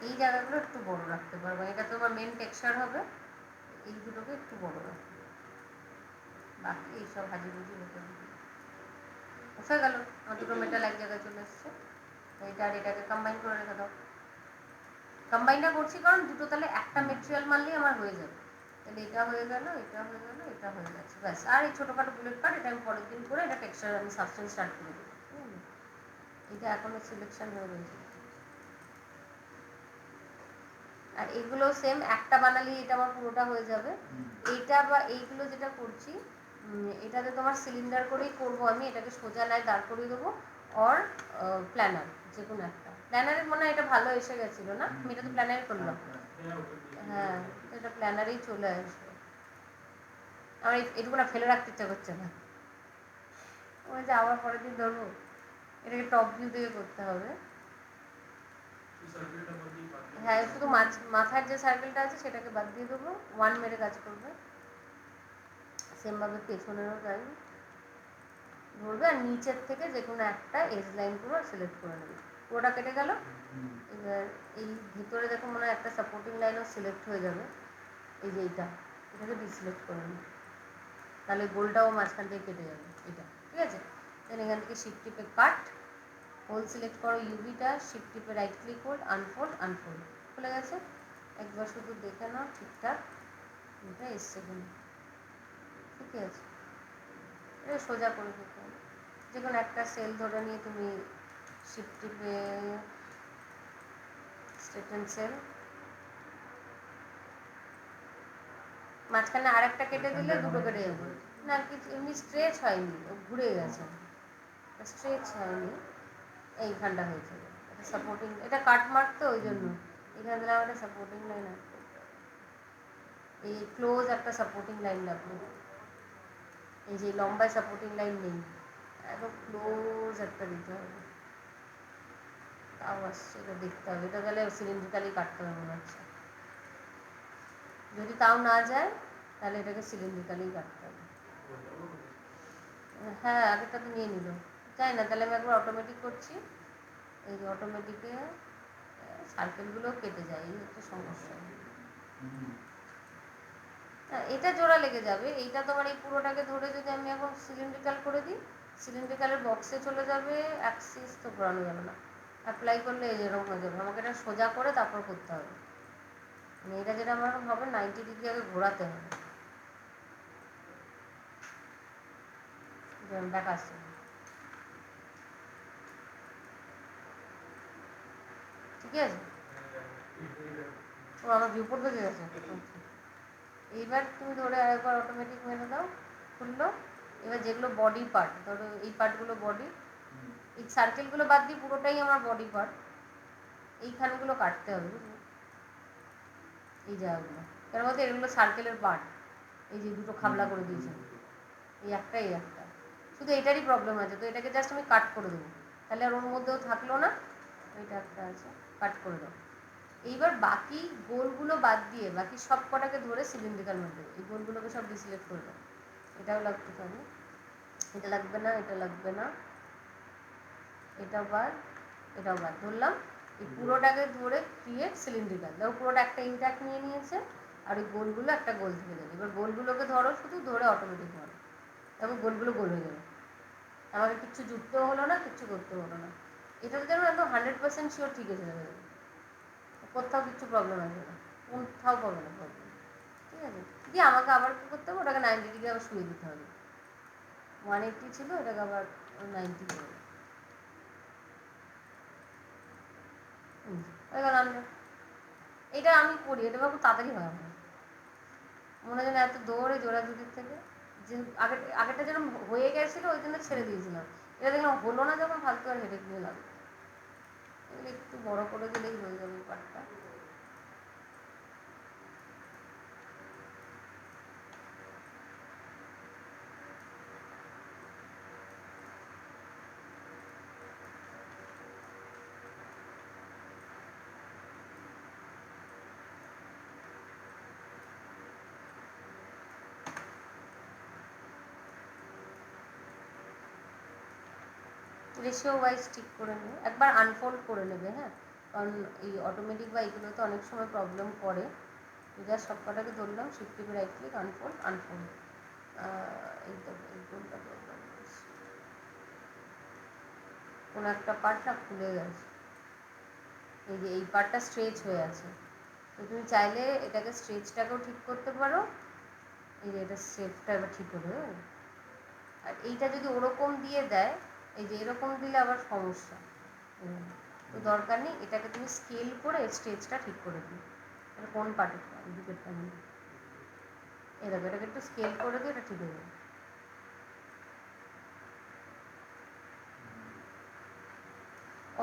Speaker 1: এই জায়গাগুলো একটু বড় রাখতে পারবো, এটা তোমার মেন টেক্সচার হবে, এই দুটোকে একটু বড় রাখতে হবে, বাকি এইসব হাজিগুজি রেখে দিই। হয়ে গেল, আমার দুটো মেটাল এক জায়গায় চলে এসছে, এটা আর এটাকে কম্বাইন করে রেখে দাও। কম্বাইনটা করছি কারণ দুটো তাহলে একটা মেটেরিয়াল মারলেই আমার হয়ে যাবে, তাহলে এটা হয়ে গেল, এটা হয়ে গেল, এটা হয়ে গেছে ব্যাস। আর এই ছোটোখাটো বুলেট কাট এটা আমি পরের দিন করে এটা টেক্সচার আমি সাবস্টেন্স স্টার্ট করে দেবো, এটা এখনও সিলেকশন হয়ে রয়েছে। আর এগুলো সেম একটা বানালেই এটা আমার পুরোটা হয়ে যাবে। এইটা বা এইগুলো যেটা করছি এটাতে তোমার সিলিন্ডার করেই করবো আমি, এটাকে সোজা নাই দাঁড় করিয়ে দেবো, অর প্ল্যানার যে কোনো একটা, প্ল্যানারের মনে হয় এটা ভালো এসে গেছিলো না, আমি এটা তো প্ল্যানারই করলাম, হ্যাঁ এটা প্ল্যানারেই চলে আসবে। আমার এটুকু না ফেলে রাখতে ইচ্ছা করছে না, ওই যে আবার পরের দিন ধরবো, এটাকে টপ ভিউ থেকে করতে হবে। হ্যাঁ শুধু মাথার যে সার্কেলটা আছে সেটাকে বাদ দিয়ে দেবো, ওয়ান মেরে কাজ করবে, সেমভাবে পেছনেরও তাই ধরবে, আর নিচের থেকে যে কোনো একটা এজ লাইন পুরো সিলেক্ট করে নেবে, পুরোটা কেটে গেল। এবার এই ভিতরে দেখো মনে হয় একটা সাপোর্টিং লাইনও সিলেক্ট হয়ে যাবে, এই যে এইটা, এটাকে ডিসিলেক্ট করে নেবে, তাহলে গোলটাও মাঝখান থেকে কেটে যাবে এটা, ঠিক আছে। দেন এখান থেকে শিফট টিপে কাট, হোল সিলেক্ট করো ইউভিটা, শিফট টিপে রাইট ক্লিক হোল্ড, আনফোল্ড খুলে গেছে। একবার শুধু দেখে নাও ঠিকঠাক এটা এসছে কিনা, ঠিক আছে, এটা সোজা করে দিতে হবে। যে কোনো একটা সেল ধরে নিয়ে তুমি শিফট টিপে স্ট্রেটেন সেল, মাঝখানে আর একটা কেটে দিলে দুটো কেটে যাবে না, কিছু এমনি স্ট্রেচ হয়নি, ঘুরে গেছে, স্ট্রেচ হয়নি, এইখানটা হয়েছে, এটা সাপোর্টিং, এটা কাট মার্ক তো ওই জন্য এখানে দিলাম একটা সাপোর্টিং লাইন আছে, এই ক্লোজ একটা সাপোর্টিং লাইন লাগবে, এই যে লম্বায় সাপোর্টিং লাইন নেই, একদম ক্লোজ একটা দিতে হবে, তাও আসছে, এটা দেখতে হবে, এটা তাহলে সিলিন্ড্রিক্যালি কাটতে হবে মনে হচ্ছে, যদি তাও না যায় তাহলে এটাকে সিলিন্ড্রিক্যালি কাটতে হবে। হ্যাঁ আগেরটা তো নিয়ে নিল, চাই না, তাহলে আমি একবার অটোমেটিক করছি, এই যে অটোমেটিকে সার্কেলগুলো কেটে যায়, এই হচ্ছে সমস্যা। হ্যাঁ এটা জোড়া লেগে যাবে, এইটা তোমার এই পুরোটাকে ধরে যদি আমি এখন সিলিন্ড্রিক্যাল করে দিই, সিলিন্ড্রিক্যালের বক্সে চলে যাবে, অ্যাক্সিস তো ঘোরানো যাবে না, অ্যাপ্লাই করলে এরকম হয়ে যাবে, আমাকে এটা সোজা করে তারপর করতে হবে, মানে এটা যেটা আমার হবে 90 ডিগ্রি আগে ঘোরাতে হবে, দেখাচ্ছে ঠিক আছে। ও আমার ভিউ পোর্ট হয়ে গেছে, এইবার তুমি ধরে আরেকবার অটোমেটিক মেরে দাও, খুললো। এবার যেগুলো বডি পার্ট, ধরো এই পার্টগুলো বডি, এই সার্কেলগুলো বাদ দিয়ে পুরোটাই আমার বডি পার্ট, এইখানগুলো কাটতে হবে, বুঝলি, এই জায়গাগুলো, কেন বলতে এগুলো সার্কেলের পার্ট, এই যে দুটো খাবলা করে দিয়েছে, এই একটা, শুধু এটারই প্রবলেম আছে, তো এটাকে জাস্ট আমি কাট করে দেবো, তাহলে আর ওর মধ্যেও থাকলো না, এটা একটা আছে, কাট করে দাও। এইবার বাকি গোলগুলো বাদ দিয়ে বাকি সব কটাকে ধরে সিলিন্ড্রিকাল মধ্যে, এই গোলগুলোকে সব ডিসিলেক্ট করে দাও। এটাও লাগতে পারে, এটা লাগবে না, এটা লাগবে না, এটাও বাদ, এটাও বাদ, ধরলাম। এই পুরোটাকে ধরে ক্রিয়েট সিলিন্ড্রিকাল, দেখো পুরোটা একটা ইনট্যাক্ট নিয়ে নিয়েছে, আর ওই গোলগুলো একটা গোল থেকে যাবে। এবার গোলগুলোকে ধরো, শুধু ধরে অটোমেটিক ধরো, তারপর গোলগুলো গোল হয়ে যাবে, আমাকে কিচ্ছু জুটতেও হলো না, কিচ্ছু করতেও হলো না। এটাতে যেন একদম 100% শিওর ঠিক এসে যাবে, কোথাও কিচ্ছু প্রবলেম আসবে না, কোথাও পাবে না প্রবলেম, ঠিক আছে। দিয়ে আমাকে আবার কী করতে হবে, ওটাকে 90 ডিগ্রি আবার শুয়ে দিতে হবে, 180 ছিল, এটাকে আবার 90 করে দেবো, হয়ে গেল 100। এটা আমি করি, এটা খুব তাড়াতাড়ি হয় আমার, মনে হয় না এত দৌড়ে জোড়াজুড়ির থেকে, যে আগেরটা যেরকম হয়ে গেছিলো ওই জন্য ছেড়ে দিয়েছিলাম, এটা দেখলাম হলো না যখন, ফালতু আর হেডেক নিয়ে লাগবে, এগুলো একটু বড় করে দিলেই হয়ে যাবে পার্টটা। রেশিও ওয়াইজ ঠিক করে নেবে, একবার আনফোল্ড করে নেবে, হ্যাঁ, কারণ এই অটোমেটিক বা এইগুলো তো অনেক সময় প্রবলেম করে। জাস্ট সব কটাকে ধরলাম, শিফট টিপে রাইট ক্লিক, আনফোল্ড, আনফোল্ড, এই কোনটা প্রবলেম, কোনো একটা পার্ট না খুলে গেছে, এই যে এই পার্টটা স্ট্রেচ হয়ে আছে, তো তুমি চাইলে এটাকে স্ট্রেচটাকেও ঠিক করতে পারো, এই যে এটা শেপটা এবার ঠিক করে দেবে। আর এইটা যদি ওরকম দিয়ে দেয়, এই যে এরকম দিলে আবার সমস্যা, তো দরকার নেই, এটাকে তুমি স্কেল করে স্ট্রেচটা ঠিক করে দিও। এটা কোন পার্টেরটা, এদিকেরটা নেই, এই দেখো এটাকে একটু স্কেল করে দিও, এটা ঠিক হয়ে যাবে।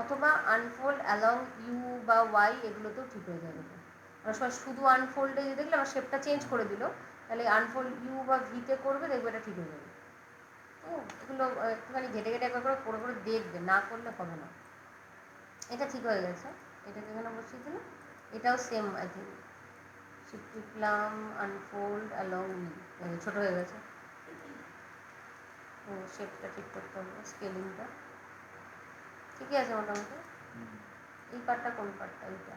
Speaker 1: অথবা আনফোল্ড অ্যালং ইউ বা ওয়াই, এগুলোতেও ঠিক হয়ে যাবে। আর সবাই শুধু আনফোল্ডে যে দেখলে আমার শেপটা চেঞ্জ করে দিল, তাহলে আনফোল্ড ইউ বা ভিতে করবে, দেখবে এটা ঠিক হয়ে যাবে। এগুলো একটুখানি ঘেটে ঘেটে একবার করে করে দেখবে, না করলে হবে না। এটা ঠিক হয়ে গেছে, এটাকে এখানে বসিয়ে দিলাম, এটাও সেম আই থিঙ্ক, শিফট টিপলাম, আনফোল্ড অ্যালং ই, ছোটো হয়ে গেছে, শেপটা ঠিক করতে হবে, স্কেলিংটা ঠিকই আছে মোটামুটি। এই পার্টটা কোন পার্টটা, এইটা,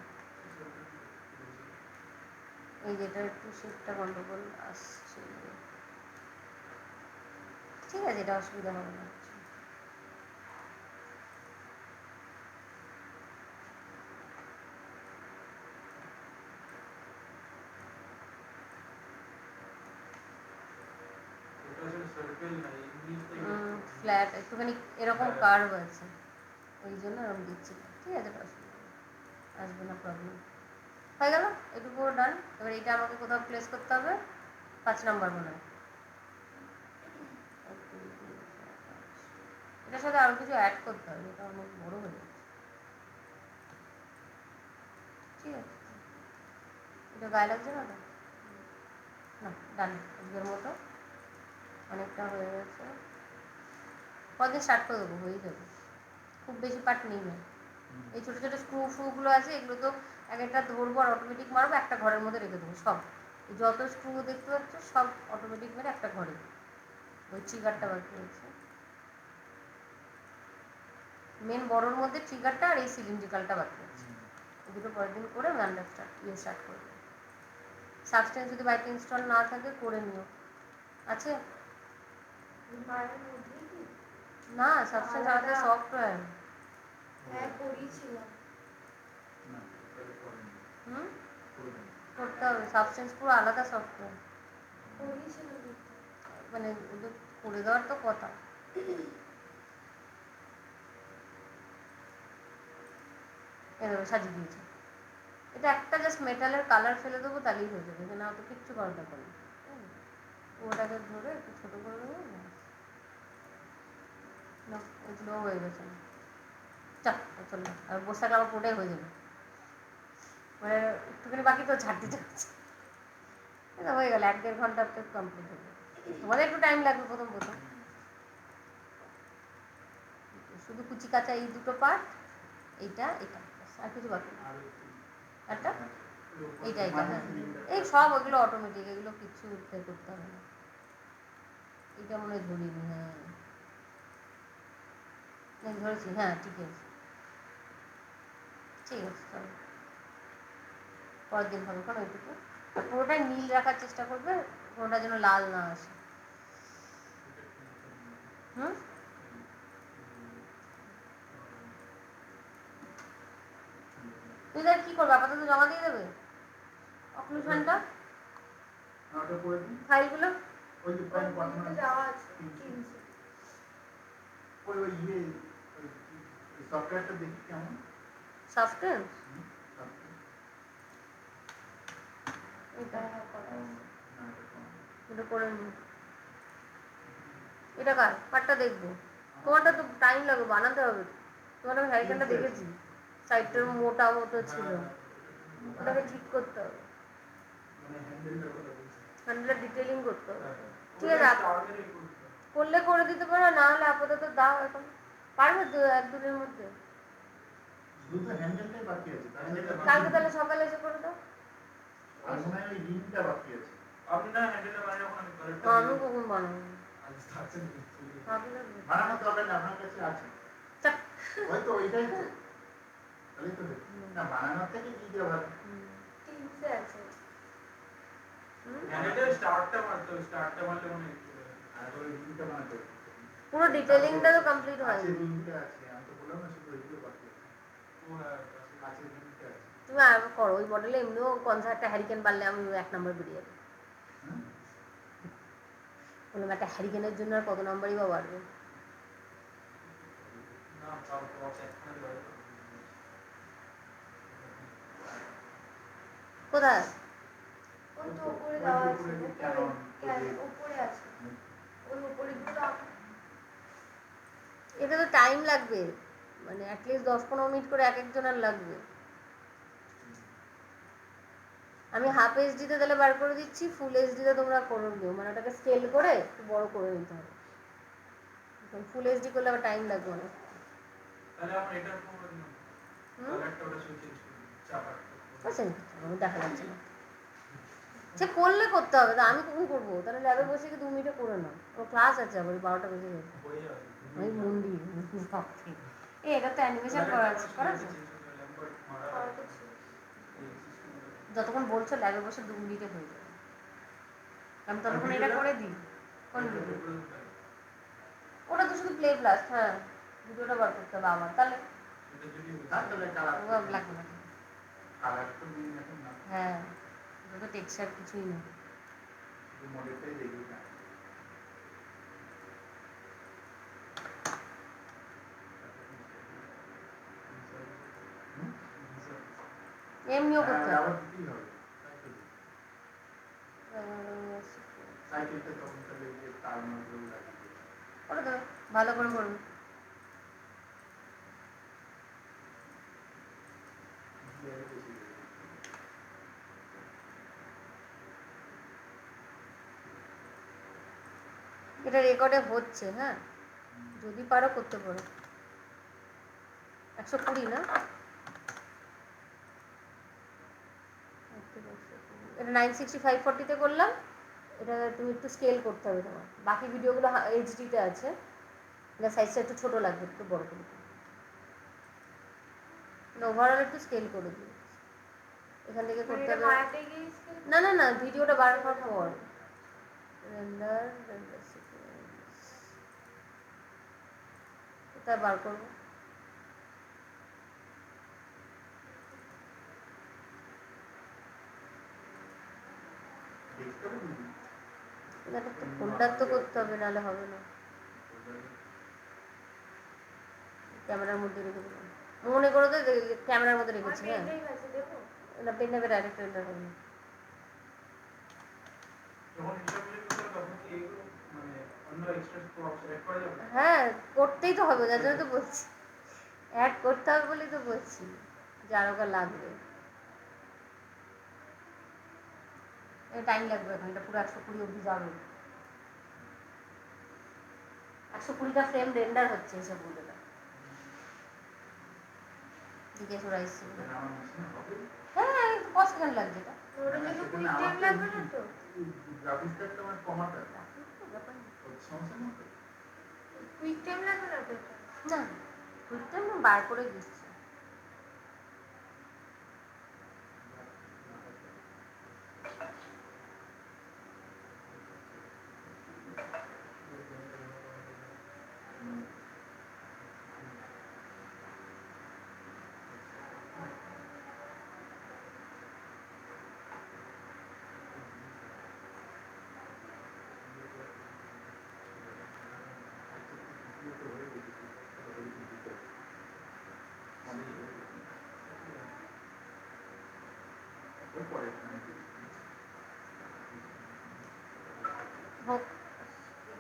Speaker 1: এই যেটা একটু শেপটা গন্ডগোল আসছে, ঠিক আছে, এটা অসুবিধা হবে না। ফ্ল্যাট একটুখানি এরকম কার্ভ আছে, ওই জন্য এরকম দিচ্ছি, ঠিক আছে, এটা অসুবিধা আসবে না, প্রবলেম হয়ে গেল, এটুকু ডান। এবার এটা আমাকে কোথাও প্লেস করতে হবে, 5 নম্বর মনে হয়, এটার সাথে আরও কিছু অ্যাড করতে হবে, এটা অনেক বড় হয়ে যাচ্ছে, ঠিক আছে, এটা গায়ে লাগছে না তো, না ডান, আজকের মতো অনেকটা হয়ে গেছে, কদিন স্টার্ট করে দেবো, হয়ে যাবে, খুব বেশি পার্ট নেই না, এই ছোটো ছোটো স্ক্রু ফ্রুগুলো আছে, এগুলো তো এক একটা ধরবো আর অটোমেটিক মারবো, একটা ঘরের মধ্যে রেখে দেবো সব, যত স্ক্রু দেখতে পাচ্ছ সব অটোমেটিক মেরে একটা ঘরে, ওই ট্রিগারটা বাকি আছে, মেন বড়োর মধ্যে ট্রিগারটা আর এই সিলিন্ড্রিকালটা বাকি আছে, এই দুটো পরের দিন করে আমি স্টার্ট করে দেবো। সাবস্টেন্স যদি বাইক ইনস্টল না থাকে করে নিও, আছে
Speaker 3: মায়ের মধ্যেই কি?
Speaker 1: না, সাবস্টেন্স আলাদা সফটওয়্যার,
Speaker 3: হ্যাঁ করিয়েছিলাম।
Speaker 1: হুম, করতে হবে, সাবস্টেন্স পুরো আলাদা সফটওয়্যার,
Speaker 3: করিয়েছিলাম দেখতে।
Speaker 1: মানে ওদের করে দেওয়ার তো কথা, এভাবে সাজিয়ে দিয়েছে, এটা একটা জাস্ট মেটালের কালার ফেলে দেবো, তাহলেই হয়ে যাবে, না তো কিচ্ছু করার দরকার নেই, ওটাকে ধরে একটু ছোটো করে দেবো, না এগুলো হয়ে গেছে, চাপ চলো, আর বসে থাকলে আমার পুরোটাই হয়ে যাবে। মানে একটুখানি বাকি তো ছাড়তে চাচ্ছে, এটা হয়ে গেল 1-1.5 ঘন্টা তো কমপ্লিট হয়ে যাবে। তোমাদের একটু টাইম লাগবে প্রথম প্রথম, শুধু কুচি কাঁচা এই দুটো পার্ট, এইটা এটা ব্যাস, আর কিছু বাকি নেই।
Speaker 2: আর
Speaker 1: একটা এইটা এটা, হ্যাঁ
Speaker 2: cylinder
Speaker 1: এই সব ওগুলো অটোমেটিক, এগুলো কিচ্ছু করতে হবে না। এটা মনে হয় ধরিনি, হ্যাঁ ধরেছি, হ্যাঁ ঠিক আছে, ঠিক আছে চলো পরের দিন হবে, কারণ ওইটুকু আর পুরোটাই নীল রাখার চেষ্টা করবে, কোনোটা যেন লাল না আসে। হুম, তুই তাহলে কী করবে, আপাতত জমা দিয়ে দেবে অক্লুশনটা,
Speaker 2: ওটা করে দিন।
Speaker 1: ফাইলগুলো?
Speaker 2: ওই যে
Speaker 3: ওর
Speaker 2: প্যান্ট
Speaker 3: মধ্যে
Speaker 2: বানানো
Speaker 3: যাওয়া আছে কিনছে।
Speaker 2: ওই সফটওয়্যারটা দেখি কেমন।
Speaker 1: Software
Speaker 2: software।
Speaker 1: এটা
Speaker 3: করা আছে।
Speaker 2: না, এটা কেমন?
Speaker 1: এটা করে নি, এটা কারটা দেখবো, তোমারটা তো টাইম লাগবে বানাতে হবে, তোমার আমি হ্যারিকেনটা দেখেছি, সাইডটার মোটা মতো ছিল, ওটাকে ঠিক করতে হবে,
Speaker 2: মানে হ্যান্ডেলটার কথা বলছি।
Speaker 1: হ্যান্ডেলের ডিটেলিং করতে হবে। ঠিক
Speaker 4: ওটা
Speaker 1: আছে
Speaker 4: স্টার্টারই করতে হবে।
Speaker 1: করলে করে দিতে পারো, না হলে আপাতত দাও এখন, পারবে তো 1-2 দিনের মধ্যে?
Speaker 2: শুধু তো হ্যান্ডেলটাই বাকি আছে,
Speaker 1: কালকে তাহলে সকালে এসে করে দাও।
Speaker 2: আর মনে হয় ওই রিংটা বাকি আছে।
Speaker 4: আপনি না হ্যান্ডেলটা বানিয়ে যখন আমি কালারটা
Speaker 1: আমি কখন বানাবো,
Speaker 4: আজ থাকছেন
Speaker 2: বানানো দরকার নেই, আপনার কাছে আছে।
Speaker 1: চাপ।
Speaker 2: ওই তো ওইটাই তো, তাহলেই তো দেখি। না বানানোর থেকে কি দেওয়া ভালো।
Speaker 3: কিনছে আছে।
Speaker 4: হ্যান্ডেলটা স্টার্টটা মারতে হবে, স্টার্টটা মারলে মনে হয় একটু
Speaker 2: আর ওই রিংটা বানাতে হবে।
Speaker 1: পুরো ডিটেলিংটা তো কমপ্লিট
Speaker 2: আছে
Speaker 1: হয়নি।
Speaker 2: রিংটা আছে, আমি তো বললাম না শুধু ওইগুলো বাকি আছে।
Speaker 4: ও হ্যাঁ
Speaker 2: আছে রিংটা আছে।
Speaker 1: তুমি আর করো ওই মডেলে, এমনিও কনসার্টটা হ্যারিকেন পারলে আমি 1 নম্বর বেরিয়ে যাবে,
Speaker 2: হুম?
Speaker 1: বললাম একটা হ্যারিকেনের জন্য আর কত নম্বরই বা বাড়বে।
Speaker 4: না তাও বক্স একখানে দেওয়া যাবে।
Speaker 1: কোথায়?
Speaker 3: ওই তো উপরে
Speaker 2: ওই
Speaker 3: দেওয়া
Speaker 2: যে
Speaker 3: আছে,
Speaker 2: উপরে যে
Speaker 3: উপরে
Speaker 2: Canon, ওই যে-
Speaker 3: উপরে আছে, ওই উপরে গুলো
Speaker 1: এটা তো টাইম লাগবে, মানে অ্যাটলিস্ট 10-15 মিনিট করে এক একজনের লাগবে। আমি হাফ এইচডিতে তাহলে বার করে দিচ্ছি, ফুল এইচডিতে তোমরা করে দিও, মানে ওটাকে স্কেল করে একটু বড় করে নিতে হবে, ফুল এইচডি করলে আবার টাইম লাগবে অনেক।
Speaker 4: তাহলে আমার এটার উপর কালারটা ওটা সুইচ চেঞ্জ করে দিই, চাপা
Speaker 1: আচ্ছা আমি দেখা যাচ্ছে না, সে করলে করতে হবে, তা আমি কখন করবো, তাহলে ল্যাবে বসে কি 2 মিনিটে করে নাও, ও ক্লাস আছে আবার 12টা বেজে গেছে,
Speaker 4: হয়ে যাবে।
Speaker 1: আমি মন দিই ভাবছি এই এটা তো অ্যানিমেশন করা আছে, করেছো?
Speaker 3: করা তো ছিল।
Speaker 1: যতক্ষণ বলছো ল্যাবে বসে 2 মিনিটে হয়ে যাবে, আমি ততক্ষণ এটা করে দিই। কোন ভিডিও? ওটা তো শুধু প্লে ব্লাস্ট, হ্যাঁ ভিডিওটা বার করতে হবে আবার, তাহলে
Speaker 2: আর তাহলে কালার
Speaker 1: লাগবে না,
Speaker 2: কালার তো দিন এখন না,
Speaker 1: হ্যাঁ ওটা তো টেক্সচার কিছুই না।
Speaker 2: শুধু মডেলটাই দেখবি না। হুম?
Speaker 1: এমনিও
Speaker 2: হ্যাঁ,
Speaker 1: করতে
Speaker 2: আবার
Speaker 1: হবে।
Speaker 2: দিতেই হবে। সাইকেলটা তখন তাহলে গিয়ে তার মধ্যেও লাগিয়ে দিই।
Speaker 1: করে দেবে, ভালো করে করবে।
Speaker 2: গিয়ারে বেশি দেবে।
Speaker 1: এটা রেকর্ডে হচ্ছে, হ্যাঁ যদি পারো করতে পারো। 120 না, এটা 965/40 করলাম, এটা তুমি একটু স্কেল করতে হবে তোমার, বাকি ভিডিওগুলো এইচডিতে আছে, এটা সাইজটা একটু ছোটো লাগবে, একটু বড় করে ওভারঅল একটু স্কেল করে দিই, এখান থেকে
Speaker 3: মানে
Speaker 1: করতে
Speaker 3: এটা
Speaker 1: হবে।
Speaker 3: মায়াতে গিয়েছিল।
Speaker 1: না না না, ভিডিওটা বার হওয়ার পর রেন্ডার কোথায় বার করবো,
Speaker 2: দেখতে হবে দিদি।
Speaker 1: এটা তো ফোল্ডার তো করতে হবে, নাহলে হবে না। ক্যামেরার মধ্যে রেখে দেবো, মনে করো তো ক্যামেরার মধ্যে
Speaker 3: আমার
Speaker 1: রেখেছি, হ্যাঁ
Speaker 3: পেনটাই আছে, দেখো।
Speaker 1: না পেন নেবে ডাইরেক্ট রেন্ডার হবে না।
Speaker 4: যখন ইন্টারভিউ করতে হবে তখন কি এইগুলো মানে অন্য এক্সট্রা প্রপস অ্যাড করা যাবে?
Speaker 1: হ্যাঁ করতেই তো হবে, যার জন্য তো বলছি, অ্যাড করতে হবে বলেই তো বলছি যে আরো লাগবে। টাইম লাগবে এখন, এটা পুরো 120 অবধি যাবে। 120টা ফ্রেম রেন্ডার হচ্ছে এসবগুলো। জিজ্ঞেস ওরা এসছে।
Speaker 2: আমার মেশিন হবে
Speaker 1: হ্যাঁ 5 সেকেন্ড লাগছে এটা।
Speaker 3: ওটা কিন্তু
Speaker 2: সেখানে
Speaker 3: কুইক
Speaker 2: আমার
Speaker 3: টাইম লাগবে না তো?
Speaker 2: গ্রাফিক্সটা একটা আমার কমাটা
Speaker 1: ব্যাপার না।
Speaker 2: সমস্যা মতো
Speaker 3: কুইক টাইম লাগবে না তো এটা?
Speaker 1: না কুইকটা আমি বার করে দিচ্ছি।
Speaker 2: পরে
Speaker 1: হোক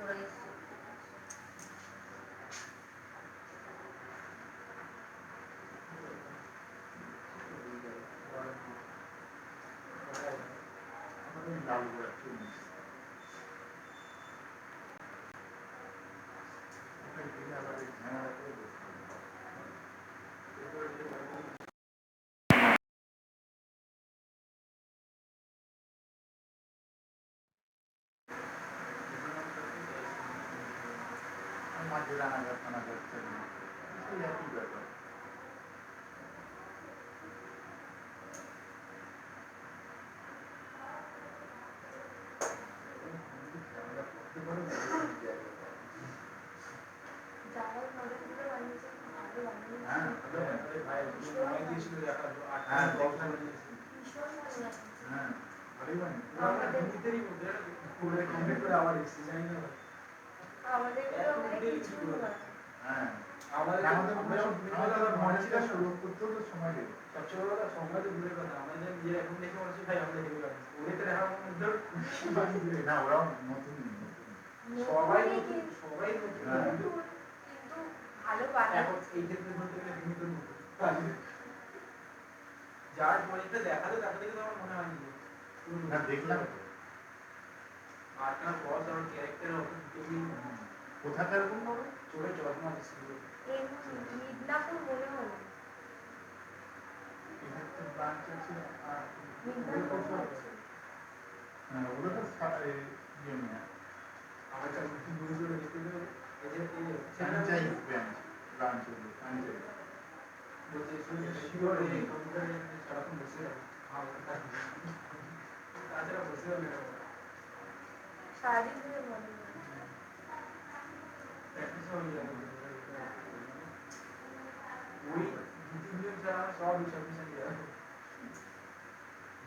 Speaker 1: ওরা এসছে।
Speaker 2: আমাদের লাল গোড়া চুল আবার ঝামেলা করে বসতে মাঝে রান্নাঘর ফানাঘর চালিয়ে সেই একই ব্যাপার
Speaker 3: যারা মডেলগুলো বানিয়েছে ভালো
Speaker 2: হ্যাঁ
Speaker 3: বানিয়েছে।
Speaker 2: ভাই
Speaker 4: অনেক দিয়েছিল দেখা
Speaker 2: হ্যাঁ,
Speaker 4: 8-10 টা বানিয়েছিল।
Speaker 3: ভীষণ ভালো লাগছে।
Speaker 2: হ্যাঁ ভালোই বানিয়ে
Speaker 4: আমরা হিন্দিতেই বলতে পুরো কমপ্লিট করে আবার এসেছি জানি না
Speaker 3: আমাদেরগুলো ওখানে কিছুই হলো না।
Speaker 2: হ্যাঁ
Speaker 4: আমাদের
Speaker 2: আমাদের
Speaker 4: আমাদের
Speaker 2: মডেলটা শুরু করতেও তো সময় লেগে
Speaker 4: সবচেয়ে বড় কথা সংখ্যা তো দূরের কথা আমাদের নিজের এখন দেখে মনে হচ্ছে ভাই আমাদের হেভি বানিয়েছি ওদের তো দেখার মধ্যে
Speaker 2: না ওরাও নতুন
Speaker 4: সবাই
Speaker 3: নতুনই
Speaker 4: নতুন,
Speaker 3: কিন্তু-
Speaker 4: সবাই নতুন
Speaker 2: হ্যাঁ।
Speaker 4: কিন্তু
Speaker 3: কিন্তু ভালো বানায়।
Speaker 4: এখন এই ক্ষেত্রে বলতে গেলে বিনীতের মতো যার প্রজেক্টটা দেখালো তাকে দেখে তো আমার মনে হয়নি যে পুরো
Speaker 2: না দেখলাম তো।
Speaker 4: আপনার বস আর ক্যারেক্টার
Speaker 2: কোথাকার কোন বলো
Speaker 4: চোখে চশমা ছিল
Speaker 3: এই মিদনাপুর মনে হলো।
Speaker 2: এখানে তো ব্রাঞ্চ আছে আর
Speaker 3: মিদনাপুর আছে।
Speaker 2: হ্যাঁ ওগুলো তো ইয়ে নেই
Speaker 4: আমার কাছে বুঝে দেখতে দেবে এই যে
Speaker 2: ফ্র্যাঞ্চাইজ ব্রাঞ্চ ওগুলো ফ্র্যাঞ্চাইজ
Speaker 4: বলছে শিওর এই কম্পিউটারে সারাক্ষণ বসে থাকে তাছাড়া বসে হবে না
Speaker 3: সারাদিন ধরে মনে হলো।
Speaker 4: প্র্যাকটিস হয়ে যাবে ওই 2-3 দিন ছাড়া আমার সব সাবমিশন দিয়ে যাবে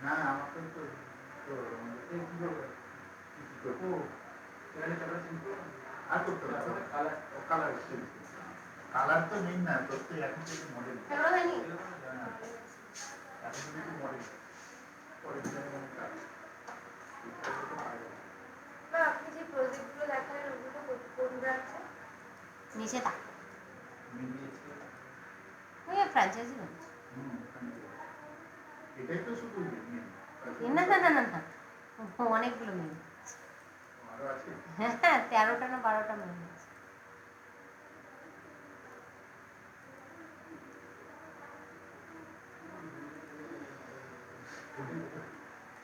Speaker 2: না আমাকে তো তো
Speaker 4: এই কি করবে
Speaker 2: কি করবো
Speaker 4: এখানে কালার চেঞ্জ করবো
Speaker 2: আর করতে হবে
Speaker 4: কালার
Speaker 2: কালার কালার তো মেইন না তোর তো এখন থেকে মডেল
Speaker 1: এগুলো হয়নি।
Speaker 2: এখন থেকে মডেল
Speaker 4: পরে
Speaker 3: না আপনি যে প্রজেক্টগুলো দেখালেন ওগুলো কোন ব্রাঞ্চে?
Speaker 1: নিচে তা ওই ফ্র্যাঞ্চাইজি হচ্ছে।
Speaker 2: এটাই তো শুধু
Speaker 1: না না না না না অনেকগুলো মেয়ে
Speaker 2: আরো আছে
Speaker 1: হ্যাঁ 13টা না 12টা মেয়ে আছে।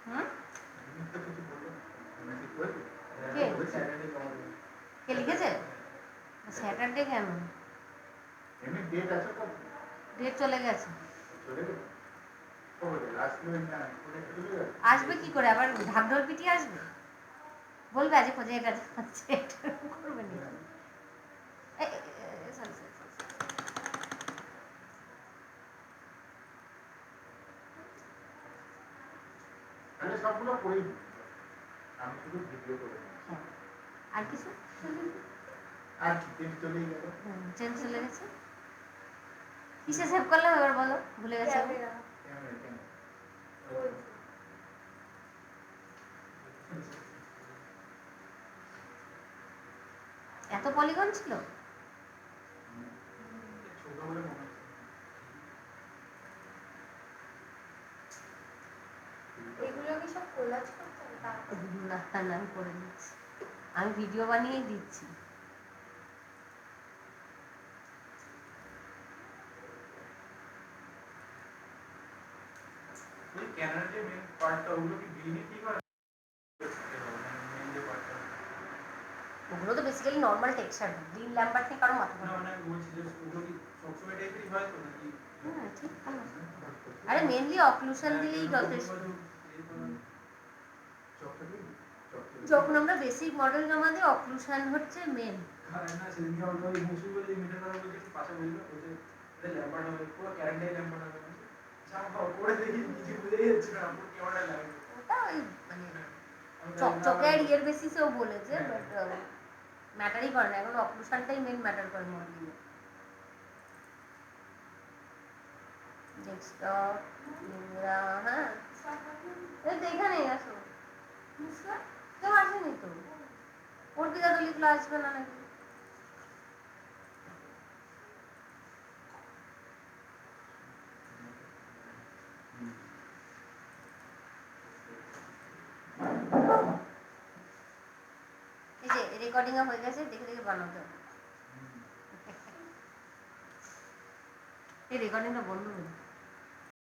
Speaker 1: হুম
Speaker 2: কিছু বললো মেসেজ করেছে
Speaker 1: কে?
Speaker 4: স্যাটারডে জমা দেবে
Speaker 1: কে লিখেছে? স্যাটারডে কেন?
Speaker 2: এমনি ডেট আছে তো
Speaker 1: ডেট চলে গেছে।
Speaker 2: চলে গেছে কবে আসলো না কোনে চলে গেছে
Speaker 1: আসবে কি করে আবার ঢাকঢোল পিটিয়ে আসবে? বলবে আজ প্রজেক্ট আছে হচ্ছে এটা করবে না।
Speaker 2: তাহলে সবগুলো করেই দিই। আমি শুধু ভিডিও করে দিই।
Speaker 1: হ্যাঁ। আর কিছু?
Speaker 2: আর কি ডেট চলেই গেল
Speaker 1: চেঞ্জ চলে গেছে। কিসে সেভ করলাম এবার বলো? ভুলে গেছি আমি।
Speaker 3: ক্যামেরা
Speaker 2: ক্যামেরা ক্যামেরা
Speaker 3: ওই
Speaker 1: এত পলিগন ছিল?
Speaker 4: ছোট বলে মনে হচ্ছে
Speaker 3: এগুলো কি সব কোলাজ করতে হবে?
Speaker 1: না না আমি করে দিচ্ছি, আমি ভিডিও বানিয়েই দিচ্ছি।
Speaker 4: ওই ক্যানাডার যে মেন পার্টটা ওগুলো কি গ্রিনে কি করে মেন যে পার্টটা?
Speaker 1: ওগুলো তো বেসিক্যালি নর্মাল টেক্সচার, গ্রিন ল্যাম্পার্ট নিয়ে কারো মাথা
Speaker 4: না
Speaker 1: ব্যথা
Speaker 4: মানে আমি বলছি যে ওগুলো কি সবসময় টাইপেরই হয় তো নাকি?
Speaker 1: হ্যাঁ ঠিক ভালো। আরে মেনলি অক্লুশন দিলেই যথেষ্ট। যখন আমরা বেসিক মডেল জমা দিই অক্লুশন হচ্ছে মেন।
Speaker 4: না সেদিনকে আমরা ওই মুসুর বলে মিটার কথা বলছি একটু পাশে বললো ওই যে ল্যাম্পার্ট হবে পুরো ক্যারেন্টাই ল্যাম্পার্ট হবে করে দেখি কিছু বুঝেই যাচ্ছে না পুরো ক্যামেরা লাগবে
Speaker 1: ওটা ওই মানে চকচকে আর ইয়ের বেসিসেও বলেছে, বাট ম্যাটারই করে না, এখন অক্লুশনটাই মেন ম্যাটার করে মডেলিংয়ে। ডেস্কটপ ক্যামেরা, হ্যাঁ এই তো এখানেই আসো, কেউ আসেনি তো, অর্পিতা তো লিখলো আসবে না নাকি। এই যে রেকর্ডিং হয়ে গেছে, দেখে দেখে বানাতে হবে। এই রেকর্ডিংটা বন্ধ করে